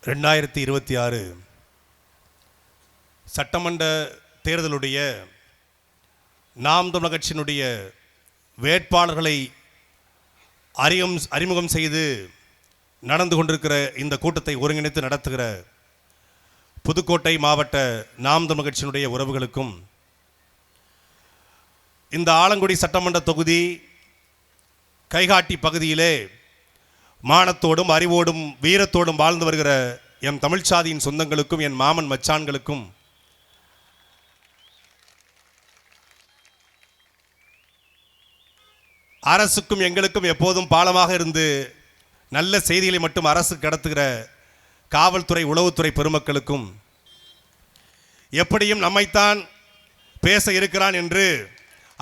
2026 சட்டமன்ற தேர்தலுடைய நாம் தமிழர் கட்சியினுடைய வேட்பாளர்களை அறிமுகம் செய்து நடந்து கொண்டிருக்கிற இந்த கூட்டத்தை ஒருங்கிணைத்து நடத்துகிற புதுக்கோட்டை மாவட்ட நாம் தமிழர் கட்சியினுடைய உறவுகளுக்கும், இந்த ஆலங்குடி சட்டமன்ற தொகுதி கைகாட்டி பகுதியிலே மானத்தோடும் அறிவோடும் வீரத்தோடும் வாழ்ந்து வருகிற எம் தமிழ்ச்சாதியின் சொந்தங்களுக்கும், என் மாமன் மச்சான்களுக்கும், அரசுக்கும் எங்களுக்கும் எப்போதும் பாலமாக இருந்து நல்ல செய்திகளை மட்டும் அரசு கடத்துகிற காவல்துறை உளவுத்துறை பெருமக்களுக்கும், எப்படியும் நம்மைத்தான் பேச இருக்கிறான் என்று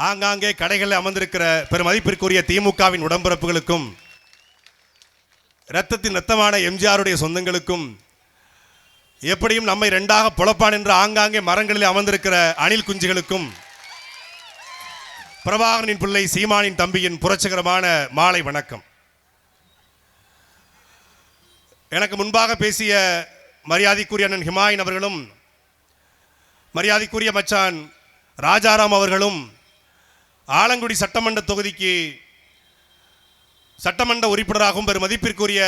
ஆங்காங்கே கடைகளில் அமர்ந்திருக்கிற பெருமதிப்பிற்குரிய திமுகவின் உடம்பிறப்புகளுக்கும், இரத்தத்தின் இரத்தமான எம்ஜிஆருடைய சொந்தங்களுக்கும், எப்படியும் நம்மை ரெண்டாக புலப்பான் என்று ஆங்காங்கே மரங்களில் அமர்ந்திருக்கிற அணில் குஞ்சுகளுக்கும், பிரபாகரனின் பிள்ளை சீமானின் தம்பியின் புரட்சிகரமான மாலை வணக்கம். எனக்கு முன்பாக பேசிய மரியாதைக்குரிய அண்ணன் ஹிமாயின் அவர்களும், மரியாதைக்குரிய மச்சான் ராஜாராம் அவர்களும், ஆலங்குடி சட்டமன்ற தொகுதிக்கு சட்டமன்ற உறுப்பினராகவும் பெருமதிப்பிற்குரிய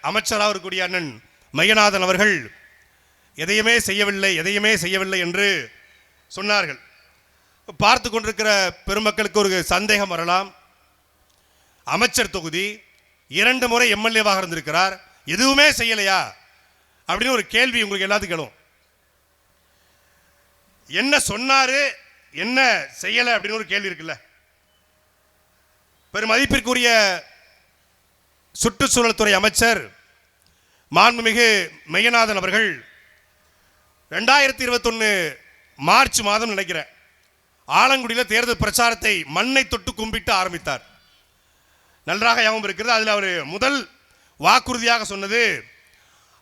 அமைச்சராக இருக்கக்கூடிய அண்ணன் மையநாதன் அவர்கள் எதையுமே செய்யவில்லை என்று சொன்னார்கள். பார்த்து கொண்டிருக்கிற பெருமக்களுக்கு ஒரு சந்தேகம் வரலாம். அமைச்சர் தொகுதி 2 முறை எம்எல்ஏவாக இருந்திருக்கிறார், எதுவுமே செய்யலையா அப்படின்னு ஒரு கேள்வி உங்களுக்கு எல்லாத்துக்கும் கேளும். என்ன சொன்னாரு, என்ன செய்யலை அப்படின்னு ஒரு கேள்வி இருக்குல்ல. பெருமதிப்பிற்குரிய சுற்றுச்சூழல் துறை அமைச்சர் மாண்புமிகு மையநாதன் அவர்கள் 2021 மார்ச் மாதம் நினைக்கிறேன், ஆலங்குடியில் தேர்தல் பிரச்சாரத்தை மண்ணை தொட்டு கும்பிட்டு ஆரம்பித்தார். நன்றாக ஞாபகம் இருக்கிறது. அதில் அவர் முதல் வாக்குறுதியாக சொன்னது,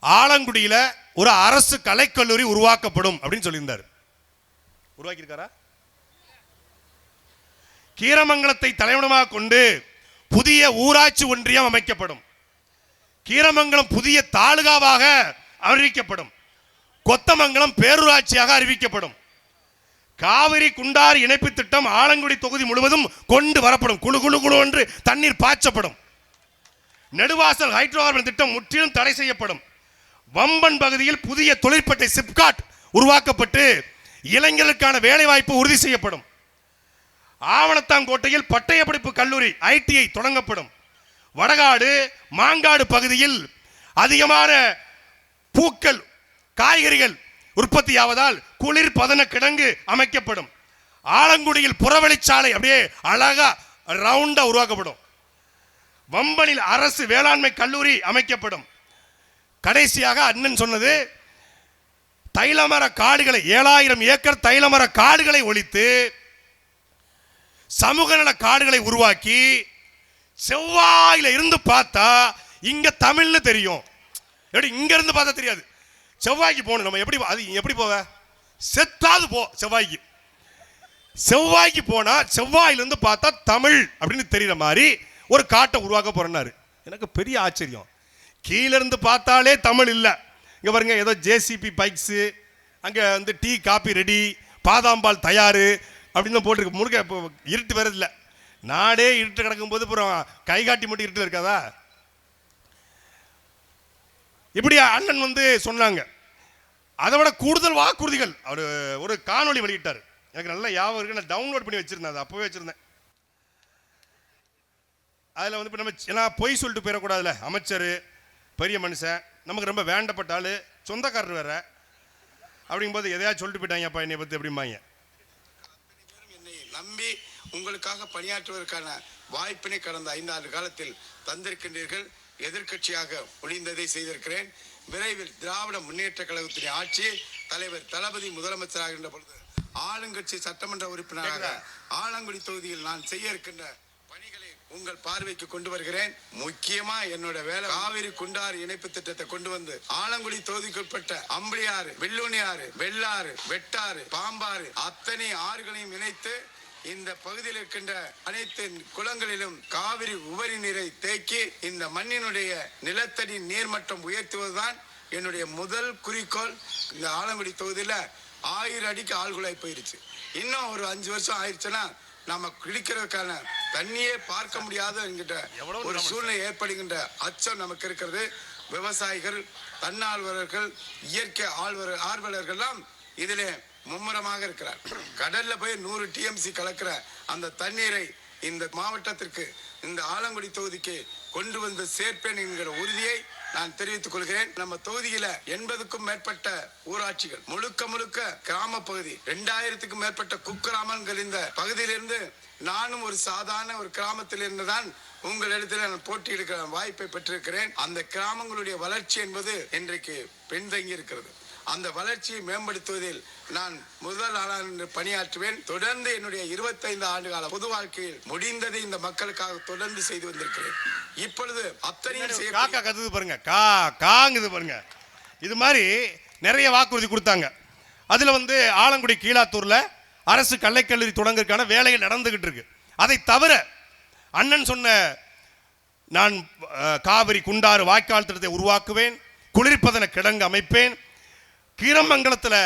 ஆலங்குடியில் ஒரு அரசு கலைக்கல்லூரி உருவாக்கப்படும் அப்படின்னு சொல்லியிருந்தார். உருவாக்கியிருக்காரா? கீரமங்கலத்தை தலைமையிடமாக கொண்டு புதிய ஊராட்சி ஒன்றியம் அமைக்கப்படும். கீரமங்கலம் புதிய தாலுகாவாக அறிவிக்கப்படும். கொத்தமங்கலம் பேரூராட்சியாக அறிவிக்கப்படும். காவிரி குண்டாறு இணைப்பு திட்டம் ஆலங்குடி தொகுதி முழுவதும் கொண்டு வரப்படும். குழு குழு குழு என்று தண்ணீர் பாய்ச்சப்படும். நெடுவாசல் ஹைட்ரோ கார்பன் திட்டம் முற்றிலும் தடை செய்யப்படும். வம்பன் பகுதியில் புதிய தொழிற்பேட்டை சிப்காட் உருவாக்கப்பட்டு இளைஞர்களுக்கான வேலை வாய்ப்பு உறுதி செய்யப்படும். ஆவணத்தாங்கோட்டையில் பட்டய படிப்பு கல்லூரி ITI தொடங்கப்படும். வடகாடு மாங்காடு பகுதியில் அதிகமான பூக்கள் காய்கறிகள் உற்பத்தியாவதால் குளிர் பதன கிடங்கு அமைக்கப்படும். ஆலங்குடியில் புறவழிச்சாலை அப்படியே அழகா ரவுண்டா உருவாக்கப்படும். வம்பனில் அரசு வேளாண்மை கல்லூரி அமைக்கப்படும். கடைசியாக அண்ணன் சொன்னது, தைலமர காடுகளை 7000 ஏக்கர் தைலமர காடுகளை ஒழித்து சமூக நல காடுகளை உருவாக்கி செவ்வாயில இருந்து பார்த்தா இங்க தமிழ்னு தெரியும். எப்படி இங்க இருந்து பார்த்தா தெரியாது. செவ்வாய்க்கு போகணும். நம்ம எப்படி போவ? செத்தாவது போ. செவ்வாய்க்கு போனா செவ்வாயிலிருந்து பார்த்தா தமிழ் அப்படின்னு தெரியுற மாதிரி ஒரு காட்டை உருவாக்க போறேன்னாரு. எனக்கு பெரிய ஆச்சரியம். கீழே இருந்து பார்த்தாலே தமிழ் இல்லை. இங்க பாருங்க, ஏதோ JCP பைக்ஸ், அங்க வந்து டீ காபி ரெடி, பாதாம்பால் தயாரு அப்படின்னு போட்டிருக்கு. முழுக்க இப்போ இருட்டு வேறது இல்லை. நாடே இருட்டு கிடக்கும் போது அப்புறம் கைகாட்டி மட்டும் இருட்டில் இருக்காதா? இப்படி அண்ணன் வந்து சொன்னாங்க. அதை விட கூடுதல் வாக்குறுதிகள் அவர் ஒரு காணொலி வெளியிட்டார். எனக்கு நல்லா ஞாபகம் இருக்கு. நான் டவுன்லோட் பண்ணி வச்சிருந்தேன், அதை அப்பவே வச்சிருந்தேன். அதில் வந்து இப்போ நம்ம எல்லாம் பொய் சொல்லிட்டு போயிடக்கூடாதுல. அமைச்சர் பெரிய மனுஷன், நமக்கு ரொம்ப வேண்டப்பட்ட ஆள், சொந்தக்காரர் வேற. அப்படிங்கும்போது எதையாவது சொல்லிட்டு போயிட்டாங்கப்பா என்னை பற்றி அப்படிம்பாங்க. என்னை நம்பி உங்களுக்காக பணியாற்றுவதற்கான வாய்ப்பினை கடந்த 5 ஆண்டு காலத்தில் தந்திருக்கின்றீர்கள். எதிர்கட்சியாக முடிந்ததை செய்திருக்கிறேன். விரைவில் திராவிட முன்னேற்ற கழகத்தின் ஆட்சி தலைவர் தளபதி முதலமைச்சராகின்ற பொழுது ஆளுங்கட்சி சட்டமன்ற உறுப்பினராக ஆலங்குடி தொகுதியில் நான் செய்ய இருக்கின்ற பணிகளை உங்கள் பார்வைக்கு கொண்டு வருகிறேன். முக்கியமா என்னோட வேலை காவிரி குண்டாறு இணைப்பு திட்டத்தை கொண்டு வந்து ஆலங்குடி தொகுதிக்குட்பட்ட அம்பளியாறு, வெள்ளூனியாறு, வெள்ளாறு, வெட்டாறு, பாம்பாறு அத்தனை ஆறுகளையும் இணைத்து இந்த பகுதியில் இருக்கின்ற அனைத்து குளங்களிலும் காவிரி உபரி நீரை தேக்கி இந்த மண்ணினுடைய நிலத்தடி நீர்மட்டம் உயர்த்துவதுதான் என்னுடைய முதல் குறிக்கோள் இந்த ஆலங்குடி தொகுதியில் 1000 அடிக்கு ஆழ்குழாய் போயிருச்சு. இன்னும் ஒரு 5 வருஷம் ஆயிடுச்சுன்னா நம்ம குடிக்கிறதுக்கான தண்ணியே பார்க்க முடியாத என்கிட்ட ஒரு சூழ்நிலை ஏற்படுகின்ற அச்சம் நமக்கு இருக்கிறது. விவசாயிகள், தன்னார்வலர்கள், இயற்கை ஆர்வலர்கள்லாம் இதிலே மும்முரமாக இருக்கிறார். கடல்ல போய் 100 TMC கலக்கிற அந்த தண்ணீரை இந்த மாவட்டத்திற்கு, இந்த ஆலங்குடி தொகுதிக்கு கொண்டு வந்து சேர்ப்பேன் என்கிற உறுதியை நான் தெரிவித்துக் கொள்கிறேன். நம்ம தொகுதியில 80க்கும் மேற்பட்ட ஊராட்சிகள், முழுக்க கிராம பகுதி, 2000க்கும் மேற்பட்ட குக்கிராமங்கள். இந்த பகுதியிலிருந்து நானும் ஒரு சாதாரண ஒரு கிராமத்தில் இருந்துதான் உங்களிடத்தில் நான் போட்டியிடுகிற வாய்ப்பை பெற்றிருக்கிறேன். அந்த கிராமங்களுடைய வளர்ச்சி என்பது இன்றைக்கு பின்தங்கி இருக்கிறது. அந்த வளர்ச்சியை மேம்படுத்துவதில் நான் முதல் ஆளாக பணியாற்றுவேன். தொடர்ந்து என்னுடைய 25 ஆண்டு கால பொது வாழ்க்கையில் முடிந்ததை இந்த மக்களுக்காக தொடர்ந்து செய்து வந்திருக்கிறேன். இப்பொழுது அத்தனையும் காக்கா கத்துது பாருங்க, காங்குது பாருங்க. இது மாதிரி நிறைய வாக்குறுதி கொடுத்தாங்க. அதுல ஆலங்குடி கீழாத்தூர்ல அரசு கலைக்கல்லூரி தொடங்குறதுக்கான வேலைகள் நடந்துகிட்டு இருக்கு. அதை தவிர அண்ணன் சொன்ன நான் காவிரி குண்டாறு வாய்க்கால் திட்டத்தை உருவாக்குவேன், குளிர்பதன கிடங்கு அமைப்பேன், கீரமங்கலத்தில்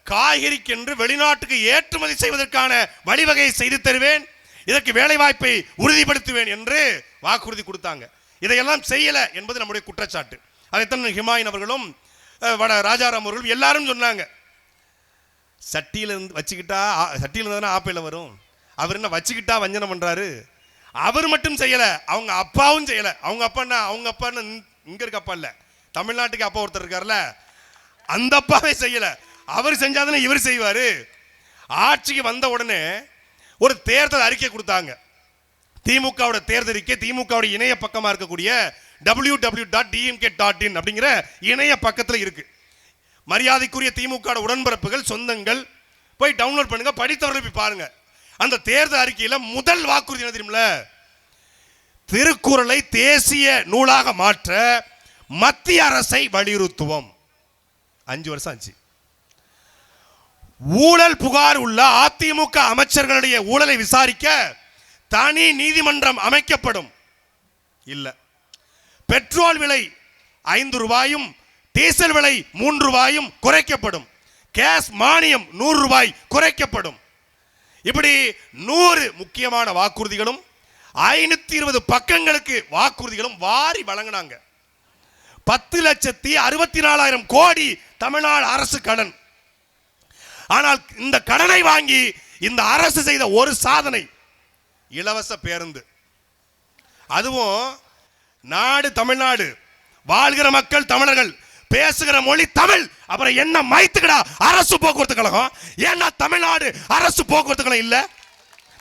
காய்கறிக்கென்று வெளிநாட்டுக்கு ஏற்றுமதி செய்வதற்கான வழிவகையை செய்து தருவேன், இதற்கு வேலை வாய்ப்பை உறுதிப்படுத்துவேன் என்று வாக்குறுதி கொடுத்தாங்க. இதையெல்லாம் செய்யல என்பது நம்முடைய குற்றச்சாட்டு. அதைத்தான் ஹிமாயின் அவர்களும் வட ராஜாராம் அவர்களும் எல்லாரும் சொன்னாங்க. சட்டியில இருந்து வச்சுக்கிட்டா, சட்டியில இருந்தா ஆப்பையில வரும். அவர் என்ன வச்சுக்கிட்டா வஞ்சனம் பண்றாரு? அவர் மட்டும் செய்யல, அவங்க அப்பாவும் செய்யல. அவங்க அப்பா இங்க இருக்க அப்பா இல்ல, தமிழ்நாட்டுக்கு அப்பா ஒருத்தர் இருக்காருல்ல, அந்த அப்பாவே செய்யல. அவர் செஞ்சாதானே இவர் செய்வாரு. ஆட்சிக்கு வந்த உடனே ஒரு தேர்தல் அறிக்கை கொடுத்தாங்க. திமுகவோட தேர்தல் அறிக்கை திமுகவோட இணைய பக்கமா இருக்கக்கூடிய www.dmk.in அப்படிங்கிற இணைய பக்கத்தில் இருக்கு. மரியாதைக்குரிய திமுக உடன்பிறப்புகள், சொந்தங்கள் போய் டவுன்லோட் பண்ணுங்க, படித்தவர்கள் போய் பாருங்க. அந்த தேர்தல் அறிக்கையில முதல் வாக்குறுதி என்ன தெரியுமில? திருக்குறளை தேசிய நூலாக மாற்ற மத்திய அரசை வலியுறுத்துவோம். 5 வருஷம் ஆச்சு. ஊழல் புகார் உள்ள அதிமுக அமைச்சர்களுடைய ஊழலை விசாரிக்க தனி நீதிமன்றம் அமைக்கப்படும். இல்ல. பெட்ரோல் விலை 5 ரூபாயும் டீசல் விலை 3 ரூபாயும் குறைக்கப்படும். கேஸ் மானியம் 100 ரூபாய் குறைக்கப்படும். இப்படி 100 முக்கியமான வாக்குறுதிகளும் 520 பக்கங்களுக்கு வாக்குறுதிகளும் வாரி வழங்கினாங்க. 10,64,000 கோடி தமிழ்நாடு அரசு கடன். ஆனால் இந்த கடனை வாங்கி இந்த அரசு செய்த ஒரு சாதனை இலவச பேருந்து. அதுவும் நாடு தமிழ்நாடு, வாழ்கிற மக்கள் தமிழர்கள், பேசுகிற மொழி தமிழ். அப்புறம் என்ன மைத்துக்கடா அரசு போக்குவரத்து கழகம்? ஏன்னா தமிழ்நாடு அரசு போக்குவரத்து கழகம் இல்ல?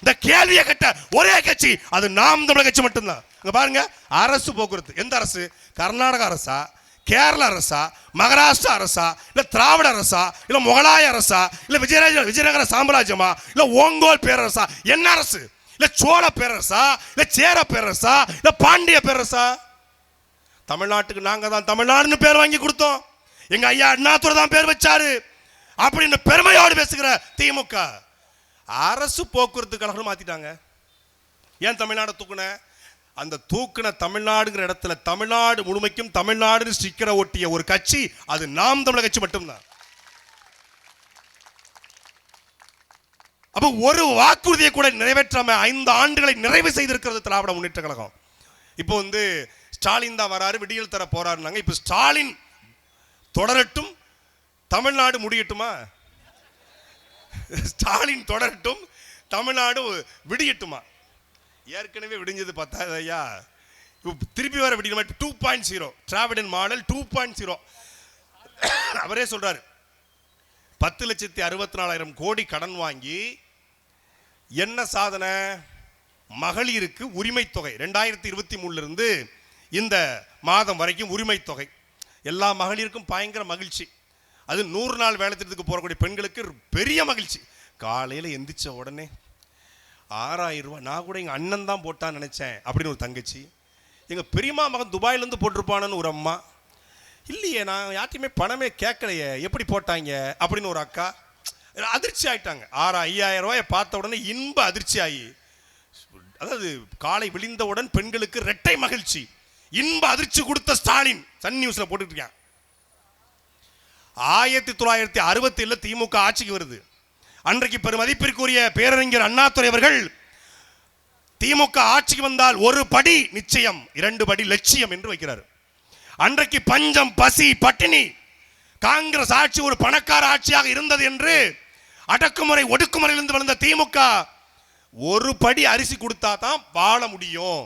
இந்த கேள்வியை கேட்ட ஒரே கட்சி அது நாம் தமிழர் கட்சி மட்டும்தான். பாருங்க, அரசு போக்குவரத்து எந்த அரசு? கர்நாடக அரசா, கேரள அரசா, மகாராஷ்டிரா அரசா, இல்ல திராவிட அரசா, இல்ல முகலாய அரசா, இல்ல விஜயநகர சாம்ராஜ்யமா, இல்ல ஓங்கோல் பேரரசா? என்ன அரசு? இல்ல சோழ பேரரசா, இல்ல சேர பேரரசா, இல்ல பாண்டிய பேரரசா? தமிழ்நாட்டுக்கு நாங்க தான் தமிழ்நாடுன்னு பேர் வாங்கி கொடுத்தோம். எங்க ஐயா அண்ணாதுரை தான் பேர் வச்சாரு அப்படின்னு பெருமையோடு பேசுகிற திமுக அரசு போக்குவரத்து கழகம் மாத்திட்டாங்க. ஏன் தமிழ்நாடு தூக்குன? அந்த தூக்குன தமிழ்நாடுங்கிற இடத்துல தமிழ்நாடு முழுமைக்கும் தமிழ்நாடு ஸ்டிக்கரை ஒட்டிய ஒரு கட்சி அது நாம் தமிழர் கட்சி மட்டும்தான். அப்ப ஒரு வாக்குறுதியை கூட நிறைவேற்றாம 5 ஆண்டுகளை நிறைவு செய்திருக்கிறது திராவிட முன்னேற்ற கழகம். இப்போ ஸ்டாலின் தான் வராரு, விடியல் தர போறாருனாங்க. இப்ப ஸ்டாலின் தொடரட்டும், தமிழ்நாடு முடியட்டுமா? ஸ்டாலின் தொடரட்டும், தமிழ்நாடு விடியட்டுமா? ஏற்கனவே விடிஞ்சது 10 ஐயா, திருப்பி வர விடியணுமா? 2.0 டிராவிடன் மாடல் 2.0. அவரே சொல்றாரு 10,64,000 கோடி கடன் வாங்கி என்ன சாதனை? மகளிருக்கு உரிமை தொகை 2023 இருந்து இந்த மாதம் வரைக்கும் உரிமை தொகை எல்லா மகளிருக்கும் பயங்கர மகிழ்ச்சி. அது 100 நாள் வேலை திட்டத்துக்கு போறக்கூடிய பெண்களுக்கு பெரிய மகிழ்ச்சி. காலையில் எந்திரிச்ச உடனே 6,000 ரூபாய், நான் கூட எங்கள் அண்ணன் தான் போட்டான்னு நினச்சேன் அப்படின்னு ஒரு தங்கச்சி, எங்கள் பெரியம்மா மகன் துபாயிலேருந்து போட்டிருப்பானு ஒரு அம்மா, இல்லையே நான் யார்ட்டையுமே பணமே கேட்கலையே எப்படி போட்டாங்க அப்படின்னு ஒரு அக்கா அதிர்ச்சி ஆயிட்டாங்க. 5,000 ரூபாயை பார்த்த உடனே இன்ப அதிர்ச்சி ஆகி, அதாவது காலை விழிந்தவுடன் பெண்களுக்கு இரட்டை மகிழ்ச்சி, இன்ப அதிர்ச்சி கொடுத்த ஸ்டாலின் சன் நியூஸ்ல போட்டுட்டு இருக்கான். 1967 திமுக ஆட்சிக்கு வருது. அன்றைக்கு பெருமதிப்பிற்குரிய பேரறிஞர் அண்ணாதுரை அவர்கள் திமுக ஆட்சிக்கு வந்தால் ஒரு படி நிச்சயம் 2 படி லட்சியம் என்று வைக்கிறார். அன்றைக்கு பஞ்சம் பசி பட்டினி காங்கிரஸ் ஆட்சி ஒரு பணக்கார ஆட்சியாக இருந்தது என்று அடக்குமுறை ஒடுக்குமுறையிலிருந்து வளர்ந்த திமுக ஒரு படி அரிசி கொடுத்தா தான் வாழ முடியும்,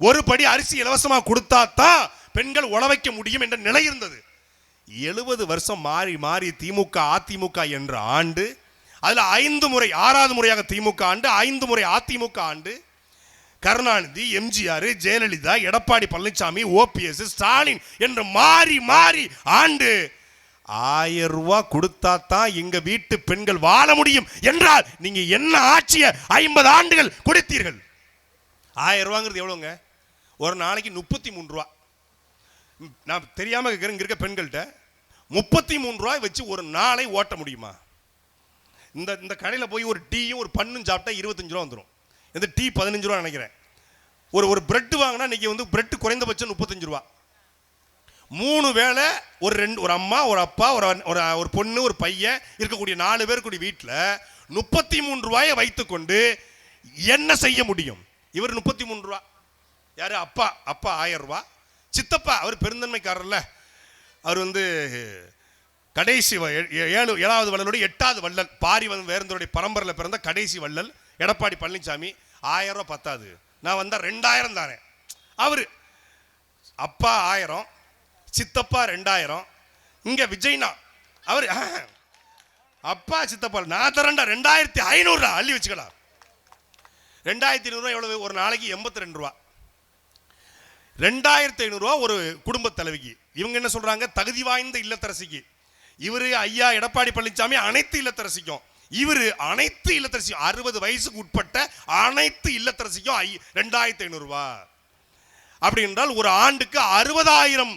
ஒரு படி அரிசி இலவசமாக கொடுத்தா தான் பெண்கள் உழவைக்க முடியும் என்ற நிலை இருந்தது. 70 வருஷம் மாறி மாறி திமுக அதிமுக என்ற ஆண்டு, அதுல 5 முறை 6வது முறையாக திமுக ஆண்டு, 5 முறை அதிமுக ஆண்டு, கருணாநிதி, எம்ஜிஆர், ஜெயலலிதா, எடப்பாடி பழனிசாமி, ஓபிஎஸ், ஸ்டாலின் என்று மாறி மாறி ஆண்டு 1000 ரூபாய் கொடுத்தா தான் எங்க வீட்டு பெண்கள் வாழ முடியும் என்றால் நீங்க என்ன ஆட்சியை 50 ஆண்டுகள் கொடுத்தீர்கள்? 1000 ரூபாங்கிறது எவ்வளவுங்க? ஒரு நாளைக்கு 33 ரூபாய். நான் தெரியாம இங்க இருக்க பெண்கள்கிட்ட 33 ரூபாய் வச்சு ஒரு நாளை ஓட்ட முடியுமா? இந்த கடையில் போய் ஒரு டீயும் ஒரு பண்ணும் சாப்பிட்டா 25 ரூபா வந்துடும். இந்த டீ 15 ரூபா நினைக்கிறேன். ஒரு பிரெட் வாங்கினா இன்னைக்கு வந்து பிரெட் குறைந்தபட்சம் 35 ரூபா. 3 வேளை ஒரு அம்மா ஒரு அப்பா ஒரு பொண்ணு ஒரு பையன் இருக்கக்கூடிய 4 பேர் கூடிய வீட்டில் 33 ரூபாயை வைத்துக்கொண்டு என்ன செய்ய முடியும்? இவர் 33 ரூபா, யாரு அப்பா 1000 ரூபா, சித்தப்பா அவர் பெருந்தன்மைக்காரர்ல, அவர் வந்து கடைசி 7வது வள்ளலுடைய 8வது வள்ளல், பாரி வேந்தருடைய பரம்பரையில் பிறந்த கடைசி வள்ளல் எடப்பாடி பழனிசாமி. 1000 ரூபா பத்தாது, நான் வந்தா 2000 தானே. அவரு அப்பா 1000, சித்தப்பா 2000. இங்க விஜய்னா அவர் அப்பா சித்தப்பா நான் தரேன்டா 2500 அள்ளி வச்சுக்கலாம். 2500 ரூபா எவ்வளவு? ஒரு நாளைக்கு 82 ரூபா. 2500 ரூபா ஒரு குடும்ப தலைவிக்கு. இவங்க என்ன சொல்றாங்க? தகுதி வாய்ந்த இல்லத்தரசிக்கு. இவரு ஐயா எடப்பாடி பழனிசாமி அனைத்து இல்லத்தரசிக்கும், இவரு அனைத்து இல்லத்தரசிக்கும் 60 வயசுக்கு உட்பட்ட அனைத்து இல்லத்தரசிக்கும் 2500 ரூபா. அப்படி என்றால் ஒரு ஆண்டுக்கு 60,000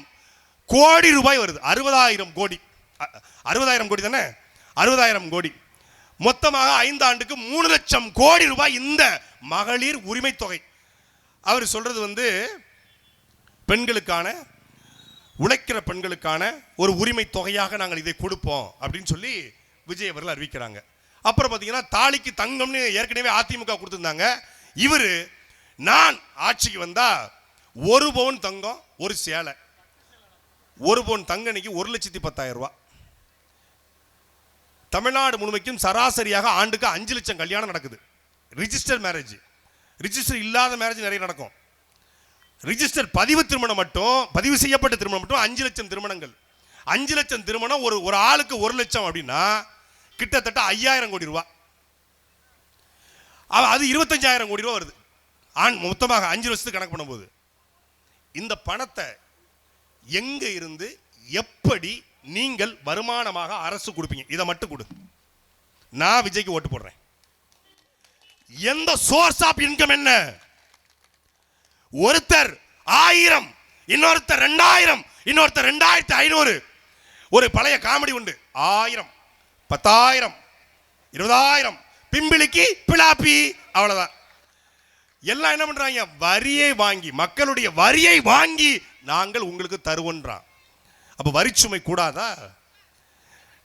கோடி ரூபாய் வருது. 60,000 கோடி, 60,000 கோடி தானே, 60,000 கோடி. மொத்தமாக 5 ஆண்டுக்கு 3 லட்சம் கோடி ரூபாய் இந்த மகளிர் உரிமை தொகை. அவர் சொல்றது வந்து பெண்களுக்கான, உழைக்கிற பெண்களுக்கான ஒரு உரிமை தொகையாக நாங்கள் இதை கொடுப்போம் அப்படின்னு சொல்லி விஜய் அவர்கள் அறிவிக்கிறாங்க. அப்புறம் பார்த்தீங்கன்னா தாலிக்கு தங்கம்னு ஏற்கனவே அதிமுக கொடுத்துருந்தாங்க. இவர் நான் ஆட்சிக்கு வந்தா 1 பவுன் தங்கம் ஒரு சேலை, 1 பவுன் தங்க இன்னைக்கு 1,10,000 ரூபாய். தமிழ்நாடு முழுமைக்கும் சராசரியாக ஆண்டுக்கு 5 லட்சம் கல்யாணம் நடக்குது. ரிஜிஸ்டர் மேரேஜ், ரிஜிஸ்டர் இல்லாத மேரேஜ் நிறைய நடக்கும். ரிஜிஸ்டர் பதிவு திருமணம் மட்டும், பதிவு செய்யப்பட்ட திருமணம் மட்டும் 5 லட்சம் திருமணங்கள். 5 லட்சம் திருமணம் ஒரு ஆளுக்கு 1 லட்சம் அப்படின்னா கிட்டத்தட்ட 5000 கோடி ரூபாய். அது 25,000 கோடி ரூபாய் வருது மொத்தமாக 5 வருஷத்துக்கு கணக்கு பண்ணும்போது. இந்த பணத்தை எங்க இருந்து எப்படி நீங்கள் வருமானமாக அரசு கொடுப்பீங்க? இதை மட்டும் கொடு, நான் விஜய்க்கு ஓட்டு போடுறேன். எந்த சோர்ஸ் ஆஃப் இன்கம் என்ன? ஒருத்தர் 1000, இன்னொருத்தர் 2000, இன்னொருத்தர் 2500. ஒரு பழைய காமெடி உண்டு, 1000, 10,000, 20,000, பிம்பிளிக்கு பிளாப்பி, அவ்வளவுதான். எல்லாம் என்ன பண்றாங்க? வரியை வாங்கி, மக்களுடைய வரியை வாங்கி நாங்கள் உங்களுக்கு தருவோன்றான். அப்ப வரிச்சுமை கூடாதா?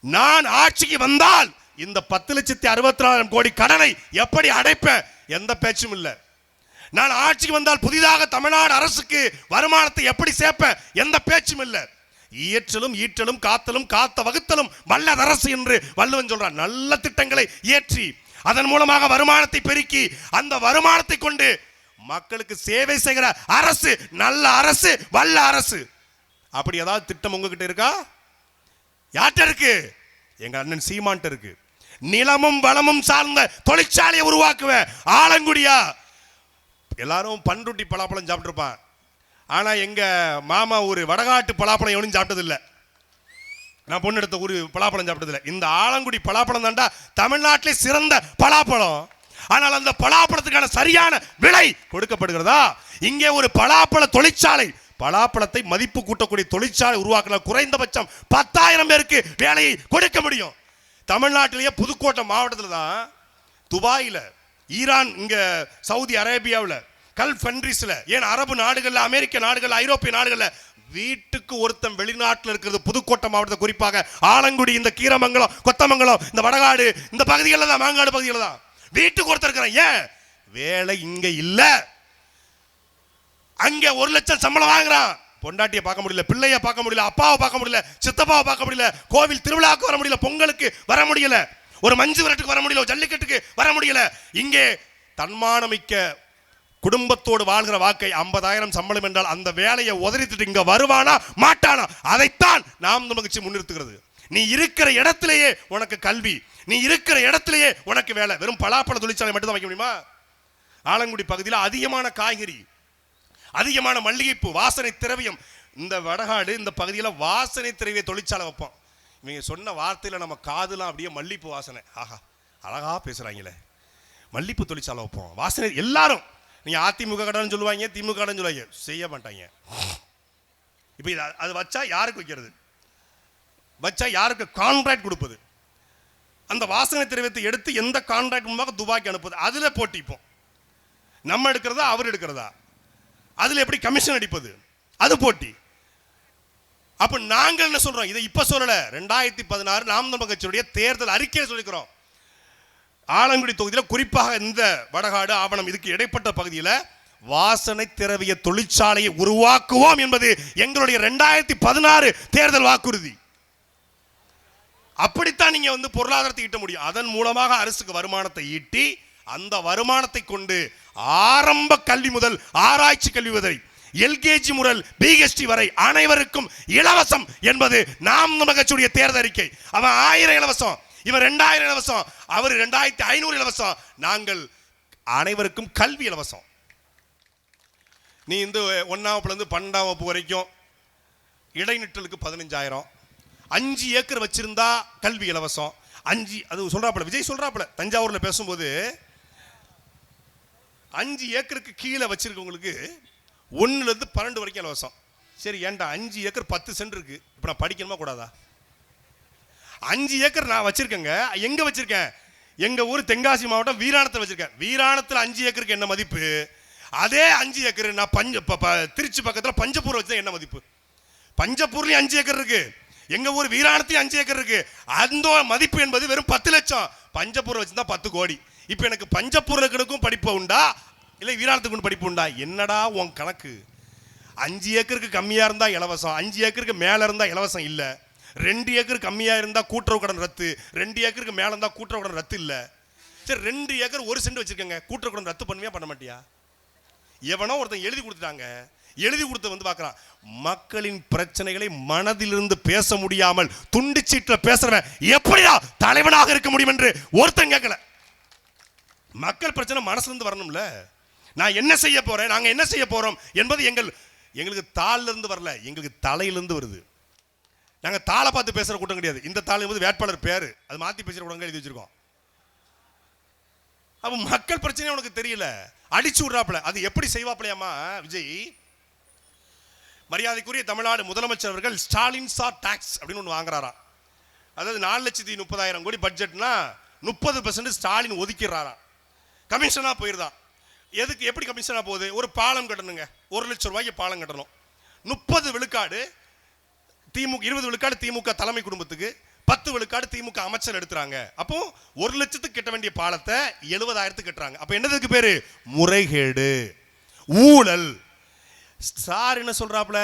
நான் ஆட்சிக்கு வந்தால் இந்த 10,64,000 கோடி கடனை எப்படி அடைப்பேன்? எந்த பேச்சும் இல்லை. நான் ஆட்சிக்கு வந்தால் புதிதாக தமிழ்நாடு அரசுக்கு வருமானத்தை எப்படி சேர்ப்பேன்? எந்த பேச்சும் இல்லை. இயற்றலும் ஈற்றலும் காத்தலும் காத்த வகுத்தலும் வல்லது அரசு என்று வள்ளுவன் சொல்றான். நல்ல திட்டங்களை இயற்றி அதன் மூலமாக வருமானத்தை பெருக்கி அந்த வருமானத்தை கொண்டு மக்களுக்கு சேவை செய்கிற அரசு நல்ல அரசு, வல்ல அரசு. அப்படி ஏதாவது திட்டம் உங்ககிட்ட இருக்கா? யார்கிட்ட இருக்கு? எங்க அண்ணன் சீமான்ட்ட இருக்கு. நிலமும் வளமும் சார்ந்த தொழிற்சாலையை உருவாக்குவேன். ஆலங்குடியா எல்லாரும் பண்ருட்டி பலாப்பழம் சாப்பிட்டுருப்பான். ஆனா எங்க மாமா ஊர் வடகாட்டு பலாப்பழம் எவனும் சாப்பிட்டதில்லை. நான் பொண்ணு எடுத்த ஊர் பலாப்பழம் சாப்பிட்டதில்லை. இந்த ஆலங்குடி பலாப்பழம் தாண்டா தமிழ்நாட்டிலே சிறந்த பலாப்பழம். ஆனால் அந்த பலாப்பழத்துக்கான சரியான விலை கொடுக்கப்படுகிறதா? இங்கே ஒரு பலாப்பழ தொழிற்சாலை, பலாப்பழத்தை மதிப்பு கூட்டக்கூடிய தொழிற்சாலை உருவாக்கின குறைந்தபட்சம் 10,000 பேருக்கு வேலையை கொடுக்க முடியும். தமிழ்நாட்டிலேயே புதுக்கோட்டை மாவட்டத்தில் தான், துபாயில், ஈரான், இங்க சவுதி அரேபியாவில், கல்ஃப் கண்ட்ரீஸ்ல, ஏன் அரபு நாடுகள்ல, அமெரிக்க நாடுகள்ல, ஐரோப்பிய நாடுகள்ல வீட்டுக்கு ஒருத்தன் வெளிநாட்டில் இருக்கிறது. புதுக்கோட்டை மாவட்டத்தை குறிப்பாக ஆலங்குடி, இந்த கீரமங்கலம், கொத்தமங்கலம், இந்த வடகாடு, இந்த பகுதிகளில் தான், மாங்காடு பகுதிகளில் தான் வீட்டுக்கு ஒருத்தர் இருக்கிறான். ஏன்? வேலை இங்க இல்ல. அங்க 1 லட்சம் சம்பளம் வாங்குறான். பொண்டாட்டியை பார்க்க முடியல, பிள்ளைய பார்க்க முடியல, அப்பாவை பார்க்க முடியல, சித்தப்பாவை பார்க்க முடியல, கோவில் திருவிழாவுக்கு வர முடியல, பொங்கலுக்கு வர முடியல, ஒரு மஞ்சு விரட்டுக்கு வர முடியல, ஜல்லிக்கட்டுக்கு வர முடியல. இங்கே தன்மானமிக்க குடும்பத்தோடு வாழ்கிற வாக்கை 50,000 சம்பளம் என்றால் அந்த வேலையை உதறிட்டு இங்க வருவானா மாட்டானா, அதைத்தான் நாம் நமக்கு முன்னிறுத்துகிறது. நீ இருக்கிற இடத்திலேயே உனக்கு கல்வி, நீ இருக்கிற இடத்திலேயே உனக்கு வேலை. வெறும் பலாப்பழ தொழிற்சாலை மட்டும் தான் வைக்க முடியுமா? ஆலங்குடி பகுதியில் அதிகமான காய்கறி, அதிகமான மல்லிகைப்பூ, வாசனை திரவியம். இந்த வடகாடு, இந்த பகுதியில் வாசனை திரவிய தொழிற்சாலை வைப்போம். இவங்க சொன்ன வார்த்தையில் நம்ம காதுலாம் அப்படியே மல்லிப்பூ வாசனை. ஆஹா, அழகா பேசுறாங்களே. மல்லிப்பூ தொழிற்சாலை வைப்போம், வாசனை. எல்லாரும் நீங்க அதிமுக கடன் சொல்லுவாங்க, திமுக கடன் சொல்லுவாங்க, செய்ய மாட்டாங்க. இப்போ அது வச்சா யாருக்கு வைக்கிறது? வச்சா யாருக்கு கான்ட்ராக்ட் கொடுப்பது? அந்த வாசனை திரவியத்தை எடுத்து எந்த கான்ட்ராக்ட் மூலமாக துபாய்க்கு அனுப்புது? அதுல போட்டிப்போம். நம்ம எடுக்கிறதா அவர் எடுக்கிறதா? அதுல எப்படி கமிஷன் அடிப்பது? அது போட்டி. அப்ப நாங்கள் என்ன சொல்றோம்? இதை இப்ப சொல்லல, 2016 நாம் தமிழர் கட்சியுடைய தேர்தல் அறிக்கையை சொல்லிக்கிறோம். ஆலங்குடி தொகுதியில் குறிப்பாக இந்த வடகாடு, ஆவணம் இதுக்கு இடைப்பட்ட பகுதியில் வாசனை திரவிய தொழிற்சாலையை உருவாக்குவோம் என்பது எங்களுடைய 2016 தேர்தல் வாக்குறுதி. அப்படித்தான் நீங்க பொருளாதாரத்தை ஈட்ட முடியும். அதன் மூலமாக அரசுக்கு வருமானத்தை ஈட்டி அந்த வருமானத்தை கொண்டு ஆரம்ப கல்வி முதல் ஆராய்ச்சி கல்வி வரை, எல்கேஜி முதல் பிஹெச்டி வரை அனைவருக்கும் இலவசம் என்பது நாம் தமிழர் கட்சியுடைய தேர்தல் அறிக்கை. அவன் 1000 இலவசம், இவன் 2000 இலவசம், அவர் 2500 இலவசம், நாங்கள் அனைவருக்கும் கல்வி இலவசம். நீ 1ஆம் வகுப்புலேருந்து 12ஆம் வகுப்பு வரைக்கும் இடைநிற்றலுக்கு 15,000, 5 ஏக்கர் வச்சிருந்தா கல்வி இலவசம். 5 அது சொல்றாப்புல, விஜய் சொல்றாப்புல, தஞ்சாவூர்ல பேசும்போது 5 ஏக்கருக்கு கீழே வச்சிருக்கவங்களுக்கு 1லேருந்து 12 வரைக்கும் இலவசம். சரி, ஏன்டா 5 ஏக்கர் 10 சென்ட் இருக்கு, இப்போ நான் படிக்கணுமா கூடாதா? 5 ஏக்கர் நான் வச்சிருக்கேங்க. எங்க வச்சிருக்கேன்? எங்க ஊர் தென்காசி மாவட்டம் வீராணத்தில் வச்சிருக்கேன். வீராணத்தில் 5 ஏக்கருக்கு என்ன மதிப்பு? அதே 5 ஏக்கர் நான் திருச்சி பக்கத்தில் பஞ்சப்பூர் வச்சா என்ன மதிப்பு? பஞ்சப்பூர்லயும் 5 ஏக்கர் இருக்கு, எங்க ஊர் வீராணத்தையும் 5 ஏக்கர் இருக்கு. அந்த மதிப்பு என்பது வெறும் 10 லட்சம். பஞ்சப்பூர் வச்சிருந்தா 10 கோடி. இப்போ எனக்கு பஞ்சப்பூர்களுக்கும் படிப்பு உண்டா இல்லை வீராணத்துக்கு படிப்பு உண்டா? என்னடா உன் கணக்கு? 5 ஏக்கருக்கு கம்மியா இருந்தா இலவசம், 5 ஏக்கருக்கு மேல இருந்தா இலவசம் இல்ல. 2 ஏக்கர் கம்மியா இருந்தா கூட்டுறவு கடன் ரத்து, 2 ஏக்கருக்கு மேல இருந்தா கூட்டுறவு கடன் ரத்து இல்ல. சரி, 2 ஏக்கர் 1 சென்ட் வச்சிருக்கங்க, கூட்டுறவு கடன் ரத்து பண்ணுவியா பண்ண மாட்டியா? எவனோ ஒருத்தன் எழுதி கொடுத்துட்டாங்க, எழுதி கொடுத்து பார்க்கலாம். மக்களின் பிரச்சனைகளை மனதிலிருந்து பேச முடியாமல் துண்டு சீட்டில் பேசுறவன் எப்படியா தலைவனாக இருக்க முடியும் என்று ஒருத்தன் கேட்கல. மக்கள் பிரச்சனை மனசுல இருந்து வரணும்ல. நான் என்ன செய்ய போறேன், நாங்க என்ன செய்ய போறோம் என்பது எங்களுக்கு தாள்ல இருந்து வரல, எங்களுக்கு தலையிலிருந்து வருது. நாங்க தாளை பார்த்து பேசுற கூட்டம் கிடையாது. இந்த தாள் என்பது வேட்பாளர் பேரு, அது மாத்தி பேசுற கூட்டம் எழுதி வச்சிருக்கோம். அப்ப மக்கள் பிரச்சனை உனக்கு தெரியல, அடிச்சு விடுறாப்புல. அது எப்படி செய்வாப்லையாமா விஜய்? மரியாதைக்குரிய தமிழ்நாடு முதலமைச்சர் அவர்கள் ஸ்டாலின் சார் டாக்ஸ் அப்படின்னு ஒன்று வாங்குறாராம். அதாவது 4,30,000 கோடி பட்ஜெட்னா 30% ஸ்டாலின் ஒதுக்கிறாராம். கமிஷனா போயிருதான். எதுக்கு, எப்படி கமிஷனா போகுது? ஒரு பாலம் கட்டணுங்க, 1 லட்சம் ரூபாய்க்கு பாலம் கட்டணும். 30 விழுக்காடு திமுக, 20 விழுக்காடு திமுக தலைமை குடும்பத்துக்கு, 10 விழுக்காடு திமுக அமைச்சர் எடுத்துறாங்க. அப்போ 1 லட்சத்துக்கு கட்ட வேண்டிய பாலத்தை 70,000த்துக்கு கட்டுறாங்க. அப்ப என்னதுக்கு பேரு? முறைகேடு, ஊழல். சார் என்ன சொல்றாப்ல?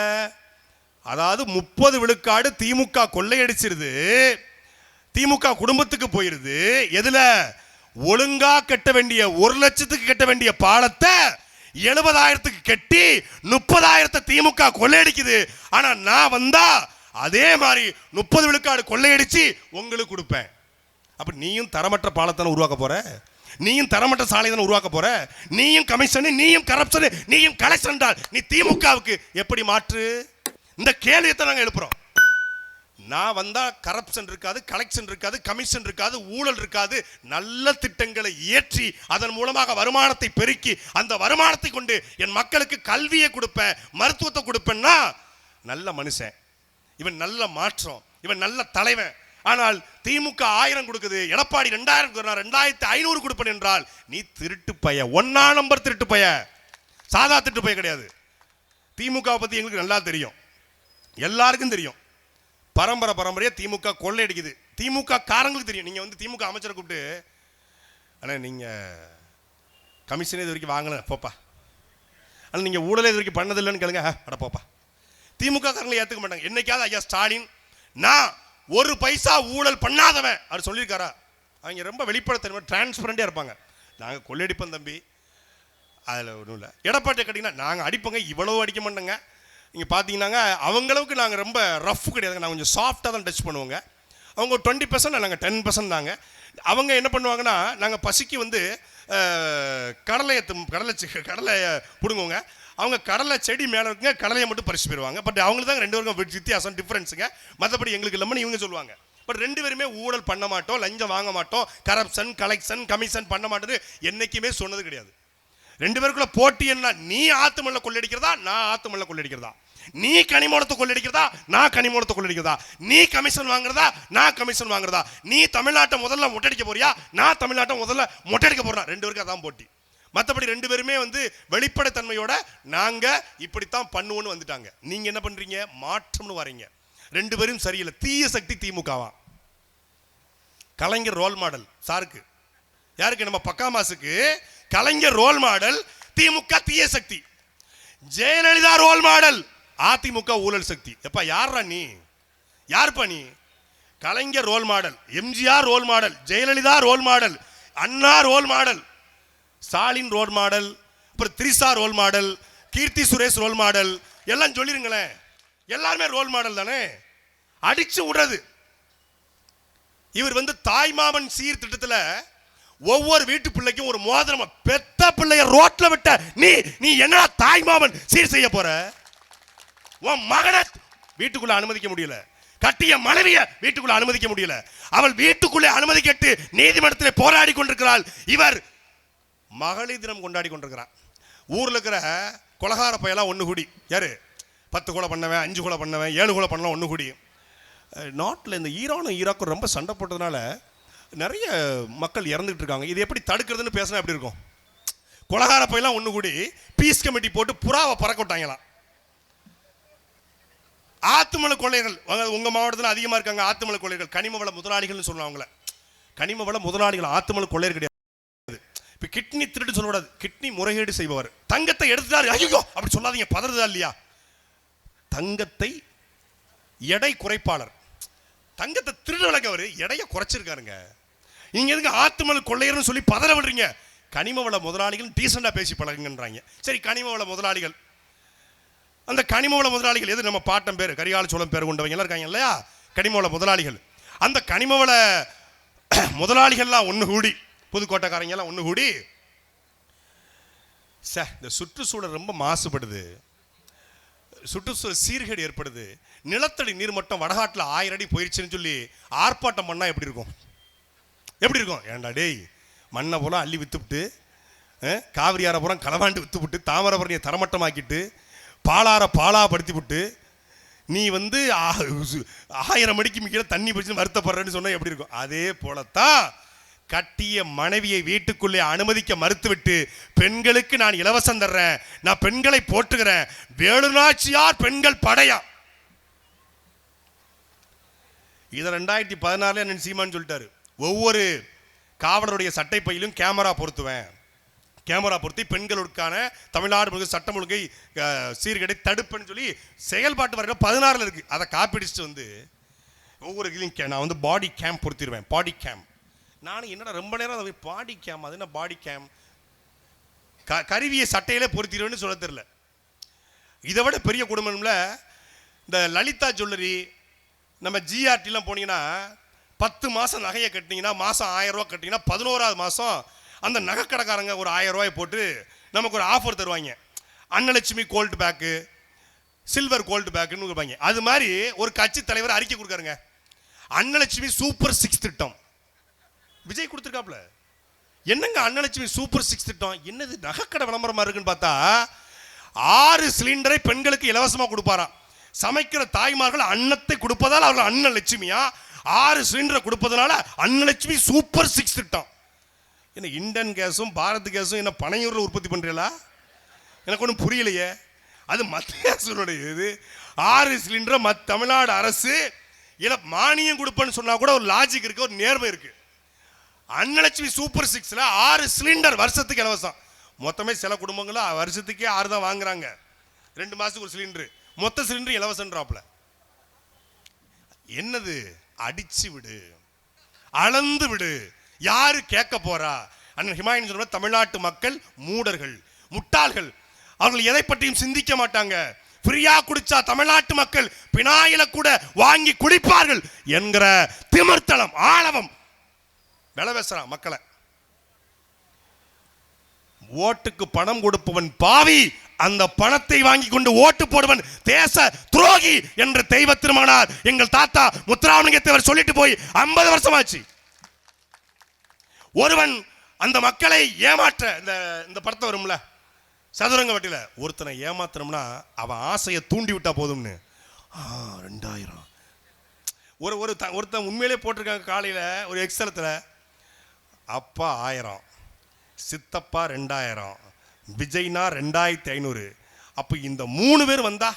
அதாவது 30 விழுக்காடு திமுக கொள்ளையடிச்சிருது, திமுக குடும்பத்துக்கு போயிருது. எதுல? ஒழுங்கா கட்ட வேண்டிய 1 லட்சத்துக்கு கட்ட வேண்டிய பாலத்தை 70,000த்துக்கு கட்டி 30,000த்தை திமுக கொள்ளையடிக்குது. ஆனா நான் வந்தா அதே மாதிரி 30 விழுக்காடு கொள்ளையடிச்சு உங்களுக்கு கொடுப்பேன். அப்ப நீயும் தரமற்ற பாலத்தை உருவாக்க போற, நீயும் தரமற்ற சாலை தானே உருவாக்க போற, நீயும் கமிஷன், நீயும் கரப்ஷன், நீயும் கலெக்ஷன். நீ திமுகவுக்கு எப்படி மாற்று? இந்த கேள்வியை நாங்க எழுப்புறோம். நான் வந்தா கரப்ஷன் இருக்காது, கலெக்ஷன் இருக்காது, கமிஷன் இருக்காது, ஊழல் இருக்காது. நல்ல திட்டங்களை இயற்றி அதன் மூலமாக வருமானத்தை பெருக்கி அந்த வருமானத்தை கொண்டு என் மக்களுக்கு கல்வியை கொடுப்பேன், மருத்துவத்தை கொடுப்பேன்னா நல்ல மனுஷன், இவன் நல்ல மாற்றம், இவன் நல்ல தலைவன். ஆனால் திமுக 1000 கொடுக்குது, எடப்பாடி 2000 2500 கொடுப்பேன் என்றால் நீ திருட்டு பைய, 1ஆம் நம்பர் திருட்டு பைய. சாதா திட்டு போய் கிடையாது. திமுக பத்தி எங்களுக்கு நல்லா தெரியும், எல்லாருக்கும் தெரியும். பரம்பரையா திமுக கொள்ளையடிக்குது. திமுக காரங்களுக்கு தெரியும். நீங்க வந்து திமுக அமைச்சரை கூப்பிட்டு, அண்ணா நீங்க கமிஷனே இது வரைக்கும் வாங்கல போப்பா, ஆனால் நீங்க ஊழலே இது வரைக்கும் பண்ணதில்லைன்னு கேளுங்க, அட போப்பா. திமுக காரங்களை ஏற்றுக்க மாட்டாங்க. என்னைக்காவது ஐயா ஸ்டாலின் நான் ஒரு பைசா ஊழல் பண்ணாதவன் அவர் சொல்லியிருக்காரா? அவங்க ரொம்ப வெளிப்படைத்தன்மை டிரான்ஸ்பரண்டா இருப்பாங்க. நாங்கள் கொள்ளையடிப்போம் தம்பி, அதில் ஒன்றும் இல்லை. எடப்பாடி கேட்டிங்கன்னா நாங்கள் அடிப்போங்க, இவ்வளவு அடிக்க மாட்டோங்க. நீங்கள் பார்த்தீங்கன்னாங்க அவங்களவுக்கு நாங்கள் ரொம்ப ரஃப் கிடையாதுங்க, நாங்கள் கொஞ்சம் சாஃப்டாக தான் டச் பண்ணுவோங்க. அவங்க 20%, நாங்கள் 10% தாங்க. அவங்க என்ன பண்ணுவாங்கன்னா, நாங்கள் பசிக்கு வந்து கடலையை பிடுங்குவோங்க. அவங்க கடலை செடி மேலே இருக்குங்க, கடலையை மட்டும் பறிச்சு போயிடுவாங்க. பட் அவங்களுக்கு தான் 2 பேருக்கும் வித்தியாசம், டிஃப்ரென்ஸுங்க. மற்றபடி எங்களுக்கு இல்லைன்னு இவங்க சொல்லுவாங்க. பட் 2 பேருமே ஊழல் பண்ண மாட்டோம், லஞ்சம் வாங்க மாட்டோம், கரப்ஷன் கலெக்ஷன் கமிஷன் பண்ண மாட்டேன்னு என்றைக்குமே சொன்னது கிடையாது. 2 பேருக்குள்ள போட்டி என்ன? நீ ஆத்துமல்ல கொள்ளடிக்கிறதா, நான் ஆத்துமல்ல கொள்ளடிக்கிறதா? நீ கனிமூலத்தை கொள்ளடிக்கிறதா, நான் கனிமூலத்தை கொள்ளடிக்கிறதா? நீ கமிஷன் வாங்குறதா, நான் கமிஷன் வாங்குறதா? நீ தமிழ்நாட்டை முதல்ல மொட்டடிக்க போறியா, நான் தமிழ்நாட்டை முதல்ல மொட்டடிக்க போறேன்? 2 பேருக்கு அதான் போட்டி. மற்றபடி 2 பேருமே வந்து வெளிப்படைத்தன்மையோட நாங்க இப்படித்தான் பண்ணுவோன்னு வந்துட்டாங்க. நீங்க என்ன பண்றீங்க? மாற்றம்னு வரீங்க. 2 பேரும் சரியில்லை. தீய சக்தி திமுகவா? கலைஞர் ரோல் மாடல் சாருக்கு, யாருக்கு? நம்ம பக்காமாசுக்கு கலைஞர் ரோல் மாடல், திமுக தீய சக்தி. ஜெயலலிதா ரோல் மாடல், அதிமுக ஊழல் சக்தி. எப்பா யாரா நீ? யாருப்பா நீ? Kalaignar role model, MGR role model, Jayalalithaa role model, Anna role model, Stalin role model, அப்புறம் Trisha role model, Keerthy Suresh role model, எல்லாம் சொல்லிருங்களேன். எல்லாருமே ரோல் மாடல் தானே. அடிச்சு விடுறது. இவர் வந்து தாய்மாமன் சீர்திட்டத்தில் ஒவ்வொரு வீட்டு பிள்ளைக்கும் ஒரு மோதிரம். பெத்த பிள்ளைய ரோட்ல விட்ட நீ நீ என்ன தாய்மாமன் சீர் செய்ய போற? உன் மகனை வீட்டுக்குள்ள அனுமதிக்க முடியல, கட்டிய மனைவிய வீட்டுக்குள்ள அனுமதிக்க முடியல, அவள் வீட்டுக்குள்ளே அனுமதி கேட்டு நீதிமன்றத்தில் போராடி கொண்டிருக்கிறாள். இவர் மகளிர் தினம் கொண்டாடி கொண்டிருக்கிறார். ஊர்ல இருக்கிற கொலகார பையெல்லாம் ஒண்ணு கூடி, யாரு 10 கொலை பண்ணவன், 5 கொலை பண்ணவன், 7 கொலை பண்ணலாம் ஒண்ணு கூடி. நாட்டில் இந்த ஈரானும் ஈராக்கும் ரொம்ப சண்டை போட்டதுனால நிறைய மக்கள் இறந்துட்டு இருக்காங்க. இது எப்படி தடுக்கிறதுன்னு பேசினா எப்படி இருக்கும்? கொலகார பையெல்லாம் ஒண்ணு கூடி பீஸ் கமிட்டி போட்டு புறாவை பறக்க விட்டாங்களாம். ஆத்துமலை கொள்ளைகள் உங்க மாவட்டத்தில் அதிகமா இருக்காங்க. ஆத்துமலை கொள்ளைகள் கனிம வள முதலாளிகள்னு சொல்லுவாங்க. அவங்கள கனிம வள முதலாளிகள், ஆத்துமலை கொள்ளையர் கிடையாது. இப்ப கிட்னி திருட்டு சொல்லக்கூடாது, கிட்னி முறைகேடு செய்பவர். தங்கத்தை எடுத்துட்டாரு, ஐயோ அப்படி சொல்லாதீங்க, பதறுதா இல்லையா? தங்கத்தை எடை குறைப்பாளர், தங்கத்தை திருடு வழக்கவர் எடையை குறைச்சிருக்காருங்க. நீங்க எதுக்கு ஆத்துமலை கொள்ளையர்னு சொல்லி பதற விடுறீங்க? கனிம வள முதலாளிகள் டீசெண்டா பேசி பழகுங்கன்றாங்க. சரி, கனிம வள முதலாளிகள், அந்த கனிம வள முதலாளிகள் எது? நம்ம பாட்டம் பேர் கரிகால சோழம் பேர் கொண்டவங்க எல்லாம் இருக்காங்க இல்லையா, கனிம வள முதலாளிகள். அந்த கனிம வள முதலாளிகள்லாம் ஒன்று கூடி, புதுக்கோட்டைக்காரங்க எல்லாம் ஒன்று கூடி, இந்த சுற்றுச்சூழல் ரொம்ப மாசுபடுது, சுற்றுச்சூழல் சீர்கேடு ஏற்படுது, நிலத்தடி நீர் மட்டம் வடகாட்டில் 1000 அடி போயிருச்சுன்னு சொல்லி ஆர்ப்பாட்டம் பண்ணா எப்படி இருக்கும்? எப்படி இருக்கும்? ஏண்டா டேய், மண்ணை பூரா அள்ளி வித்துவிட்டு, காவிரியார பூரா களவாண்டு வித்துவிட்டு, தாமிரபரணியை தரமட்டமாக்கிட்டு, பாலார பாலாப்படுத்தி விட்டு, நீ வந்து 1000 மணிக்கு மிக்க தண்ணி பிடிச்சு வருத்தப்படுறேன்னு சொன்னா எப்படி இருக்கும்? அதே போலத்தான் கட்டிய மனைவியை வீட்டுக்குள்ளே அனுமதிக்க மறுத்துவிட்டு, பெண்களுக்கு நான் இலவசம் தர்றேன், நான் பெண்களை போற்றுகிறேன், வேலுநாச்சியார் பெண்கள் படையா. இதை 2016 சீமான்னு சொல்லிட்டாரு. ஒவ்வொரு காவலருடைய சட்டை பையிலும் கேமரா பொருத்துவேன், கேமரா பொருத்தி பெண்களுக்கான தமிழ்நாடு முழுக்க சட்டம் ஒழுங்கை சீர்கேடை தடுப்புன்னு சொல்லி செயல்பாட்டு வரைக்கும் 16 இருக்கு. அதை காப்பிடிச்சுட்டு வந்து ஒவ்வொரு இதுலையும் நான் வந்து பாடி கேம் பொருத்திடுவேன். பாடி கேம். நானும் என்னடா ரொம்ப நேரம் அதை பாடி கேம், அது என்ன பாடி கேம்? கருவியை சட்டையிலே பொருத்திடுவேன்னு சொல்ல தெரியல. இதை விட பெரிய குடும்பம்ல இந்த லலிதா ஜுவல்லரி, நம்ம ஜிஆர்டிலாம் போனீங்கன்னா 10 மாதம் நகையை கட்டினீங்கன்னா, மாதம் 1000 ரூபா கட்டிங்கன்னா 11ஆவது மாதம் அந்த நகைக்கடைக்காரங்க ஒரு 1000 ரூபாய் போட்டு நமக்கு ஒரு ஆஃபர் தருவாங்க. Annalakshmi gold pack, silver gold பேக்குன்னு கொடுப்பாங்க. அது மாதிரி ஒரு கட்சி தலைவர் அறிக்கை கொடுக்காருங்க, அன்னலட்சுமி சூப்பர் 6 திட்டம். விஜய் கொடுத்துருக்காப்ல. என்னங்க அன்னலட்சுமி சூப்பர் 6 திட்டம்? என்னது நகைக்கடை விளம்பரமா இருக்குன்னு பார்த்தா 6 சிலிண்டரை பெண்களுக்கு இலவசமாக கொடுப்பாராம். சமைக்கிற தாய்மார்கள் அன்னத்தை கொடுப்பதால் அவர்கள் அன்னலட்சுமியா, 6 சிலிண்டரை கொடுப்பதனால அன்னலட்சுமி சூப்பர் 6 திட்டம். என்ன இண்டன் கேஸும் பாரத் கேஸும் என்ன பனையூரில் உற்பத்தி பண்றீங்களா? எனக்கு ஒன்றும் புரியலையே. அது மத்திய அரசுடைய இது. 6 சிலிண்டர் தமிழ்நாடு அரசு மானியம் கொடுப்பேன்னு சொன்னா கூட ஒரு லாஜிக் இருக்கு, ஒரு நேர்மை இருக்கு. அன்னலட்சுமி சூப்பர் 6ல 6 சிலிண்டர் வருஷத்துக்கு இலவசம். மொத்தமே சில குடும்பங்கள வருஷத்துக்கே 6 தான் வாங்குறாங்க. 2 மாசத்துக்கு ஒரு சிலிண்டர், மொத்த சிலிண்டர் இலவசம்ன்றாப்ல. என்னது? அடிச்சு விடு, அளந்து விடு, யாரு கேட்க போறா? அண்ணன் ஹிமாயின் சொன்ன தமிழ்நாட்டு மக்கள் மூடர்கள், முட்டாள்கள். அவர்கள் எதை பற்றியும் சிந்திக்க மாட்டாங்க. ஃப்ரீயா குடிச்சா தமிழ்நாட்டு மக்கள் பினாயில கூட வாங்கி குடிப்பார்கள் என்கிற திமிர்த்தலம், ஆணவம் விலை பேசுறான் மக்களை. ஓட்டுக்கு பணம் கொடுப்பவன் பாவி, அந்த பணத்தை வாங்கி கொண்டு ஓட்டு போடுவன் தேச துரோகி என்று தெய்வ திருமகனார் எங்கள் தாத்தா முத்துராமலிங்கத்தேவர் சொல்லிட்டு போய் 50 வருஷமாச்சு. ஒருவன் அந்த மக்களை ஏமாற்ற, இந்த படத்தை வரும்ல சதுரங்க வட்டில, ஒருத்தனை ஏமாத்தினோம்னா அவன் ஆசையை தூண்டி விட்டா போதும்னு 2000 ஒருத்தன் உண்மையிலே போட்டிருக்காங்க. காலையில ஒரு எக்ஸலத்துல அப்பா 1000, சித்தப்பா 2000, விஜய்னா 2500. அப்போ இந்த 3 பேர் வந்தா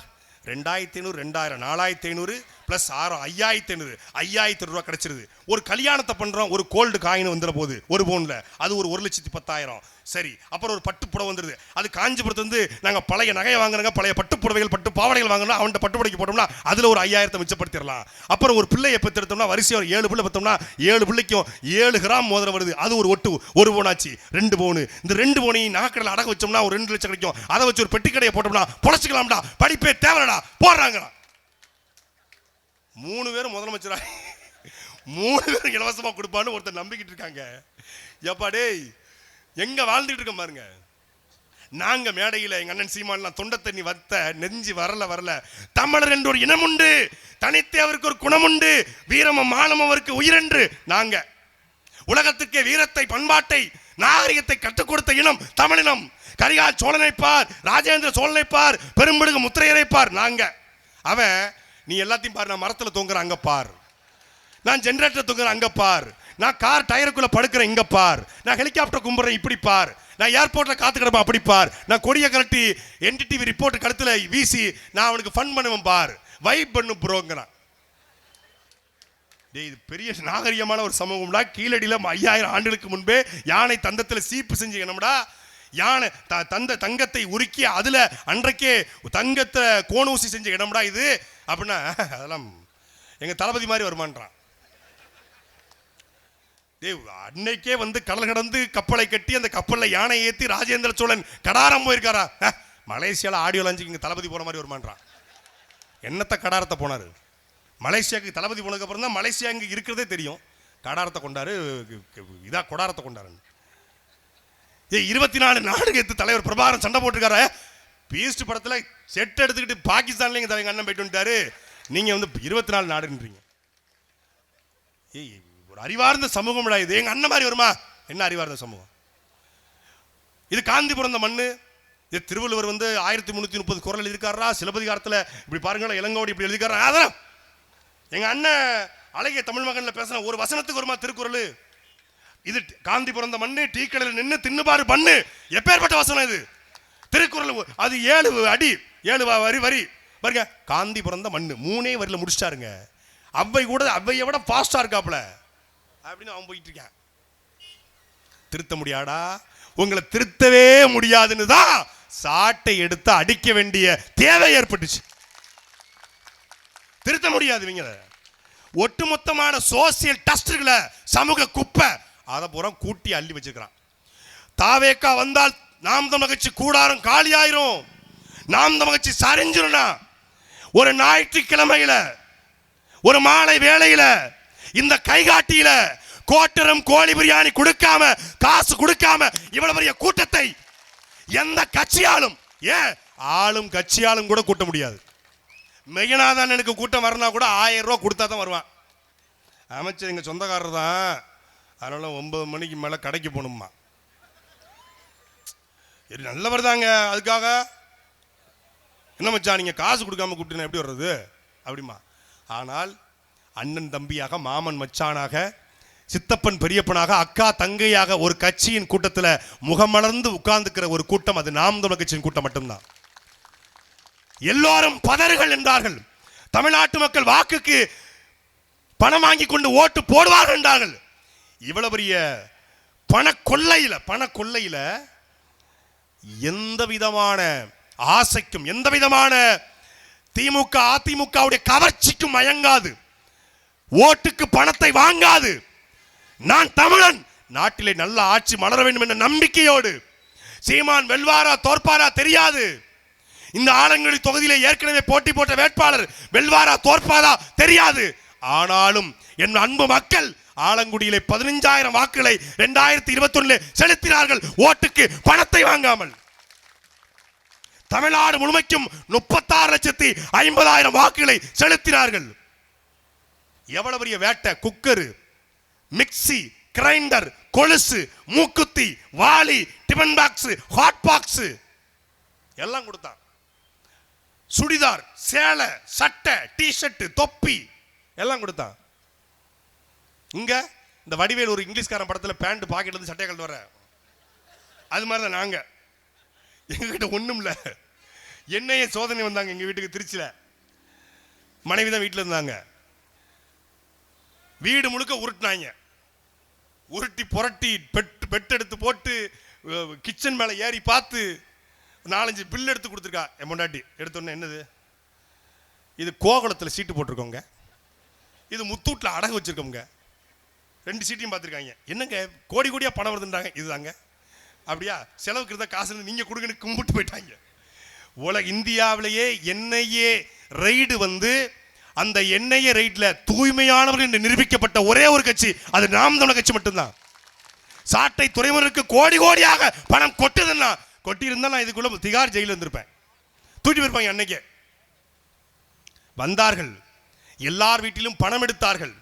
2500, 2000, 4500 பிளஸ் 6 5500, 5000 ரூபா கிடைச்சிருது. ஒரு கல்யாணத்தை பண்றோம், ஒரு கோல்டு காயின் வந்துட போகுது ஒரு பவுன்ல, அது ஒரு 1,10,000. சரி, அப்புறம் ஒரு பட்டு புடவை வந்துருது. அது காஞ்சிபுரத்து வந்து நாங்க பழைய நகையை வாங்குறாங்க, பழைய பட்டு புடவைகள் பட்டு பாவடைகள் வாங்கணும், அவன்கிட்ட பட்டு புடவைக்கு போட்டோம்னா அதுல ஒரு 5000 மிச்சப்படுத்திடலாம். அப்புறம் ஒரு பிள்ளையை பெற்றெடுத்தோம்னா வரிசையா ஒரு 7 பிள்ளை பெற்றோம்னா 7 பிள்ளைக்கும் 7 கிராம் மோதிரம் வருது. அது ஒரு ஒட்டு 1 பவுனாச்சு, 2 பவுன். இந்த 2 பவுனையும் நகைக்கடையில் அடக வச்சோம்னா ஒரு 2 லட்சம் கிடைக்கும். அதை வச்சு ஒரு பெட்டி கடையை போட்டோம்னா பொழைச்சிக்கலாம்டா, படிப்பே தேவைடா போடுறாங்கடா. 3 பேரும் முதலமைச்சரா 3 பேரும் இலவசமா கொடுப்பான்னு ஒருத்தர் நம்பிக்கிட்டு இருக்காங்க. எப்பா டேய், எங்க வாழ்ந்துட்டு இருக்க பாருங்க. நாங்க மேடையில் எங்க அண்ணன் சீமான் தொண்டை தண்ணி வத்த நெஞ்சு வரல. தமிழர் என்று ஒரு இனம் உண்டு, தனித்தே அவருக்கு ஒரு குணம் உண்டு, வீரமும் மானமும் அவருக்கு உயிரென்று நாங்க உலகத்துக்கே வீரத்தை, பண்பாட்டை, நாகரிகத்தை கற்றுக் கொடுத்த இனம் தமிழினம். கரிகால் சோழனை பார், ராஜேந்திர சோழனை பார், பெரும்படுகு முத்திரையரை பார். நாங்க அவன் நீ எல்லாத்தையும் பார், நான் மரத்துல தொங்குற அங்க பார், நான் ஜெனரேட்டர் தொங்குற அங்க பார், நான் கார் டயருக்குள்ள படுக்கிறேன் இங்க பார், நான் ஹெலிகாப்டர் கும்புறேன் இப்படி பார், நான் ஏர்போர்ட்ல காத்து கிடப்பேன் அப்படி பார், நான் கொடியை கலட்டி NDTV ரிப்போர்ட் கழுத்துல வீசி நான் அவனுக்கு ஃபன் பண்ணுவேன் பார், வைப் பண்ணு ப்ரோங்கிறான். இது பெரிய நாகரிகமான ஒரு சமூகம்டா. கீழடியில 5000 ஆண்டுகளுக்கு முன்பே யானை தந்தத்துல சீப்பு செஞ்சு என்னம்டா, யானை தங்கத்தை உருக்கி அதுல அன்றைக்கே தங்கத்தை கோணூசி செஞ்ச இடம்டா இது அப்படின்னா, அதெல்லாம் எங்க தளபதி மாதிரி வருமான்றான். அன்னைக்கே வந்து கடல் கடந்து கப்பலை கட்டி அந்த கப்பல்ல யானை ஏத்தி ராஜேந்திர சோழன் கடாரம் போயிருக்காரா? மலேசியால ஆடியோ லான்ச்சுக்கு இங்க தளபதி போன மாதிரி வருமான்றான். என்னத்த கடாரத்தை போனாரு? மலேசியாவுக்கு தளபதி போனதுக்கு அப்புறம் தான் மலேசியா இங்க இருக்கிறதே தெரியும். கடாரத்தை கொண்டாரு, இதா கொடாரத்தை கொண்டாரு. 24 நாடுக்கு எடுத்து தலைவர் பிரபாகரன் சண்டை போட்டிருக்காரு. பீஸ்ட் படத்துல செட் எடுத்துக்கிட்டு பாகிஸ்தான்ல எங்க தலைவர் அண்ணன் போயிட்டு வந்துட்டாரு. நீங்க வந்து 24 நாடுன்றீங்க. ஒரு அறிவார்ந்த சமூகம் இது. எங்க அண்ணன் மாதிரி வருமா? என்ன அறிவார்ந்த சமூகம் இது? காந்திபுரம் மண்ணு. இது திருவள்ளுவர் வந்து 1330 குறள் எழுதியிருக்காரா? சிலப்பதிகாரத்தில் இப்படி பாருங்களா, இளங்கோடி இப்படி எழுதிக்காரா? அதான் எங்க அண்ணன் அழகிய தமிழ் மகன்ல பேசின ஒரு வசனத்துக்கு வருமா திருக்குறள்? இது காந்தி பிறந்த மண்ணு, டீ கடையில் நின்று தின்னுபாரு பண்ணு. எப்பேற்பட்ட வசனம் இது? திருக்குறள். அது 7 அடி 7 வரி பாருங்க. காந்தி பிறந்த மண்ணு 3 வரியில முடிச்சிட்டாருங்க. அவ்வையை விட ஃபாஸ்டா இருக்காப்ல அப்படின்னு அவன் போயிட்டு இருக்கான். திருத்த முடியாடா, உங்களை திருத்தவே முடியாதுன்னு தான் சாட்டை எடுத்து அடிக்க வேண்டிய தேவை ஏற்பட்டுச்சு. திருத்த முடியாது. இவங்க ஒட்டுமொத்தமான சோசியல் டஸ்ட்களை, சமூக குப்பை, அதை பூரா கூட்டி அள்ளி வச்சிருக்கிறான். தாவேக்கா வந்தால் நாம் தமிழர் கட்சி கூடாரம் காலி ஆயிரும், நாம் தமிழர் கட்சி சரிஞ்சிரும்னா ஒரு ஞாயிற்றுக்கிழமையில ஒரு மாலை வேளையில இந்த கைகாட்டியில கோட்டரம் கோழி பிரியாணி கொடுக்காம, காசு கொடுக்காம இவ்வளவு பெரிய கூட்டத்தை எந்த கட்சியாலும், ஏன் ஆளும் கட்சியாலும் கூட கூட்ட முடியாது. மெய்யனாதான் எனக்கு கூட்டம் வரனா கூட 1000 ரூபா கொடுத்தா தான் வருவான். அமைச்சர் எங்க சொந்தக்காரர் தான், அதனால 9 மணிக்கு மேல கடைக்கு போகணுமா. நல்லவர் தாங்க, அதுக்காக என்ன மச்சான் நீங்க காசு கொடுக்காம கூப்பிட்டு எப்படி வர்றது அப்படிமா. ஆனால் அண்ணன் தம்பியாக, மாமன் மச்சானாக, சித்தப்பன் பெரியப்பனாக, அக்கா தங்கையாக ஒரு கட்சியின் கூட்டத்தில் முகமலர்ந்து உட்கார்ந்துக்கிற ஒரு கூட்டம் அது நாம் தமிழர் கட்சியின் கூட்டம் மட்டும்தான். எல்லாரும் பதறுகள் என்றார்கள். தமிழ்நாட்டு மக்கள் வாக்குக்கு பணம் வாங்கி கொண்டு ஓட்டு போடுவார்கள் என்றார்கள். இவ்வளவு பெரிய பண கொள்ளையில எந்த விதமான ஆசைக்கும், எந்த விதமான திமுக அதிமுகவுடைய கவர்ச்சிக்கும் மயங்காது, ஓட்டுக்கு பணத்தை வாங்காது. நான் தமிழன், நாட்டிலே நல்ல ஆட்சி மலர வேண்டும் என்ற நம்பிக்கையோடு சீமான் வெல்வாரா தோற்பாரா தெரியாது. இந்த ஆலங்குடி தொகுதியிலே ஏற்கனவே போட்டி போட்ட வேட்பாளர் வெல்வாரா தோற்பாரா தெரியாது. ஆனாலும் என் அன்பு மக்கள் ஆலங்குடியிலே 15,000 வாக்குகளை 2021 செலுத்தினார்கள், ஓட்டுக்கு பணத்தை வாங்காமல். தமிழ்நாடு முழுமைக்கும் 36,50,000 வாக்குகளை செலுத்தினார்கள். எவ்வளவு பெரிய வேட்டை! குக்கரு, மிக்சி, கிரைண்டர், கொலுசு, மூக்குத்தி, வாளி, டிபன் பாக்ஸ், ஹாட் பாக்ஸ் எல்லாம் கொடுத்தான். சுடிதார், சேலை, சட்டை, டி-ஷர்ட், தொப்பி எல்லாம் கொடுத்தான். இங்க இந்த வடிவேல் ஒரு இங்கிலீஷ்காரன் படத்துல பேண்ட் பாக்கெட்ல இருந்து சட்டையை கழட்டு வர, அது மாதிரி தான் நாங்க. எங்ககிட்ட ஒண்ணும் இல்ல. என்னையே சோதனை வந்தாங்க எங்க வீட்டுக்கு திருச்சியில. மனைவி தான் வீட்டுல இருந்தாங்க. வீடு முழுக்க உருட்டினாங்க. உருட்டி புரட்டி பெட்டெடுத்து போட்டு கிச்சன் மேல ஏறி பார்த்து 4-5 பில் எடுத்து கொடுத்துருக்கா என் பொண்டாட்டி. எடுத்தோன்னே என்னது இது, கோகுளத்தில் சீட்டு போட்டிருக்கோங்க, இது முத்தூட்டில் அடகு வச்சிருக்கோங்க, 2 சீட்டையும் பார்த்துருக்காங்க. என்னங்க கோடி கோடியா பணம் வருதுன்றாங்க. இதுதாங்க. அப்படியா, செலவுக்கு இருந்தால் காசு நீங்க கொடுங்கன்னு கும்பிட்டு போயிட்டாங்க. இந்தியாவிலேயே என்ஐஏ ரைடு வந்து அந்த என்ஐஏ ரைட்ல தூய்மையானவர்கள் என்று நிரூபிக்கப்பட்ட ஒரே ஒரு கட்சி அது நாம் தமிழர் கட்சி மட்டும்தான். சாட்டை துறைமுறைக்கு கோடி கோடியாக பணம் கொட்டுதுன்னா, கொட்டி இருந்தா நான் இதுக்குள்ள திகார் ஜெயில இருந்திருப்பேன், தூக்கி போயிருப்பாங்க. அன்னைக்கு வந்தார்கள், எல்லார் வீட்டிலும் பணம் எடுத்தார்கள்.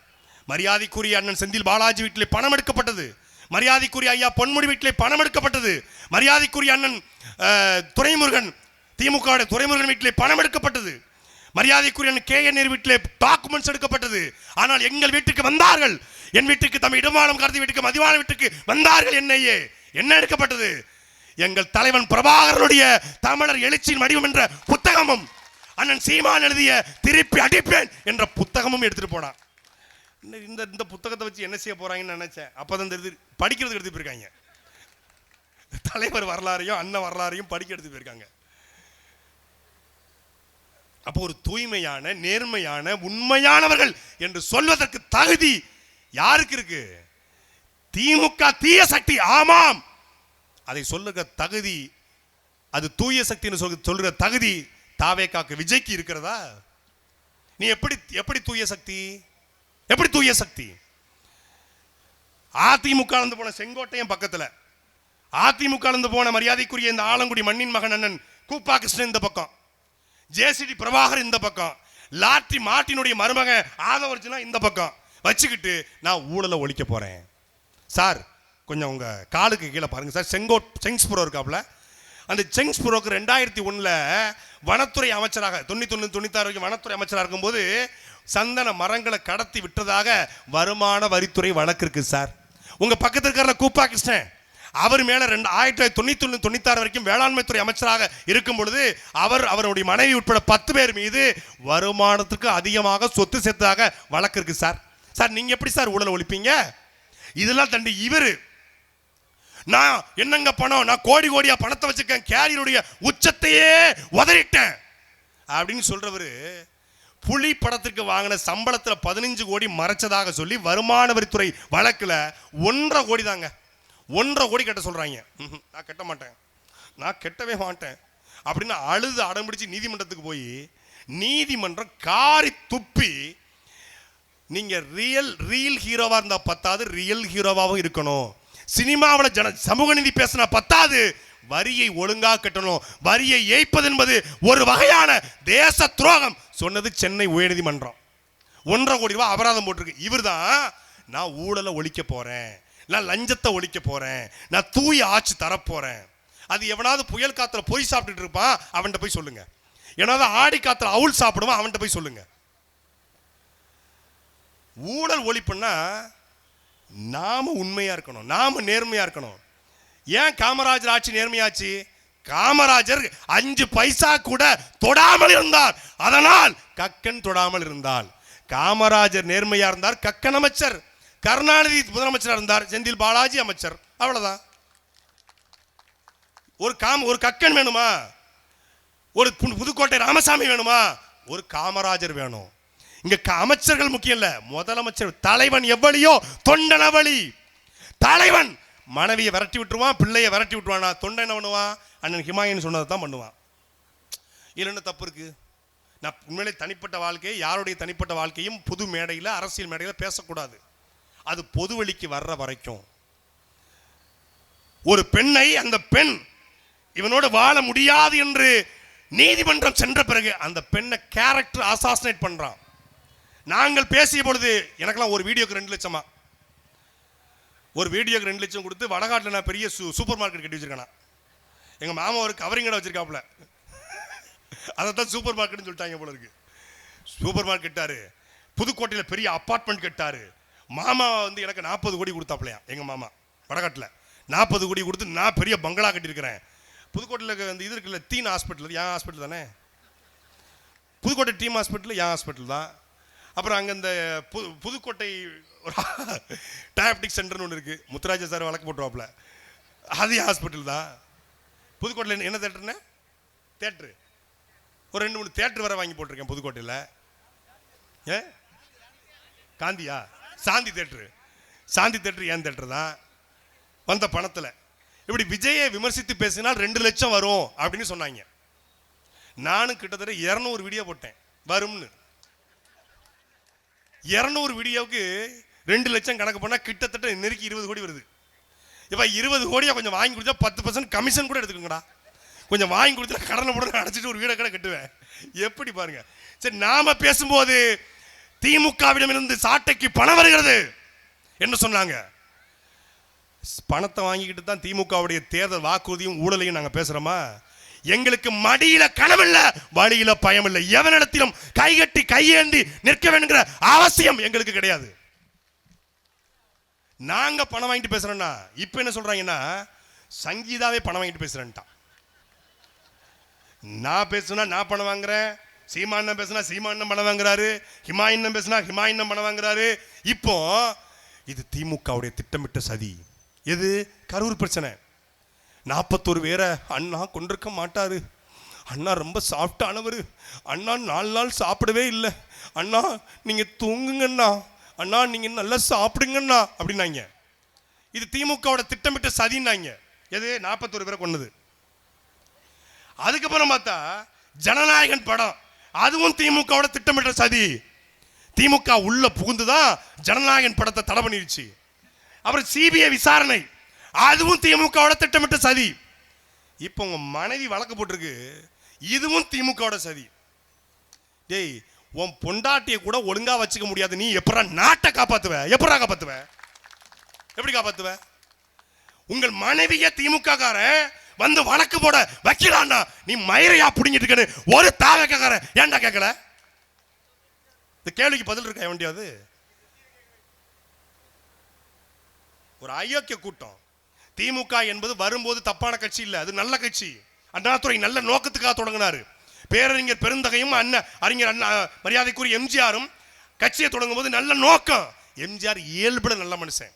மரியாதைக்குரிய அண்ணன் செந்தில் பாலாஜி வீட்டிலே பணம் எடுக்கப்பட்டது. மரியாதைக்குரிய ஐயா பொன்முடி வீட்டிலே பணம் எடுக்கப்பட்டது. மரியாதைக்குரிய அண்ணன் துரைமுருகன், திமுக துரைமுருகன் வீட்டிலே பணம் எடுக்கப்பட்டது. மரியாதைக்குரிய KN வீட்டிலே டாக்குமெண்ட்ஸ் எடுக்கப்பட்டது. ஆனால் எங்கள் வீட்டுக்கு வந்தார்கள், என் வீட்டுக்கு தம் இடமானம் கருதி வீட்டுக்கு மதிவான வீட்டுக்கு வந்தார்கள். என்னையே என்ன எடுக்கப்பட்டது? எங்கள் தலைவன் பிரபாகரனுடைய தமிழர் எழுச்சியின் வடிவம் என்ற புத்தகமும், அண்ணன் சீமான் எழுதிய திருப்பி அடிப்பேன் என்ற புத்தகமும் எடுத்துட்டு போனான். இந்த புத்தகத்தை வச்சு என்ன செய்ய போறாங்கன்னு நினைச்சேன். அப்பதான் தெரியுது படிக்கிறது எடுத்து போயிருக்காங்க. தலைவர் வரலாறையும் அண்ணன் வரலாறையும் படிக்க எடுத்து போயிருக்காங்க. அப்போ ஒரு தூய்மையான, நேர்மையான, உண்மையானவர்கள் என்று சொல்வதற்கு தகுதி யாருக்கு இருக்கு? திமுக தீய சக்தி, ஆமாம், அதை சொல்லுகிற தகுதி, அது தூய சக்தின்னு சொல்லுகிற தகுதி தாவேகாக்கு விஜய்க்கு இருக்கிறதா? நீ எப்படி தூய சக்தி? எப்படி தூய சக்தி? அதிமுக இருந்து போன செங்கோட்டையன் பக்கத்துல, அதிமுக இருந்து போன மரியாதைக்குரிய இந்த ஆலங்குடி மண்ணின் மகன் அண்ணன் கூப்பா கிருஷ்ணன் இந்த பக்கம், ஜேசிடி பிரபாகர் இந்த பக்கம், லாட்டி மாட்டினுடைய மருமகன் ஆதவர்ஜனா இந்த பக்கம் வச்சுக்கிட்டு நான் ஊழலை ஒழிக்க போறேன். சார் கொஞ்சம் உங்க காலுக்கு கீழே பாருங்க சார். செங்ஸ்புரோ இருக்காப்ல, அந்த செங்ஸ்புரோக்கு 2001 வனத்துறை அமைச்சராக 91-96 வரைக்கும் வனத்துறை அமைச்சராக இருக்கும்போது சந்தன மரங்களை கடத்தி விட்டதாக வருமான வரித்துறை வழக்கு இருக்கு சார். உங்க பக்கத்தில் இருக்கிற கூப்பா கிருஷ்ணன், அவர் மேல 1991-96 வரைக்கும் வேளாண்மைத்துறை அமைச்சராக இருக்கும் பொழுது அவருடைய மனைவி உட்பட 10 பேர் மீது வருமானத்துக்கு அதிகமாக சொத்து சேர்த்ததாக வழக்கு இருக்கு சார். சார் நீங்க எப்படி சார் ஊழல் ஒழிப்பீங்க? இதெல்லாம் தண்டி இவரு நான் என்னங்க பணம், நான் கோடி கோடியா பணத்தை வச்சிருக்கேன், கேரியருடைய உச்சத்தையே உதறிட்டேன் அப்படின்னு சொல்றவரு புலி படத்திற்கு வாங்கின சம்பளத்தில் 15 கோடி மறைச்சதாக சொல்லி வருமான வரித்துறை வழக்குல 1.5 கோடி தாங்க, 1.5 கோடி கட்ட சொல்றாங்க. நான் கட்ட மாட்டேன், நான் கட்டவே மாட்டேன் அப்படின்னு அழுது அடம்பிடிச்சு நீதிமன்றத்துக்கு போய் நீதிமன்றம் காரி துப்பி, நீங்க ரியல் ஹீரோவா இருந்தா பத்தாது, ரியல் ஹீரோவாவும் இருக்கணும், சினிமாவில் சமூக நீதி பேசினா பத்தாது, வரியை ஒழுங்கா கட்டணும், வரியை ஏய்ப்பது என்பது ஒரு வகையான தேச துரோகம் சொன்னது சென்னை உயர்நீதிமன்றம். 1.5 கோடி ரூபாய் அபராதம் போட்டிருக்கு. இவர் தான் நான் ஊழலை ஒழிக்க போறேன், நான் லஞ்சத்தை ஒழிக்க போறேன், நான் தூய ஆட்சி தரப்போறேன். அது எவனாவது புயல் காத்துல பொய் சாப்பிட்டுட்டு இருப்பான், அவன்கிட்ட போய் சொல்லுங்க. எவனாவது ஆடி காத்துல அவுள் சாப்பிடுவான், அவன்கிட்ட போய் சொல்லுங்க. ஊழல் ஒழிப்புன்னா நாம உண்மையா இருக்கணும், நாம நேர்மையா இருக்கணும். ஏன் காமராஜர் ஆட்சி நேர்மையாச்சு? காமராஜர் 5 பைசா கூட தொடாமல் இருந்தார், அதனால் கக்கன் தொடாமல் இருந்தால். காமராஜர் நேர்மையா இருந்தார், கக்கன் அமைச்சர். கருணாநிதி முதலமைச்சர் இருந்தார், செந்தில் பாலாஜி அமைச்சர். அவ்வளவுதான். ஒரு கக்கன் வேணுமா? ஒரு புதுக்கோட்டை ராமசாமி வேணுமா? ஒரு காமராஜர் வேணும். இங்க அமைச்சர்கள் முக்கியம் இல்ல, முதலமைச்சர். தலைவன் எவ்வளியோ தொண்டன் அவளி. தலைவன் மனைவியை விரட்டி விட்டுருவான், பிள்ளைய விரட்டி விட்டுருவானா, தொண்டை என்ன பண்ணுவான்? அண்ணன் ஹிமாயின் சொன்னதை தான் பண்ணுவான். இதுல என்ன தப்பு இருக்கு? நான் உண்மையிலே தனிப்பட்ட வாழ்க்கையை, யாருடைய தனிப்பட்ட வாழ்க்கையும் பொது மேடையில், அரசியல் மேடையில் பேசக்கூடாது. அது பொது வழிக்கு வர்ற வரைக்கும் ஒரு பெண்ணை, அந்த பெண் இவனோடு வாழ முடியாது என்று நீதிமன்றம் சென்ற பிறகு அந்த பெண்ணை கேரக்டர் அசாசினேட் பண்றான். நாங்கள் பேசிய பொழுது எனக்கெல்லாம் ஒரு வீடியோக்கு 2 லட்சமா, ஒரு வீடியோக்கு 2 லட்சம் கொடுத்து வடகாட்டில் நான் பெரிய சூப்பர் மார்க்கெட் கட்டி வச்சிருக்கேன். எங்க மாமா ஒரு கவரிங் கடை வச்சிருக்காப்புல, அதைத்தான் சூப்பர் மார்க்கெட்னு சொல்லிட்டாங்க போல இருக்கு. சூப்பர் மார்க்கெட் கட்டாரு, புதுக்கோட்டையில் பெரிய அப்பார்ட்மெண்ட் கட்டாரு. மாமா வந்து எனக்கு 40 கோடி கொடுத்தாப்லையா, எங்க மாமா வடகாட்டில் 40 கோடி கொடுத்து நான் பெரிய பங்களா கட்டியிருக்கிறேன். புதுக்கோட்டையில் வந்து இது இருக்குல்ல, தீன் ஹாஸ்பிட்டல், என் ஹாஸ்பிட்டல் தானே, புதுக்கோட்டை டீம் ஹாஸ்பிட்டல் என் ஹாஸ்பிட்டல் தான். அப்புறம் அங்கே இந்த புதுக்கோட்டை டயபெட்டிக் சென்டர்னு ஒன்று இருக்குது, முத்துராஜா சார் வழக்கு போட்டுவாப்புல, அது ஹாஸ்பிட்டல் தான். புதுக்கோட்டையில் என்ன தேட்டருன்னு, தேட்ரு ஒரு 2-3 தேட்டர் வர வாங்கி போட்டிருக்கேன் புதுக்கோட்டையில். காந்தியா, சாந்தி தேட்டரு, சாந்தி தேட்டரு என் தேட்டரு தான். வந்த பணத்தில் இப்படி விஜயை விமர்சித்து பேசினால் 2 லட்சம் வரும் அப்படின்னு சொன்னாங்க. நானும் கிட்டத்தட்ட 200 வீடியோ போட்டேன் வரும்னு. 200 வீடியோவுக்கு 2 லட்சம் கணக்கு பண்ணால் கிட்டத்தட்ட நெருக்கி 20 கோடி வருது. இப்போ 20 கோடியா கொஞ்சம் வாங்கி கொடுத்தா 10% கமிஷன் கூட எடுத்துக்கோங்கடா. கொஞ்சம் வாங்கி கொடுத்தா கடனை போட அடைச்சிட்டு ஒரு வீடை கடை கட்டுவேன். எப்படி பாருங்க. சரி, நாம பேசும்போது திமுகவிடமிருந்து சாட்டைக்கு பணம் வருகிறது என்ன சொன்னாங்க? பணத்தை வாங்கிக்கிட்டு தான் திமுகவுடைய தேர்தல் வாக்குறுதியும் ஊழலையும் நாங்கள் பேசுறோமா? எங்களுக்கு மடியில கனமில்ல, வழியில பயம் இல்லை. எவனிடத்திலும் கைகட்டி கையேந்தி நிற்க வேண்டுங்கிற அவசியம் எங்களுக்கு கிடையாது. நாங்க பணம் வாங்கிட்டு பேசுறோம்னா இப்ப என்ன சொல்றாங்கன்னா, சங்கீதாவே பணம் வாங்கிட்டு பேசுறேன்ட்டான். நான் பேசுனா நான் பணம் வாங்குறேன், சீமான் பேசுனா சீமான் பணம் வாங்குறாரு, ஹிமாயின் பேசுனா ஹிமாயின் பணம் வாங்குறாரு. இப்போ இது திமுகவுடைய திட்டமிட்ட சதி. எது? கரூர் பிரச்சனை. 41 பேரை அண்ணா கொண்டிருக்க மாட்டாரு, அண்ணா ரொம்ப சாஃப்டானவர், அண்ணா 4 நாள் சாப்பிடவே இல்லை, அண்ணா நீங்க தூங்குங்கண்ணா, அண்ணா நீங்க நல்லா சாப்பிடுங்கண்ணா அப்படின்னாங்க. இது திமுகவோட திட்டமிட்ட சதின்னாங்க. எது? 41 பேரை கொன்னது. அதுக்கப்புறம் பார்த்தா ஜனநாயகன் படம், அதுவும் திமுகவோட திட்டமிட்ட சதி. திமுக உள்ள புகுந்துதான் ஜனநாயகன் படத்தை தடை பண்ணிருச்சு. அப்புறம் சிபிஐ விசாரணை, அதுவும் திமுகவோட திட்டமிட்ட சதி. இப்போ உங்க மனைவி வழக்கு போட்டிருக்கு, இதுவும் திமுகவோட சதி. டேய், உன் பொண்டாட்டியை கூட ஒழுங்கா வச்சுக்க முடியாது, நீ எப்படா நாட்டை காப்பாத்துவ? எப்படா காப்பாத்துவ? எப்படி காப்பாத்துவ? உங்கள் மனைவிய திமுக காரன் வந்து வழக்கு போட வைக்கலாம்னா நீ மயிரையா புடிங்கிட்டு இருக்கன்னு ஒரு தாவக்காரன் ஏன்டா கேட்கல? இந்த கேள்விக்கு பதில் இருக்கா வேண்டியது? ஒரு அயோக்கிய கூட்டம். திமுக என்பது வரும்போது தப்பான கட்சி இல்ல, அது நல்ல கட்சி. அண்ணாதுரை நல்ல நோக்கத்துக்காக தொடங்கினாரு. பேரறிஞர் பெருந்தகையும் அறிஞர் அண்ணா மரியாதைக்குரிய எம்ஜிஆரும் கட்சியை தொடங்கும் போது நல்ல நோக்கம். எம்ஜிஆர் இயல்புல நல்ல மனுஷன்,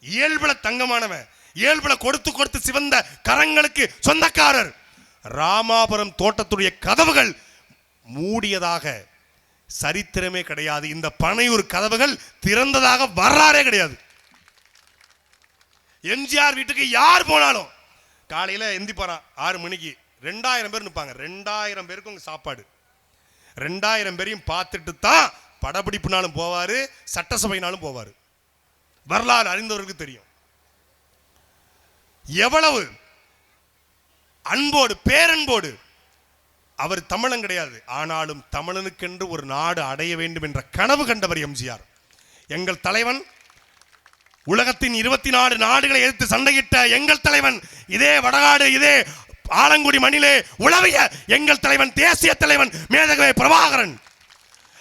இயல்புல தங்கமானவன், இயல்புல கொடுத்து கொடுத்து சிவந்த கரங்களுக்கு சொந்தக்காரர். ராமாபுரம் தோட்டத்துடைய கதவுகள் மூடியதாக சரித்திரமே கிடையாது. இந்த பனையூர் கதவுகள் திறந்ததாக வரலாறே கிடையாது. எம்ஜிஆர் வீட்டுக்கு யார் போனாலும் காலையில எந்திப்பாராம் 6 மணிக்கு, 2000 பேர் நிற்பாங்க. 2000 பேருக்கு சாப்பாடு. 2000 பேரையும் பார்த்துட்டு தான் படப்பிடிப்புனாலும் போவாரு, சட்டசபைனாலும் போவாரு. வரலாறு அறிந்தவருக்கு தெரியும் எவ்வளவு அன்போடு, பேரன்போடு. அவர் தமிழன் கிடையாது, ஆனாலும் தமிழனுக்கென்று ஒரு நாடு அடைய வேண்டும் என்ற கனவு கண்டவர் எம்ஜிஆர். எங்கள் தலைவன் உலகத்தின் 24 நாடுகளை எதிர்த்து சண்டையிட்ட எங்கள் தலைவன், இதே வடநாடு, இதே ஆலங்குடி மண்ணிலே உலவிய எங்கள் தலைவன், தேசிய தலைவன் மேதகவே பிரபாகரன்.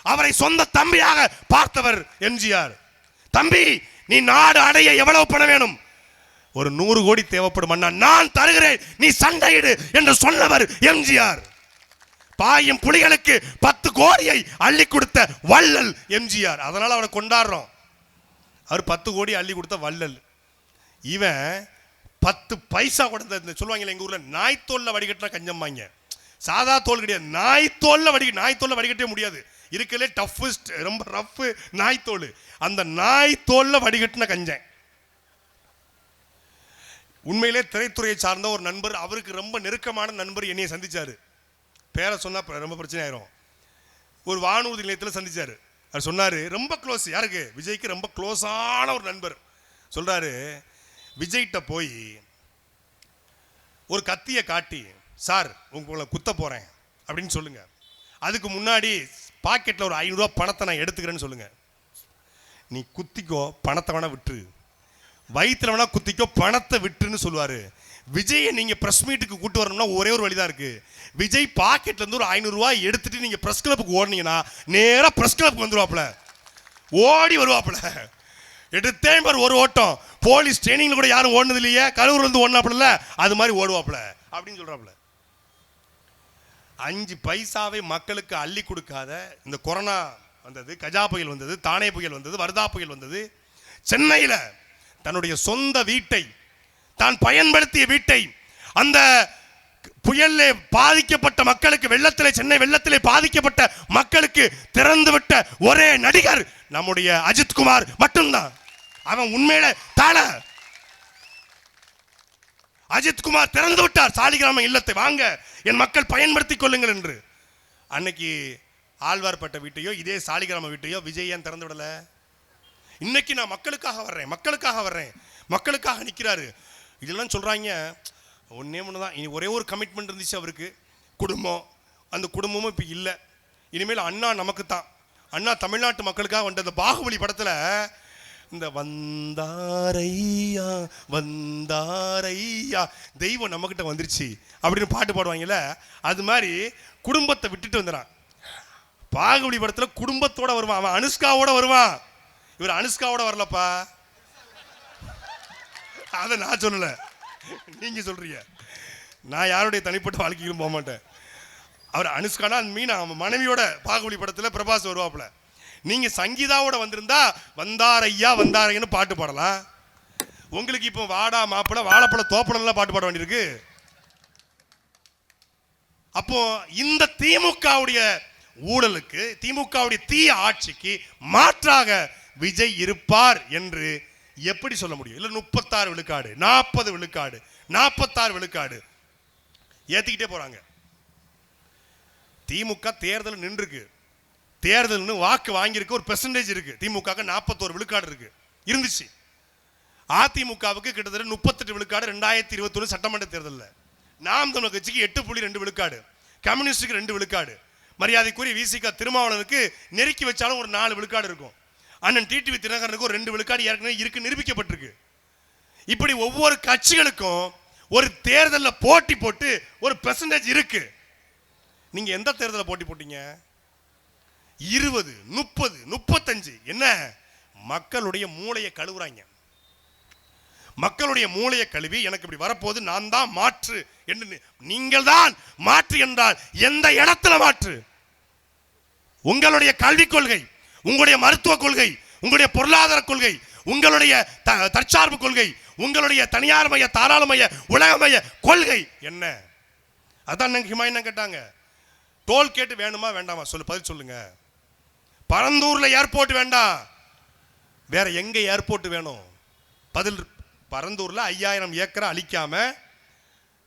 அவரை சொந்த தம்பியாக பார்த்தவர் எம்ஜிஆர். தம்பி, நீ நாடு அடைய எவ்வளவு பணம் வேணும்? ஒரு 100 கோடி தேவைப்படும் அண்ணா, நான் தருகிறேன், நீ சண்டையிடு என்று சொன்னவர் எம்ஜிஆர். பாயும் புலிகளுக்கு 10 கோடியை அள்ளி கொடுத்த வள்ளல் எம்ஜிஆர். அதனால அவனை கொண்டாடுறோம். அவர் 10 கோடி அள்ளி கொடுத்த வள்ளல். இவன் 10 பைசா கூட சொல்லுவாங்க எங்க ஊர்ல, நாய்த்தோல்ல வடிகட்டின கஞ்சம்பாங்க. சாதா தோல் கிடையாது, நாய்த்தோல்ல வடிகட்டவே முடியாது. இருக்கலே டஃபஸ்ட், ரொம்ப ரஃப் நாய்த்தோல். அந்த நாய்த்தோல்ல வடிகட்டின கஞ்சன். உண்மையிலே திரைத்துறையை சார்ந்த ஒரு நண்பர், அவருக்கு ரொம்ப நெருக்கமான நண்பர் என்னைய சந்திச்சாரு. பேரை சொன்னா ரொம்ப பிரச்சனை ஆயிரும். ஒரு வானூர்தி நிலையத்தில் சந்திச்சாரு. அவர் சொன்னாரு, ரொம்ப க்ளோஸ், யாருக்கு? விஜய்க்கு ரொம்ப க்ளோஸான ஒரு நண்பர். சொல்றாரு, விஜய்கிட்ட போய் ஒரு கத்தியை காட்டி, சார் உங்களை குத்த போறேன் அப்படின்னு சொல்லுங்க. அதுக்கு முன்னாடி பாக்கெட்ல ஒரு 500 ரூபாய் பணத்தை நான் எடுத்துக்கிறேன்னு சொல்லுங்க. நீ குத்திக்கோ, பணத்தை வேணா விட்டு, வயிற்றுல வேணா குத்திக்கோ, பணத்தை விட்டுன்னு சொல்லுவாரு. விஜயை நீங்க பிரஸ் மீட்டுக்கு கூட்டு வரணும்னா ஒரே ஒரு வழிதான் இருக்கு. விஜய் பாக்கெட்ல இருந்து ஒரு 500 ரூபாய் எடுத்துட்டு நீங்க பிரஸ் கிளப்புக்கு ஓடுனீங்கன்னா நேரா பிரஸ் கிளப்புக்கு வந்துருவாப்ல, ஓடி வருவாப்ல. எடுத்தேன் பாரு ஒரு ஓட்டம். போலீஸ் ட்ரைனிங்ல கூட யாரும் ஓடுனது இல்லையே, கரூர்ல இருந்து ஓடினாப்ல, அது மாதிரி ஓடுவாப்ல அப்படின்னு சொல்றாப்ல. 5 பைசாவை மக்களுக்கு அள்ளி கொடுக்காத இந்த கொரோனா வந்தது, கஜா புயல் வந்தது, தானே புயல் வந்தது, வர்தா புயல் வந்தது. சென்னையில் தன்னுடைய சொந்த வீட்டை, தான் பயன்படுத்திய வீட்டை, அந்த புயலிலே பாதிக்கப்பட்ட மக்களுக்கு, சென்னை வெள்ளத்திலே பாதிக்கப்பட்ட மக்களுக்கு திறந்துவிட்ட ஒரே நடிகர் நம்முடைய அஜித்குமார் மட்டும்தான். அவன் உண்மையில தாள அஜித்குமார் திறந்து விட்டார் சாலிகிராம இல்லத்தை, வாங்க என் மக்கள் பயன்படுத்திக் கொள்ளுங்கள் என்று. அன்னைக்கு ஆழ்வார்பட்ட வீட்டையோ இதே சாலிகிராம வீட்டையோ விஜய் ஏன் திறந்து விடல? இன்னைக்கு நான் மக்களுக்காக வர்றேன், மக்களுக்காக நிற்கிறாரு. இதெல்லாம் சொல்றாங்க. ஒன்னே ஒண்ணுதான், இனி ஒரே ஒரு கமிட்மெண்ட் இருந்துச்சு அவருக்கு, குடும்பம். அந்த குடும்பமும் இப்போ இல்லை. இனிமேல் அண்ணா நமக்கு தான். அண்ணா தமிழ்நாட்டு மக்களுக்காக வந்த அந்த பாகுபலி படத்துல இந்த வந்தாரையா வந்தாரையா தெய்வம் நம்மகிட்ட வந்துருச்சு அப்படின்னு பாட்டு பாடுவாங்கல்ல, அது மாதிரி குடும்பத்தை விட்டுட்டு வந்துறான். பாகுபலி படத்துல குடும்பத்தோட வருவான், அவன் அனுஷ்காவோட வருவான். இவர் அனுஷ்காவோட வரலப்பா, அதை நான் சொல்லல, நீங்க சொல்றீங்க. நான் யாருடைய தனிப்பட்ட வாழ்க்கையிலும் போக மாட்டேன். அவர் அனுஷ்கானா மீனா அவன் மனைவியோட பாகுபலி படத்துல பிரபாஸ் வருவாப்புல. நீங்க சங்கீதாவோட வந்திருந்தா வந்தாரையா வந்தாரைன்னு பாட்டு பாடலாம். உங்களுக்கு இப்போ வாடா மாப்பிள வாழைப்பழ தோப்பளம் பாட்டு பாட வேண்டியிருக்கு. அப்போ இந்த திமுகவுடைய ஊழலுக்கு, திமுகவுடைய தீய ஆட்சிக்கு மாற்றாக விஜய் இருப்பார் என்று எப்படி சொல்ல முடியும்? இல்ல 36 விழுக்காடு, 40 விழுக்காடு, 46 விழுக்காடு ஏத்திக்கிட்டே போறாங்க. திமுக தேர்தல் நின்றுருக்கு, தேர்தல் வாக்கு வாங்கியிருக்கு, ஒரு பெர்சன்டேஜ் இருக்கு. திமுக 41 விழுக்காடு இருக்கு, இருந்துச்சு. அதிமுகவுக்கு கிட்டத்தட்ட 38 விழுக்காடு 2021 சட்டமன்ற தேர்தலில். நாம் தமிழர் கட்சிக்கு 8.2 விழுக்காடு, கம்யூனிஸ்டுக்கு 2 விழுக்காடு, மரியாதைக்குரிய விசிக திருமாவளவனுக்கு நெருக்கி வச்சாலும் ஒரு 4 விழுக்காடு இருக்கும். அண்ணன் டிடிவி தினகரனுக்கு ஒரு 2 விழுக்காடு ஏற்கனவே இருக்கு, நிரூபிக்கப்பட்டிருக்கு. இப்படி ஒவ்வொரு கட்சிகளுக்கும் ஒரு தேர்தலில் போட்டி போட்டு ஒரு பெர்சன்டேஜ் இருக்கு. நீங்க எந்த தேர்தலில் போட்டி போட்டீங்க? 20, 30, 35. என்ன? மக்களுடைய மூளையை கழுவுறாங்க. மக்களுடைய மூளையை கழுவி எனக்கு இப்படி வரப்போது, நான் தான் மாற்று என்று. நீங்கள் தான் மாற்று என்றால் எந்த இடத்துல மாற்று? உங்களுடைய கல்விக் கொள்கை, உங்களுடைய மருத்துவ கொள்கை, உங்களுடைய பொருளாதார கொள்கை, உங்களுடைய தற்சார்பு கொள்கை, உங்களுடைய தனியார் மைய தாராளமய உலகமய கொள்கை என்ன? அதான் ஹிமாயன் கேட்டாங்க, டோல் கேட்டு வேணுமா வேண்டாமா சொல்லு, பதில் சொல்லுங்க. பரந்தூர்ல ஏர்போர்ட் வேண்டாம், வேற எங்க ஏர்போர்ட் வேணும்? பதில், பரந்தூர்ல 5000 ஏக்கர் அழிக்காம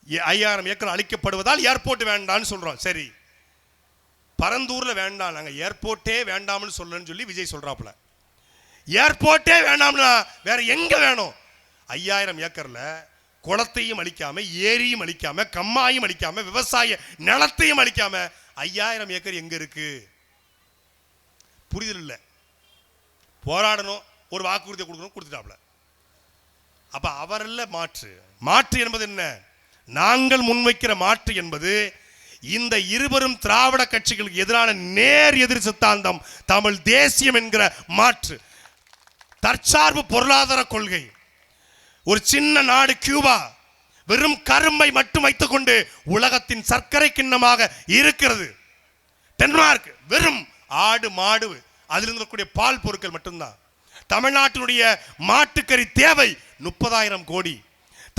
5000 ஏக்கர் அழிக்கப்படுவதால் ஏர்போர்ட் வேண்டாம்னு சொல்றோம். சரி, பரந்தூர்ல வேண்டாம், நாங்க ஏர்போர்ட்டே வேண்டாம்னு சொல்லணும்னு சொல்லி விஜய் சொல்றாப்புல. ஏர்போர்ட்டே வேண்டாம்னா வேற எங்க வேணும்? 5000 ஏக்கர்ல குளத்தையும் அழிக்காம, ஏரியும் அழிக்காம, கம்மாயும் அழிக்காம, விவசாய நிலத்தையும் அழிக்காம 5000 ஏக்கர் எங்க இருக்கு? புரிதல் இல்லை. போராடணும், ஒரு வாக்குறுதியை கொடுக்கணும், கொடுத்துட்டாப்ல. அப்ப அவரல்ல மாற்று. மாற்று என்பது என்ன? நாங்கள் முன்வைக்கிற மாற்று என்பது இந்த இருவரும் திராவிட கட்சிகளுக்கு எதிரான நேர் எதிர் சித்தாந்தம், தமிழ் தேசியம் என்கிற மாற்று. தற்சார்பு பொருளாதார கொள்கை. ஒரு சின்ன நாடு கியூபா வெறும் கரும்பை மட்டும் வைத்துக் கொண்டு உலகத்தின் சர்க்கரை கிண்ணமாக இருக்கிறது. டென்மார்க் வெறும் ஆடு மாடு அதிலிருந்து இருக்கக்கூடிய பால் பொருட்கள் மட்டும்தான். தமிழ்நாட்டினுடைய மாட்டுக்கறி தேவை 30,000 கோடி.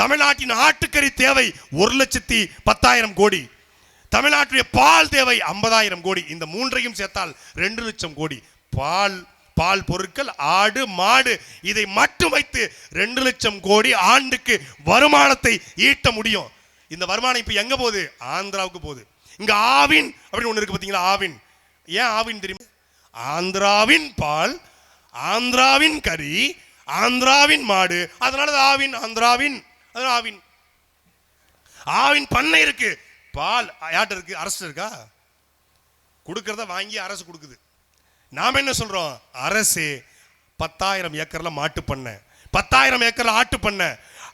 தமிழ்நாட்டின் ஆட்டுக்கறி தேவை 1,10,000 கோடி. தமிழ்நாட்டுடைய பால் தேவை 50,000 கோடி. இந்த மூன்றையும் சேர்த்தால் 2 லட்சம் கோடி. பால் பொருட்கள், ஆடு மாடு, இதை மட்டும் வைத்து 2 லட்சம் கோடி ஆண்டுக்கு வருமானத்தை ஈட்ட முடியும். இந்த வருமானம் இப்ப எங்க போகுது? ஆந்திராவுக்கு போகுது. இங்க ஆவின் அப்படின்னு ஒண்ணு இருக்கு பாத்தீங்களா? ஆவின். ஏன் ஆவின் தெரியுமா? ஆந்திராவின் பால், ஆந்திராவின் கறி, ஆந்திராவின் மாடு, அதனால ஆவின். ஆந்திராவின் ஆவின். ஆவின் பண்ணை இருக்கு. பால் யார்ட்ட இருக்கு? அரசு இருக்கா? கொடுக்கறத வாங்கி அரசு கொடுக்குது. நாம என்ன சொல்றோம்? அரசு 10,000 ஏக்கர்ல மாட்டு பண்ணை, 10,000 ஏக்கர்ல ஆட்டு பண்ணை.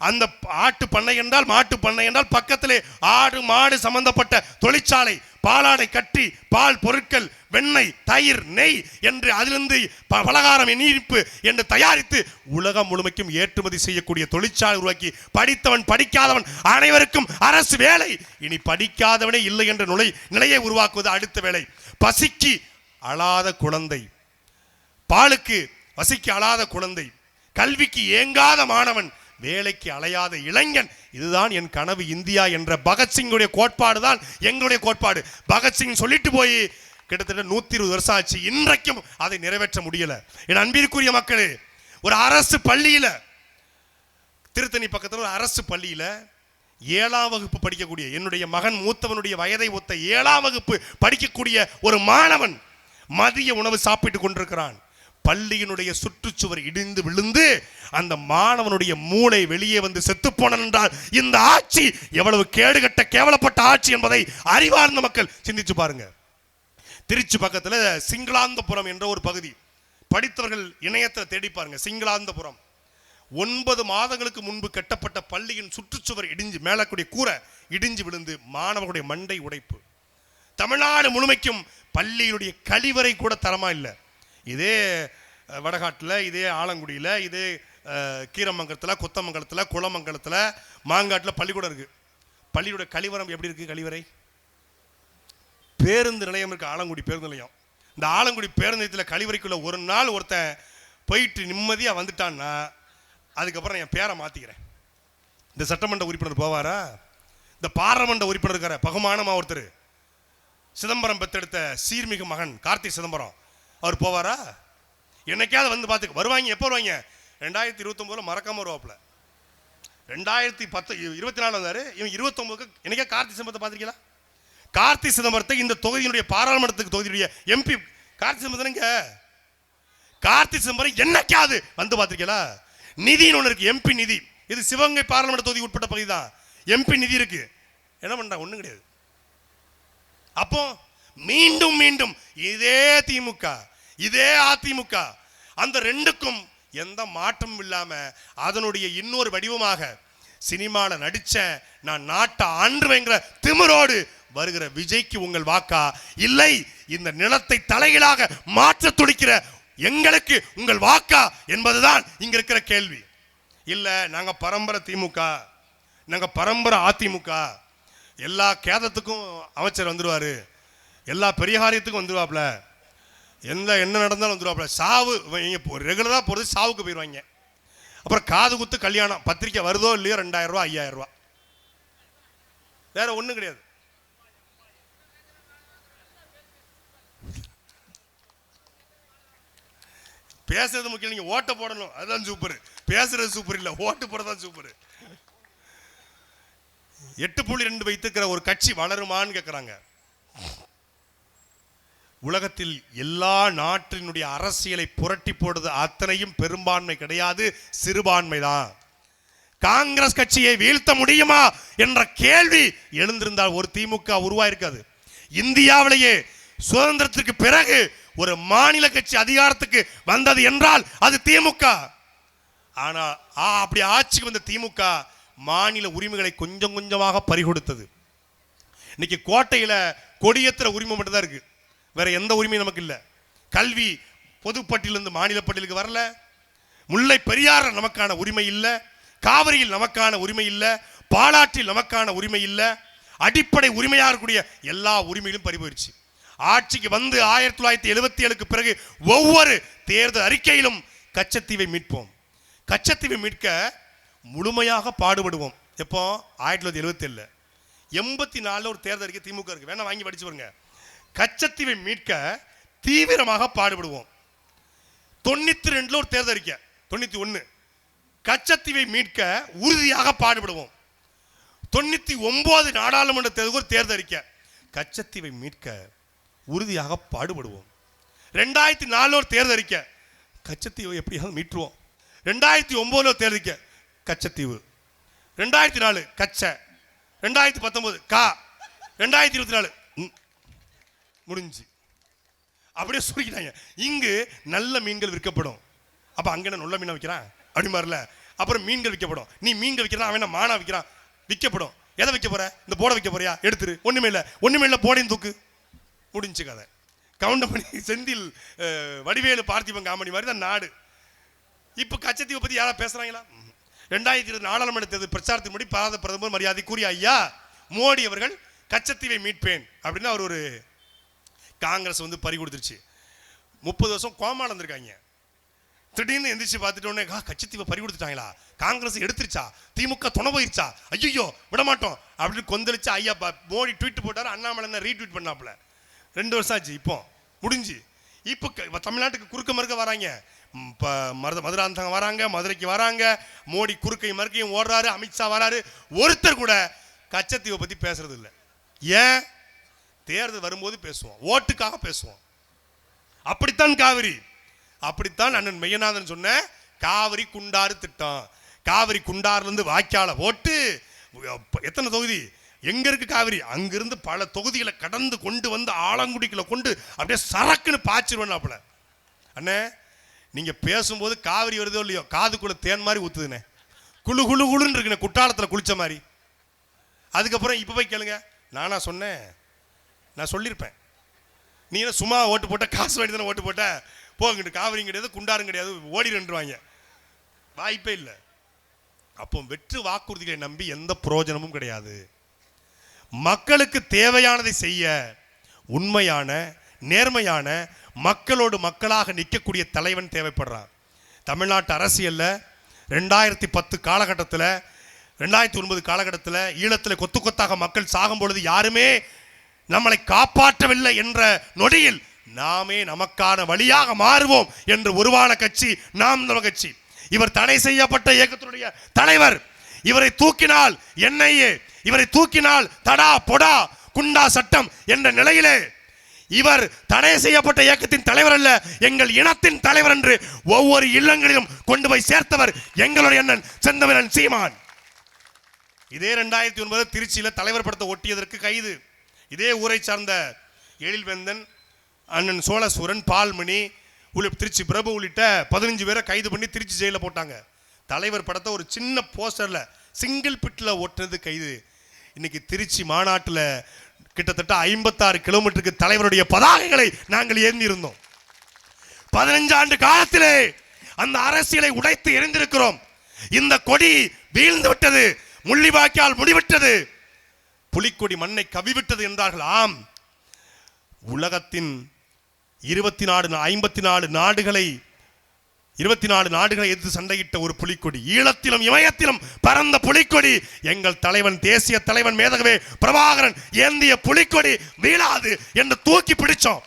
அந்த ஆட்டு பண்ணை என்றால், மாட்டு பண்ணை என்றால் பக்கத்திலே ஆடு மாடு சம்பந்தப்பட்ட தொழிற்சாலை, பாலாடை கட்டி பால் பொருட்கள், வெண்ணெய், தயிர், நெய் என்று அதிலிருந்து பலகாரம், இனிப்பு என்று தயாரித்து உலகம் முழுமைக்கும் ஏற்றுமதி செய்யக்கூடிய தொழிற்சாலை உருவாக்கி படித்தவன் படிக்காதவன் அனைவருக்கும் அரசு வேலை. இனி படிக்காதவனே இல்லை என்ற நிலையை உருவாக்குவது அடுத்த வேலை. பசிக்கு அழாத குழந்தை, பாலுக்கு பசிக்கு அழாத குழந்தை, கல்விக்கு ஏங்காத மாணவன், வேலைக்கு அலையாத இளைஞன். இதுதான் என் கனவு இந்தியா என்ற பகத்சிங்குடைய கோட்பாடு தான் எங்களுடைய கோட்பாடு. பகத்சிங் சொல்லிட்டு போய் கிட்டத்தட்ட 120 வருஷம் ஆச்சு. இன்றைக்கும் அதை நிறைவேற்ற முடியல. என் அன்பிற்குரிய மக்களே, ஒரு அரசு பள்ளியில, திருத்தணி பக்கத்தில் ஒரு அரசு பள்ளியில 7ஆம் வகுப்பு படிக்கக்கூடிய என்னுடைய மகன் மூத்தவனுடைய வயதை ஒத்த 7ஆம் வகுப்பு படிக்கக்கூடிய ஒரு மாணவன் மதிய உணவு சாப்பிட்டு கொண்டிருக்கிறான். பள்ளியினுடைய சுற்றுச்சுவர் இடிந்து விழுந்து அந்த மாணவனுடைய மூளை வெளியே வந்து செத்துப்போன என்றால் இந்த ஆட்சி எவ்வளவு கேடுகட்ட கேவலப்பட்ட ஆட்சி என்பதை அறிவார்ந்த மக்கள் சிந்திச்சு பாருங்க. திருச்சி பக்கத்தில் சிங்களாந்தபுரம் என்ற ஒரு பகுதி, படித்தவர்கள் இணையத்தில் தேடி பாருங்க. சிங்களாந்தபுரம் 9 மாதங்களுக்கு முன்பு கட்டப்பட்ட பள்ளியின் சுற்றுச்சுவர் இடிஞ்சு, மேலக்கூடிய கூரை இடிஞ்சு விழுந்து மாணவர்களுடைய மண்டை உடைப்பு. தமிழ்நாடு முழுமைக்கும் பள்ளியினுடைய கழிவறை கூட தரமா இல்லை. இதே வடகாட்டில், இதே ஆலங்குடியில், இதே கீரமங்கலத்தில், கொத்தமங்கலத்தில், குளமங்கலத்தில், மாங்காட்டில் பள்ளிக்கூடம் இருக்கு. பள்ளியோட கழிவறம் எப்படி இருக்கு? கழிவறை பேருந்து நிலையம் இருக்கு. ஆலங்குடி பேருந்து நிலையம். இந்த ஆலங்குடி பேருந்து நிலையத்தில் கழிவறைக்குள்ள ஒரு நாள் ஒருத்தன் போயிட்டு நிம்மதியாக வந்துட்டான்னா அதுக்கப்புறம் என் பேரை மாற்றிக்கிறேன். இந்த சட்டமன்ற உறுப்பினர் போவாரா? இந்த பாராளுமன்ற உறுப்பினர் இருக்கார பகுமானமா ஒருத்தர், சிதம்பரம் பெத்தெடுத்த சீர்மிகு மகன் கார்த்தி சிதம்பரம், அவர் போவாரா? என்னைக்காவது வந்து பார்த்துக்க வருவாங்க. எப்போ வருவாங்க? 2029 மறக்காம வருவாப்புல. 2024 வந்தாரு. இவன் 29 என்னைக்கா கார்த்தி சிதம்பரத்தை பார்த்துருக்கீங்களா? கார்த்தி சிதம்பரத்தை இந்த தொகுதியினுடைய பாராளுமன்றத்துக்கு தொகுதியுடைய எம்பி கார்த்தி சிதம்பரம், கார்த்தி சிதம்பரம் என்னைக்காவது வந்து பார்த்துருக்கீங்களா? நிதின்னு ஒன்று இருக்கு, எம்பி நிதி. இது சிவகங்கை பாராளுமன்ற தொகுதி உட்பட்ட பகுதி தான். எம்பி நிதி இருக்கு. என்ன பண்றாங்க? ஒன்றும் கிடையாது. அப்போ மீண்டும் மீண்டும் இதே திமுக, இதே அதிமுக, அந்த ரெண்டுக்கும் எந்த மாற்றமும் இல்லாம அதனுடைய இன்னொரு வடிவமாக சினிமாவில் நடிச்ச நான் நாட்டை ஆண்டுவேங்கிற திமிரோடு வருகிற விஜய்க்கு உங்கள் வாக்கா? இல்லை, இந்த நிலத்தை தலைகீழாக மாற்ற துடிக்கிற எங்களுக்கு உங்கள் வாக்கா என்பதுதான் இங்க இருக்கிற கேள்வி. இல்ல நாங்க பரம்பரை திமுக, நாங்க பரம்பரை அதிமுக, எல்லா கேதத்துக்கும் அமைச்சர் வந்துருவாரு, எல்லா பெரிய காரியத்துக்கும் வந்துருவாப்ல, என்ன நடந்தாலும் வந்துருவாப்ல, சாவு ரெகுலரா போறது சாவுக்கு போயிடுவாங்க. அப்புறம் காது குத்து கல்யாணம் பத்திரிக்கை வருதோ இல்லையோ 2,000 ரூபா 5,000 ரூபா, வேற ஒண்ணும் கிடையாது. பேசுறது முக்கியம், நீங்க ஓட்ட போடணும், அதுதான் சூப்பர். பேசுறது சூப்பர் இல்ல, ஓட்டு போடதான் சூப்பர். 8.2 வைத்திருக்கிற ஒரு கட்சி வளருமான்னு கேட்கிறாங்க. உலகத்தில் எல்லா நாட்டினுடைய அரசியலை புரட்டி போடுறது அத்தனையும் பெரும்பான்மை கிடையாது, சிறுபான்மை தான். காங்கிரஸ் கட்சியை வீழ்த்த முடியுமா என்ற கேள்வி எழுந்திருந்தால் ஒரு திமுக உருவாயிருக்காது. இந்தியாவிலேயே சுதந்திரத்திற்கு பிறகு ஒரு மாநில கட்சி அதிகாரத்துக்கு வந்தது என்றால் அது திமுக. ஆனா அப்படி ஆட்சிக்கு வந்த திமுக மாநில உரிமைகளை கொஞ்சம் கொஞ்சமாக பறிகொடுத்தது. இன்னைக்கு கோட்டையில கொடியேற்ற உரிமை மட்டும் தான் இருக்கு, வேற எந்த உரிமையும் நமக்கு இல்லை. கல்வி பொதுப்பட்டியலிருந்து மாநில பட்டியலுக்கு வரல, முல்லை பெரியார் நமக்கான உரிமை இல்லை, காவிரியில் நமக்கான உரிமை இல்லை, பாலாற்றில் நமக்கான உரிமை இல்லை. அடிப்படை உரிமையாக இருக்கக்கூடிய எல்லா உரிமையிலும் பறிபோயிருச்சு. ஆட்சிக்கு வந்து 1977க்கு பிறகு ஒவ்வொரு தேர்தல் அறிக்கையிலும் கச்சத்தீவை மீட்போம், கச்சத்தீவை மீட்க முழுமையாக பாடுபடுவோம். எப்போ 1977 84 ஒரு தேர்தல் அறிக்கை திமுக இருக்கு, வேணா வாங்கி படிச்சு பாருங்க. கச்சத்தீவை மீட்க தீவிரமாக பாடுபடுவோம். 92 ஒரு தேர்தல் அறிக்கை, 91 கச்சத்தீவை மீட்க உறுதியாக பாடுபடுவோம். 99 நாடாளுமன்ற தேர்தல் ஒரு தேர்தல் அறிக்கை, கச்சத்தீவை மீட்க உறுதியாக பாடுபடுவோம். 2004 ஒரு தேர்தல் அறிக்கை, கச்சத்தீவை எப்படியாவது மீட்டுருவோம். 2009 ஒரு தேர்தல் அறிக்கை, கச்சத்தீவு. 2004 கச்ச, 2019 கா, 2024 முடிஞ்சு. அப்படியே சுருக்கிட்டாங்க. இங்கு நல்ல மீன்கள் விற்கப்படும். அப்ப அங்க நல்ல மீனை விற்கிறான் அப்படி மாதிரில. அப்புறம் மீன்கள் விற்கப்படும். நீ மீன்கள் விற்கிறான், அவன் மானா விற்கிறான், விற்கப்படும். எதை விற்க போற? இந்த போட விற்க போறியா? எடுத்துரு. ஒண்ணுமே இல்லை போடையும் தூக்கு. முடிஞ்சு கதை. கவுண்டமணி செந்தில் வடிவேலு பார்த்திபன் காமெடி மாதிரி தான் நாடு. இப்ப கச்சத்தீவை பத்தி யாரா பேசுறாங்களா? 2020 நாடாளுமன்ற தேர்தல் பிரச்சாரத்தின் முடி பாரத பிரதமர் மரியாதைக்குரிய ஐயா மோடி அவர்கள் கச்சத்தீவை மீட்பேன் அப்படின்னு அவர் ஒரு காங்கிரஸ் வந்து பறி கொடுத்துருச்சு. 30 வருஷம் கோமால இருந்திருக்காங்க. திடீர்னு எந்திரிச்சு பார்த்துட்டு உடனே கச்சத்தீவை பறி கொடுத்துட்டாங்களா, காங்கிரஸ் எடுத்துருச்சா, திமுக துணை போயிருச்சா, ஐயோ விடமாட்டோம் அப்படின்னு கொந்தளிச்சு ஐயா மோடி ட்வீட் போட்டாரு. அண்ணாமலை ரீட்வீட் பண்ணாப்புல. 2 வருஷம் ஆச்சு. இப்போ முடிஞ்சு. இப்போ தமிழ்நாட்டுக்கு குறுக்க மறுக்க வராங்க. மதுராந்தகம் வராங்க, மதுரைக்கு வராங்க, மோடி குறுக்கை மறுக்கையும் ஓடுறாரு, அமித்ஷா வராரு. ஒருத்தர் கூட கச்சத்தீவை பத்தி பேசுறது இல்லை. ஏன்? தேர்தல் வரும்போது பேசுவோம், ஓட்டுக்காக பேசுவோம். அப்படித்தான் காவிரி, அப்படித்தான் அண்ணன் மெய்யநாதன் சொன்ன காவிரி குண்டாறு திட்டம். காவிரி குண்டாறுல இருந்து வாய்க்கால போட்டு எத்தனை தொகுதி எங்க இருக்கு காவிரி, அங்கிருந்து பல தொகுதிகளை கடந்து கொண்டு வந்து ஆலங்குடிக்குள்ள கொண்டு அப்படியே சரக்குன்னு பாய்ச்சிருவேன். அண்ணே நீங்க பேசும்போது காவிரி வருதோ இல்லையோ, காதுக்குள்ள தேன் மாதிரி ஊத்துதுண்ணே, குழு குழு குழுன்னு இருக்குண்ணே, குற்றாலத்தில் குளிச்ச மாதிரி. அதுக்கப்புறம் இப்போ போய் கேளுங்க, நானா சொன்னேன்? நான் சொல்லியிருப்பேன். நீ என்ன சும்மா ஓட்டு போட்ட, காசு வாங்கி தானே ஓட்டு போட்ட, போங்கிட்டு காவிரியும் கிடையாது குண்டாரும் கிடையாது, ஓடிடுவாங்க. வாய்ப்பே இல்லை. அப்போ வெற்று வாக்குறுதிகளை நம்பி எந்த பிரயோஜனமும் கிடையாது. மக்களுக்கு தேவையானதை செய்ய உண்மையான நேர்மையான மக்களோடு மக்களாக நிற்கக்கூடிய தலைவன் தேவைப்படுறான். தமிழ்நாட்டு அரசியல்ல 2010 காலகட்டத்தில் 2009 காலகட்டத்தில் ஈழத்தில் கொத்து கொத்தாக மக்கள் சாகும் பொழுது யாருமே நம்மளை காப்பாற்றவில்லை என்ற நொடியில் நாமே நமக்கான வழியாக மாறுவோம் என்று உருவான கட்சி நாம் தமிழர் கட்சி. இவர் தடை செய்யப்பட்ட இயக்கத்தினுடைய தலைவர். இவரை தூக்கினால் என்ஐஏ, இவரை தூக்கினால் தடா பொடா குண்டா சட்டம் என்ற நிலையிலே இவர் தடை செய்யப்பட்ட இயக்கத்தின் தலைவர் அல்ல, எங்கள் இனத்தின் தலைவர் என்று ஒவ்வொரு இல்லங்களிலும் கொண்டு போய் சேர்த்தவர் எங்களுடைய அண்ணன் செந்தமிழன் சீமான். இதே 2009 திருச்சியில தலைவர் படத்தை ஒட்டியதற்கு கைது. இதே ஊரை சார்ந்த எழில்வேந்தன், அண்ணன் சோழசூரன், பால்மணி, திருச்சி பிரபு உள்ளிட்ட 15 பேரை கைது பண்ணி திருச்சி ஜெயில போட்டாங்க. தலைவர் படத்தை ஒரு சின்ன போஸ்டர்ல சிங்கிள் பிட்ல ஒட்டுறது கைது. இன்னைக்கு திருச்சி மாநாட்டில் கிட்டத்தட்ட 56 கிலோமீட்டருக்கு தலைவருடைய பதாகைகளை நாங்கள் ஏந்தி இருந்தோம். 15 ஆண்டு காலத்திலே அந்த அரசியலை உடைத்து எரிந்திருக்கிறோம். இந்த கொடி வீழ்ந்து விட்டது, முள்ளிவாய்க்கால் முடிவிட்டது, புலிக்கொடி மண்ணை கவிவிட்டது என்றார்கள். ஆம், உலகத்தின் 54 நாடுகளை எதிர்த்து சண்டையிட்ட ஒரு புலிக்கொடி, ஈழத்திலும் இமயத்திலும் பறந்த புலிக்கொடி, எங்கள் தலைவன் தேசிய தலைவன் மேதகவே பிரபாகரன் ஏந்திய புலிக்கொடி வீழாது என்று தூக்கி பிடிச்சோம்.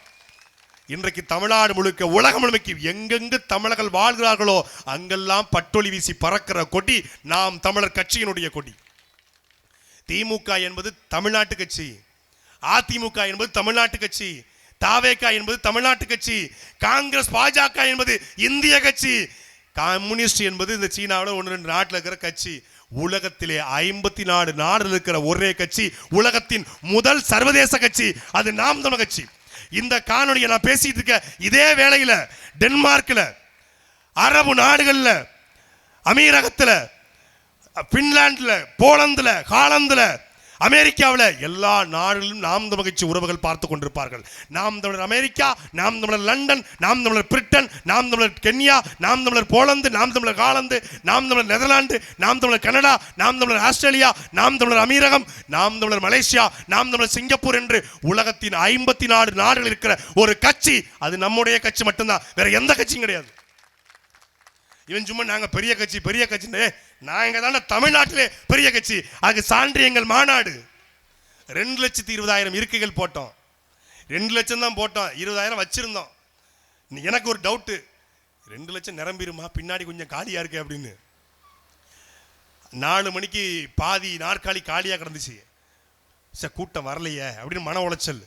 இன்றைக்கு தமிழ்நாடு முழுக்க, உலகம் முழுமைக்கு எங்கெங்கு தமிழர்கள் வாழ்கிறார்களோ அங்கெல்லாம் பட்டொலி வீசி பறக்கிற கொடி நாம் தமிழர் கட்சியினுடைய கொடி. திமுக என்பது தமிழ்நாட்டு கட்சி, அதிமுக என்பது தமிழ்நாட்டு கட்சி, தாவேகா என்பது தமிழ்நாட்டு கட்சி, காங்கிரஸ் பாஜக என்பது இந்திய கட்சி, கம்யூனிஸ்ட் என்பது இந்த சீனாவில் 1-2 நாட்டில் இருக்கிற கட்சி. உலகத்திலே 54 நாடுகள் இருக்கிற ஒரே கட்சி, உலகத்தின் முதல் சர்வதேச கட்சி, அது நாம் தமிழர் கட்சி. இந்த காணொலியை நான் பேசிட்டு இருக்க இதே வேளையில டென்மார்க்ல, அரபு நாடுகள்ல, அமீரகத்துல, பின்லாந்துல, போலந்துல, ஹாலந்துல, அமெரிக்காவில் எல்லா நாடுகளிலும் நாம் தமிழர் கட்சி உறவுகள் பார்த்து கொண்டிருப்பார்கள். நாம் தமிழர் அமெரிக்கா, நாம் தமிழர் லண்டன், நாம் தமிழர் பிரிட்டன், நாம் தமிழர் கென்யா, நாம் தமிழர் போலந்து, நாம் தமிழர் ஹாலந்து, நாம் தமிழர் நெதர்லாந்து, நாம் தமிழர் கனடா, நாம் தமிழர் ஆஸ்திரேலியா, நாம் தமிழர் அமீரகம், நாம் தமிழர் மலேசியா, நாம் தமிழர் சிங்கப்பூர் என்று உலகத்தின் 54 நாடுகள் இருக்கிற ஒரு கட்சி, அது நம்முடைய கட்சி மட்டும்தான், வேற எந்த கட்சியும் கிடையாது. இவன் சும்மா நாங்க பெரிய கட்சி பெரிய கட்சி, நாங்க தானே தமிழ்நாட்டிலே பெரிய கட்சி. அதுக்கு சான்று எங்கள் மாநாடு. 2,20,000 இருக்கைகள் போட்டோம். 2 லட்சம் தான் போட்டோம், 20,000 வச்சிருந்தோம். எனக்கு ஒரு டவுட்டு, 2 லட்சம் நிரம்பிருமா, பின்னாடி கொஞ்சம் காலியா இருக்கு அப்படின்னு. 4 மணிக்கு பாதி நாற்காலி காலியா கிடந்துச்சு. சார் கூட்டம் வரலையே அப்படின்னு மன உளைச்சல்.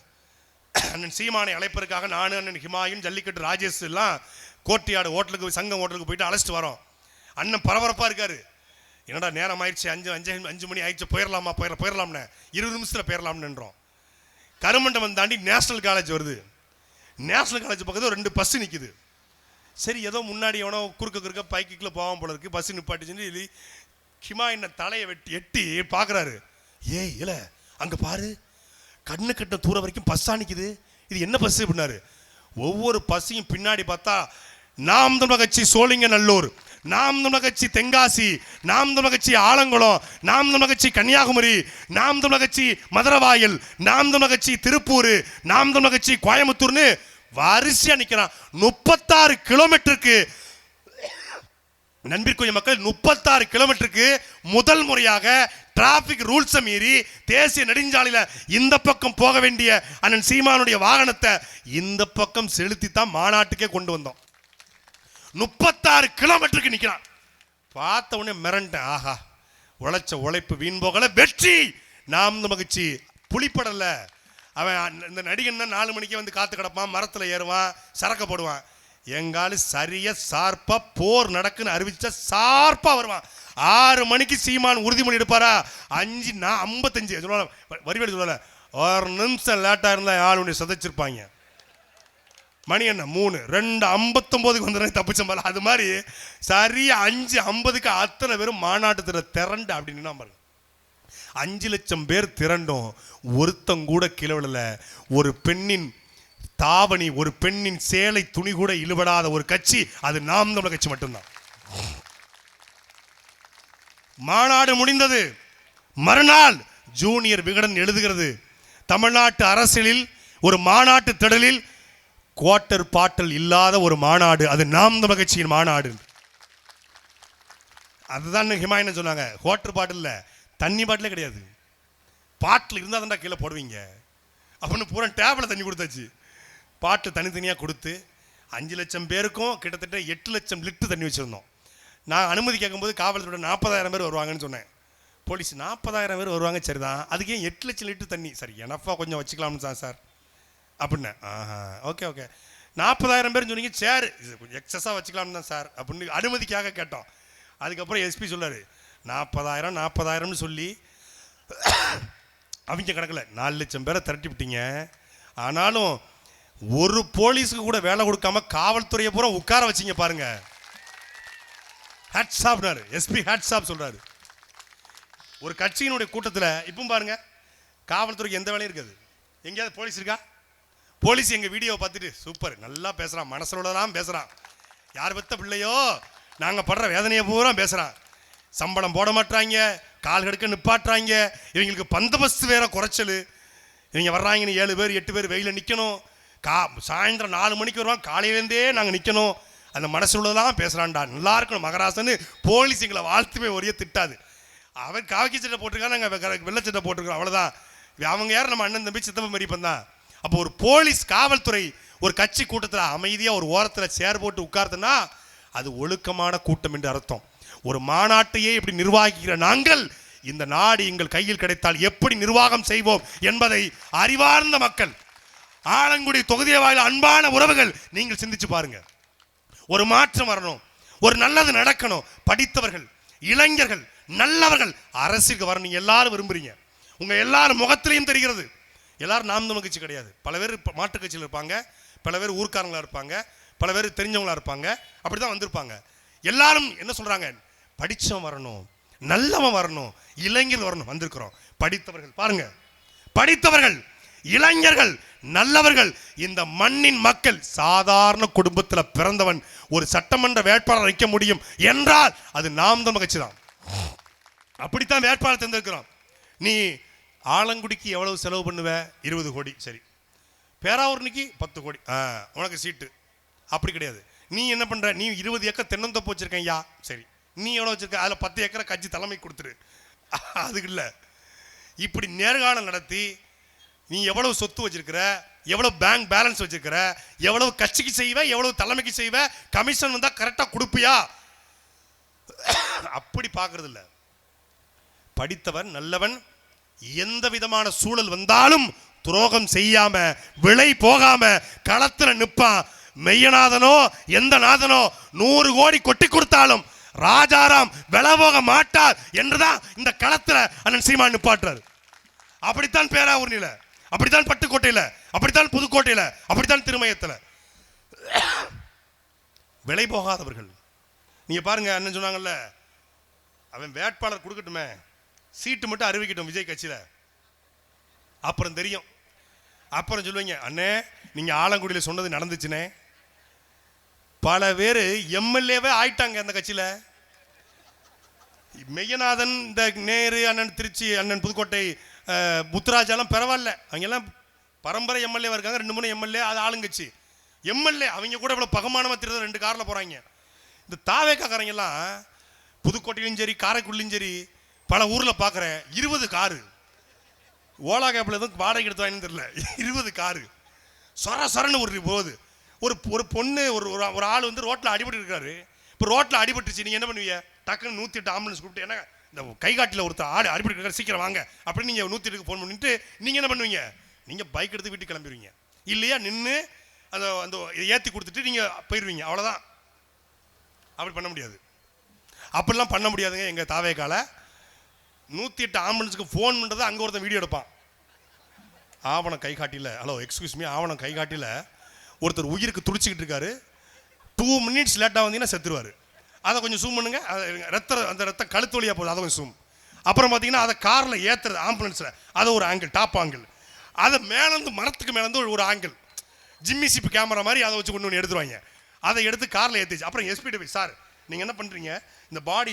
அண்ணன் சீமானை அழைப்பதற்காக நான், அண்ணன் ஹிமாயின், ஜல்லிக்கட்டு ராஜேஷ் எல்லாம் கோர்ட்டியாடு ஹோட்டலுக்கு, சங்கம் ஹோட்டலுக்கு போயிட்டு அழைச்சிட்டு வரோம். அண்ணன் பரபரப்பா இருக்காரு. என்னடா நேரம் ஆயிடுச்சு, 5 மணி ஆயிடுச்சு, போயிடலாமா போயிடலாம்னு 20 நிமிஷத்துல போயிடலாம்னுன்றோம். கருமண்டபம் தாண்டி நேஷனல் காலேஜ் வருது. நேஷனல் காலேஜ் பக்கத்தில் 2 பஸ் நிற்குது. சரி ஏதோ முன்னாடி எவனோ குறுக்க பைக்குள்ள போவான் போல இருக்கு, பஸ் நிப்பாட்டிச்சு. ஹிமா என்ன தலையை எட்டி பார்க்குறாரு. ஏய் இல்ல அங்க பாரு, கண்ணு கட்ட தூரம் வரைக்கும் பஸ்ஸா நிற்குது, இது என்ன பஸ் அப்படின்னாரு. ஒவ்வொரு பஸ்ஸையும் பின்னாடி பார்த்தா நாம் தமிழர் கட்சி சோழிங்கநல்லூர், நாம் தமிழர் கட்சி தென்காசி, நாம் தமிழர் கட்சி ஆலங்குளம், நாம் தமிழர் கட்சி கன்னியாகுமரி, நாம் தமிழர் கட்சி மதுரவாயல், நாம் தமிழர் கட்சி திருப்பூர், நாம் தமிழர் கட்சி கோயம்புத்தூர்னு வரிசையா நிக்கிறான். 36 கிலோமீட்டருக்கு நண்பிற்குரிய மக்கள், 36 கிலோமீட்டருக்கு முதல் முறையாக டிராபிக் ரூல்ஸை மீறி தேசிய நெடுஞ்சாலையில இந்த பக்கம் போக வேண்டிய அண்ணன் சீமானுடைய வாகனத்தை இந்த பக்கம் செலுத்தி தான் மாநாட்டுக்கே கொண்டு வந்தோம். 36 கிலோமீட்டருக்கு நிக்கிறான். பார்த்த உடனே மிரண்டேன். ஆஹா, உழைச்ச உழைப்பு வீண் போகல, வெற்றி நாம் மகிழ்ச்சி. புலிப்படல அவன், இந்த நடிகன் 4 மணிக்கே வந்து காத்து கிடப்பான், மரத்துல ஏறுவான், சரக்க போடுவான். எங்காலு சரியா சார்பா போர் நடக்குன்னு அறிவிச்சா சார்பா வருவான். 6 மணிக்கு சீமான் உறுதிமொழி எடுப்பாரா, 5:55 சொல்ல வரிவேடு சொல்லல, 1 நிமிஷம் லேட்டா இருந்தா ஆளுடைய சதைச்சிருப்பாங்க. மணி என்ன 3, 2:59 வந்து தப்பிச்ச. அது மாதிரி சரியா 5:50 அத்தனை பேரும் மாநாட்டு திரண்டு அப்படின்னு பாருங்க. 5 லட்சம் பேர் திரண்டும், ஒருத்தங்கூட கிளவல. ஒரு பெண்ணின் தாவணி, ஒரு பெண்ணின் சேலை துணி கூட இழுபடாத ஒரு கட்சி, அது நாம் தமிழர் கட்சி மட்டும்தான். மாநாடு முடிந்தது. மறுநாள் ஜூனியர் விகடன் எழுதுகிறது, தமிழ்நாட்டு அரசியலில் ஒரு மாநாட்டு திடலில் குவார்டர் பாட்டல் இல்லாத ஒரு மாநாடு, அது நாம் தமிழர் கட்சியின் மாநாடு. அதுதான் ஹிமாயன் சொன்னாங்க. குவார்டர் பாட்டில் தண்ணி பாட்டிலே கிடையாது, பாட்டில் இருந்தால் தான்டா கீழே போடுவீங்க அப்படின்னு பூரா டேபிள் தண்ணி கொடுத்தாச்சு. பாட்டு தனித்தனியாக கொடுத்து 5 லட்சம் பேருக்கும் கிட்டத்தட்ட 8 லட்சம் லிட்டர் தண்ணி வச்சுருந்தோம். நான் அனுமதி கேட்கும்போது காவல்துறை 40,000 பேர் வருவாங்கன்னு சொன்னேன். போலீஸ் 40,000 பேர் வருவாங்க, சரிதான், அதுக்கு ஏன் 8 லட்சம் லிட்டர் தண்ணி? சரி எனஃபா கொஞ்சம் வச்சுக்கலாம்னு தான் சார் அப்படின்னேன். ஆஹா ஓகே 40,000 பேர் சொன்னீங்க, சரி இது கொஞ்சம் எக்ஸஸாக வச்சுக்கலாம்னு தான் சார் அப்படின்னு அனுமதிக்காக கேட்டோம். அதுக்கப்புறம் எஸ்பி சொல்லாரு, 40,000 சொல்லி அவங்க கணக்கில் 4 லட்சம் பேரை திரட்டி விட்டீங்க. ஆனாலும் ஒரு போலீஸுக்கு கூட வேலை கொடுக்காம காவல்துறையை பூரா உட்கார வச்சிங்க பாருங்க. ஹேட்ஸ்ஆப்னாரு எஸ்பி, ஹேட்ஸ்ஆப் சொல்றாரு. ஒரு கட்சியினுடைய கூட்டத்தில் இப்போ பாருங்க, காவல்துறைக்கு எந்த வேலையும் இருக்காது. எங்கேயாவது போலீஸ் இருக்கா? போலீஸ் எங்க வீடியோவை பார்த்துட்டு சூப்பர் நல்லா பேசுறான், மனசுலதான் பேசுறான், யார் பெத்த பிள்ளையோ நாங்க படுற வேதனையை பூரா பேசுறான். சம்பளம் போட மாட்டாங்க, கால் கடுக்க நிப்பாட்டுறாங்க, இவங்களுக்கு பந்தோபஸ்து வேற குறைச்சல். இவங்க வர்றாங்கன்னு 7 பேர் 8 பேர் வெயில நிற்கணும். சாயந்தரம் 4 மணிக்கு வருவாங்க, காலையிலேருந்தே நாங்கள் நிற்கணும். அந்த மனசுள்ளதான் பேசுகிறான்டா, நல்லா இருக்கணும் மகராசன்னு போலீஸ் எங்களை வாழ்த்துமே ஒரே திட்டாது. அவன் காக்கி சட்டை போட்டிருக்கான், நாங்கள் வெள்ளை சட்டை போட்டிருக்கோம், அவ்வளோதான். அவங்க யார்? நம்ம அண்ணன் தம்பி சித்தப்ப மரிப்பன் தான். அப்போ ஒரு போலீஸ் காவல்துறை ஒரு கட்சி கூட்டத்தில் அமைதியாக ஒரு ஓரத்தில் சேர் போட்டு உட்கார்த்துனா அது ஒழுக்கமான கூட்டம் என்று அர்த்தம். ஒரு மாநாட்டையே இப்படி நிர்வாகிக்கிற நாங்கள், இந்த நாடு எங்கள் கையில் கிடைத்தால் எப்படி நிர்வாகம் செய்வோம் என்பதை அறிவார்ந்த மக்கள், ஆலங்குடி தொகுதியை வாயில அன்பான உறவுகள், நீங்கள் சிந்திச்சு பாருங்க. ஒரு மாற்றம் வரணும், ஒரு நல்லது நடக்கணும், படித்தவர்கள், இளைஞர்கள், நல்லவர்கள் அரசுக்கு வரணும், எல்லாரும் விரும்புறீங்க. உங்க எல்லாரும் முகத்திலையும் தெரிகிறது. எல்லாரும் நாம் தமிழர் கட்சி கிடையாது. பல பேர் மாற்றுக் கட்சியில் இருப்பாங்க, பல பேர் ஊர்க்காரங்களா இருப்பாங்க, பல பேர் தெரிஞ்சவங்களா இருப்பாங்க, அப்படிதான் வந்திருப்பாங்க. எல்லாரும் என்ன சொல்றாங்க? படிச்சவன் வரணும், நல்லவன் வரணும், இளைஞர் வரணும். வந்திருக்கிறோம். படித்தவர்கள் பாருங்க, படித்தவர்கள், இளைஞர்கள், நல்லவர்கள், இந்த மண்ணின் மக்கள். சாதாரண குடும்பத்தில் பிறந்தவன் ஒரு சட்டமன்ற வேட்பாளர் வைக்க முடியும் என்றால் அது நாம் தமிழர் கட்சி தான். அப்படித்தான் வேட்பாளர் தேர்ந்தெடுக்கிறோம். நீ ஆலங்குடிக்கு எவ்வளவு செலவு பண்ணுவ? 20 கோடி. சரி, பேராவூர்னிக்கு 10 கோடி, உனக்கு சீட்டு. அப்படி கிடையாது. நீ என்ன பண்ற? நீ 20 ஏக்கர் தென்னந்தோப்பு வச்சிருக்கையா? சரி, நீ எவ்வளோ வச்சிருக்க? அதில் 10 ஏக்கரை கட்சி தலைமை கொடுத்துரு. அதுக்கு இல்லை. இப்படி நேர்காணல் நடத்தி நீ எவ்வளவு சொத்து வச்சிருக்கிற, எவ்வளவு பேங்க் பேலன்ஸ் வச்சிருக்கிற, எவ்வளவு கட்சிக்கு செய்வ, எவ்வளவு தலைமைக்கு செய்வ, கமிஷன் வந்தா கரெக்டா கொடுப்பியா, அப்படி பார்க்கறது இல்லை. படித்தவன், நல்லவன், எந்த விதமான சூழல் வந்தாலும் துரோகம் செய்யாம, விலை போகாம களத்துல நிற்பான். மெய்யநாதனோ எந்த நாதனோ 100 கோடி கொட்டி கொடுத்தாலும் ராஜாராம் விலை போக மாட்டார் என்றுதான் இந்த களத்துல அண்ணன் சீமான் நிப்பாட்டுறாரு. அப்படித்தான் பேராவூர்னில, அப்படித்தான் பட்டுக்கோட்டையில, அப்படித்தான் புதுக்கோட்டையில, அப்படித்தான் திருமயத்துல. விலை போகாதவர்கள். நீங்க பாருங்க, அண்ணன் சொன்னாங்கல்ல, அவன் வேட்பாளர் கொடுக்கட்டுமே, சீட்டு மட்டும் அறிவிக்கட்டும் விஜய் கட்சியில, அப்புறம் தெரியும். அப்புறம் சொல்லுவீங்க, அண்ணே நீங்க ஆலங்குடியில் சொன்னது நடந்துச்சுனே. பல பேர் எம்எல்ஏவே ஆயிட்டாங்க அந்த கட்சியில. மெய்யநாதன், இந்த நேரு அண்ணன், திருச்சி அண்ணன், புதுக்கோட்டை முத்துராஜாலாம் பரவாயில்ல, அவங்க எல்லாம் பரம்பரை எம்எல்ஏவா இருக்காங்க. 2-3 எம்எல்ஏ, அது ஆளுங்கட்சி எம்எல்ஏ. அவங்க கூட இவ்வளவு பகமானமா தெரியுது, 2 கார்ல போறாங்க. இந்த தாவேக்காரங்க எல்லாம் புதுக்கோட்டையிலும் சரி காரைக்குடிலும் சரி பல ஊர்ல பாக்குறேன், 20 காரு. ஓலா கேப்ல எதுவும் வாடகை எடுத்து வாங்கன்னு தெரியல, 20 காரு சொர சொரன்னு ஒரு போகுது. ஒரு பொண்ணு, ஒரு ஆள் வந்து ரோட்ல அடிபட்டு இருக்காரு. இப்போ ரோட்ல அடிபட்டுச்சு, நீங்க என்ன பண்ணுவீங்க? டக்குன்னு 108 ஆம்புலன்ஸ் கூப்பிட்டு, என்ன இந்த கைகாட்டில் ஒருத்தர் ஆடு அடிபட்டு இருக்காரு, சீக்கிரம் வாங்க அப்படின்னு நீங்க 108க்கு ஃபோன் பண்ணிட்டு நீங்க என்ன பண்ணுவீங்க? நீங்க பைக் எடுத்து வீட்டுக்கு கிளம்பிடுவீங்க, இல்லையா நின்று அந்த அந்த ஏற்றி கொடுத்துட்டு நீங்க போயிடுவீங்க, அவ்வளோதான். அப்படி பண்ண முடியாது, அப்படிலாம் பண்ண முடியாதுங்க. எங்க தாவேக்கால 108 ஆம்புலன்ஸுக்கு ஃபோன் பண்ணுறது, அங்கே ஒருத்தன் வீடியோ எடுப்பான். ஆவணம் கை காட்டில, ஹலோ எக்ஸ்கியூஸ் மீ, ஆவணம் கை காட்டில ஒருத்தர் உயிருக்கு துடிச்சிக்கிட்டு இருக்காரு, 2 மினிட்ஸ் லேட்டாக வந்தீங்கன்னா செத்துருவார். அதை கொஞ்சம் ஜூம் பண்ணுங்க. அந்த ரத்தம் கழுத்து வழியாக போகுது, அதை கொஞ்சம் ஜூம். அப்புறம் பார்த்தீங்கன்னா அதை காரில் ஏற்றுறது ஆம்புலன்ஸில், அதை ஒரு ஆங்கிள், டாப் ஆங்கிள். அதை மேலேருந்து மரத்துக்கு மேலேருந்து ஒரு ஆங்கிள், ஜிம்மி சிப் கேமரா மாதிரி அதை வச்சு கொண்டு எடுத்துருவாங்க. அதை எடுத்து காரில் ஏற்றிச்சு. அப்புறம் எஸ்பிடி போய், சார் நீங்கள் என்ன பண்ணுறீங்க, இந்த பாடி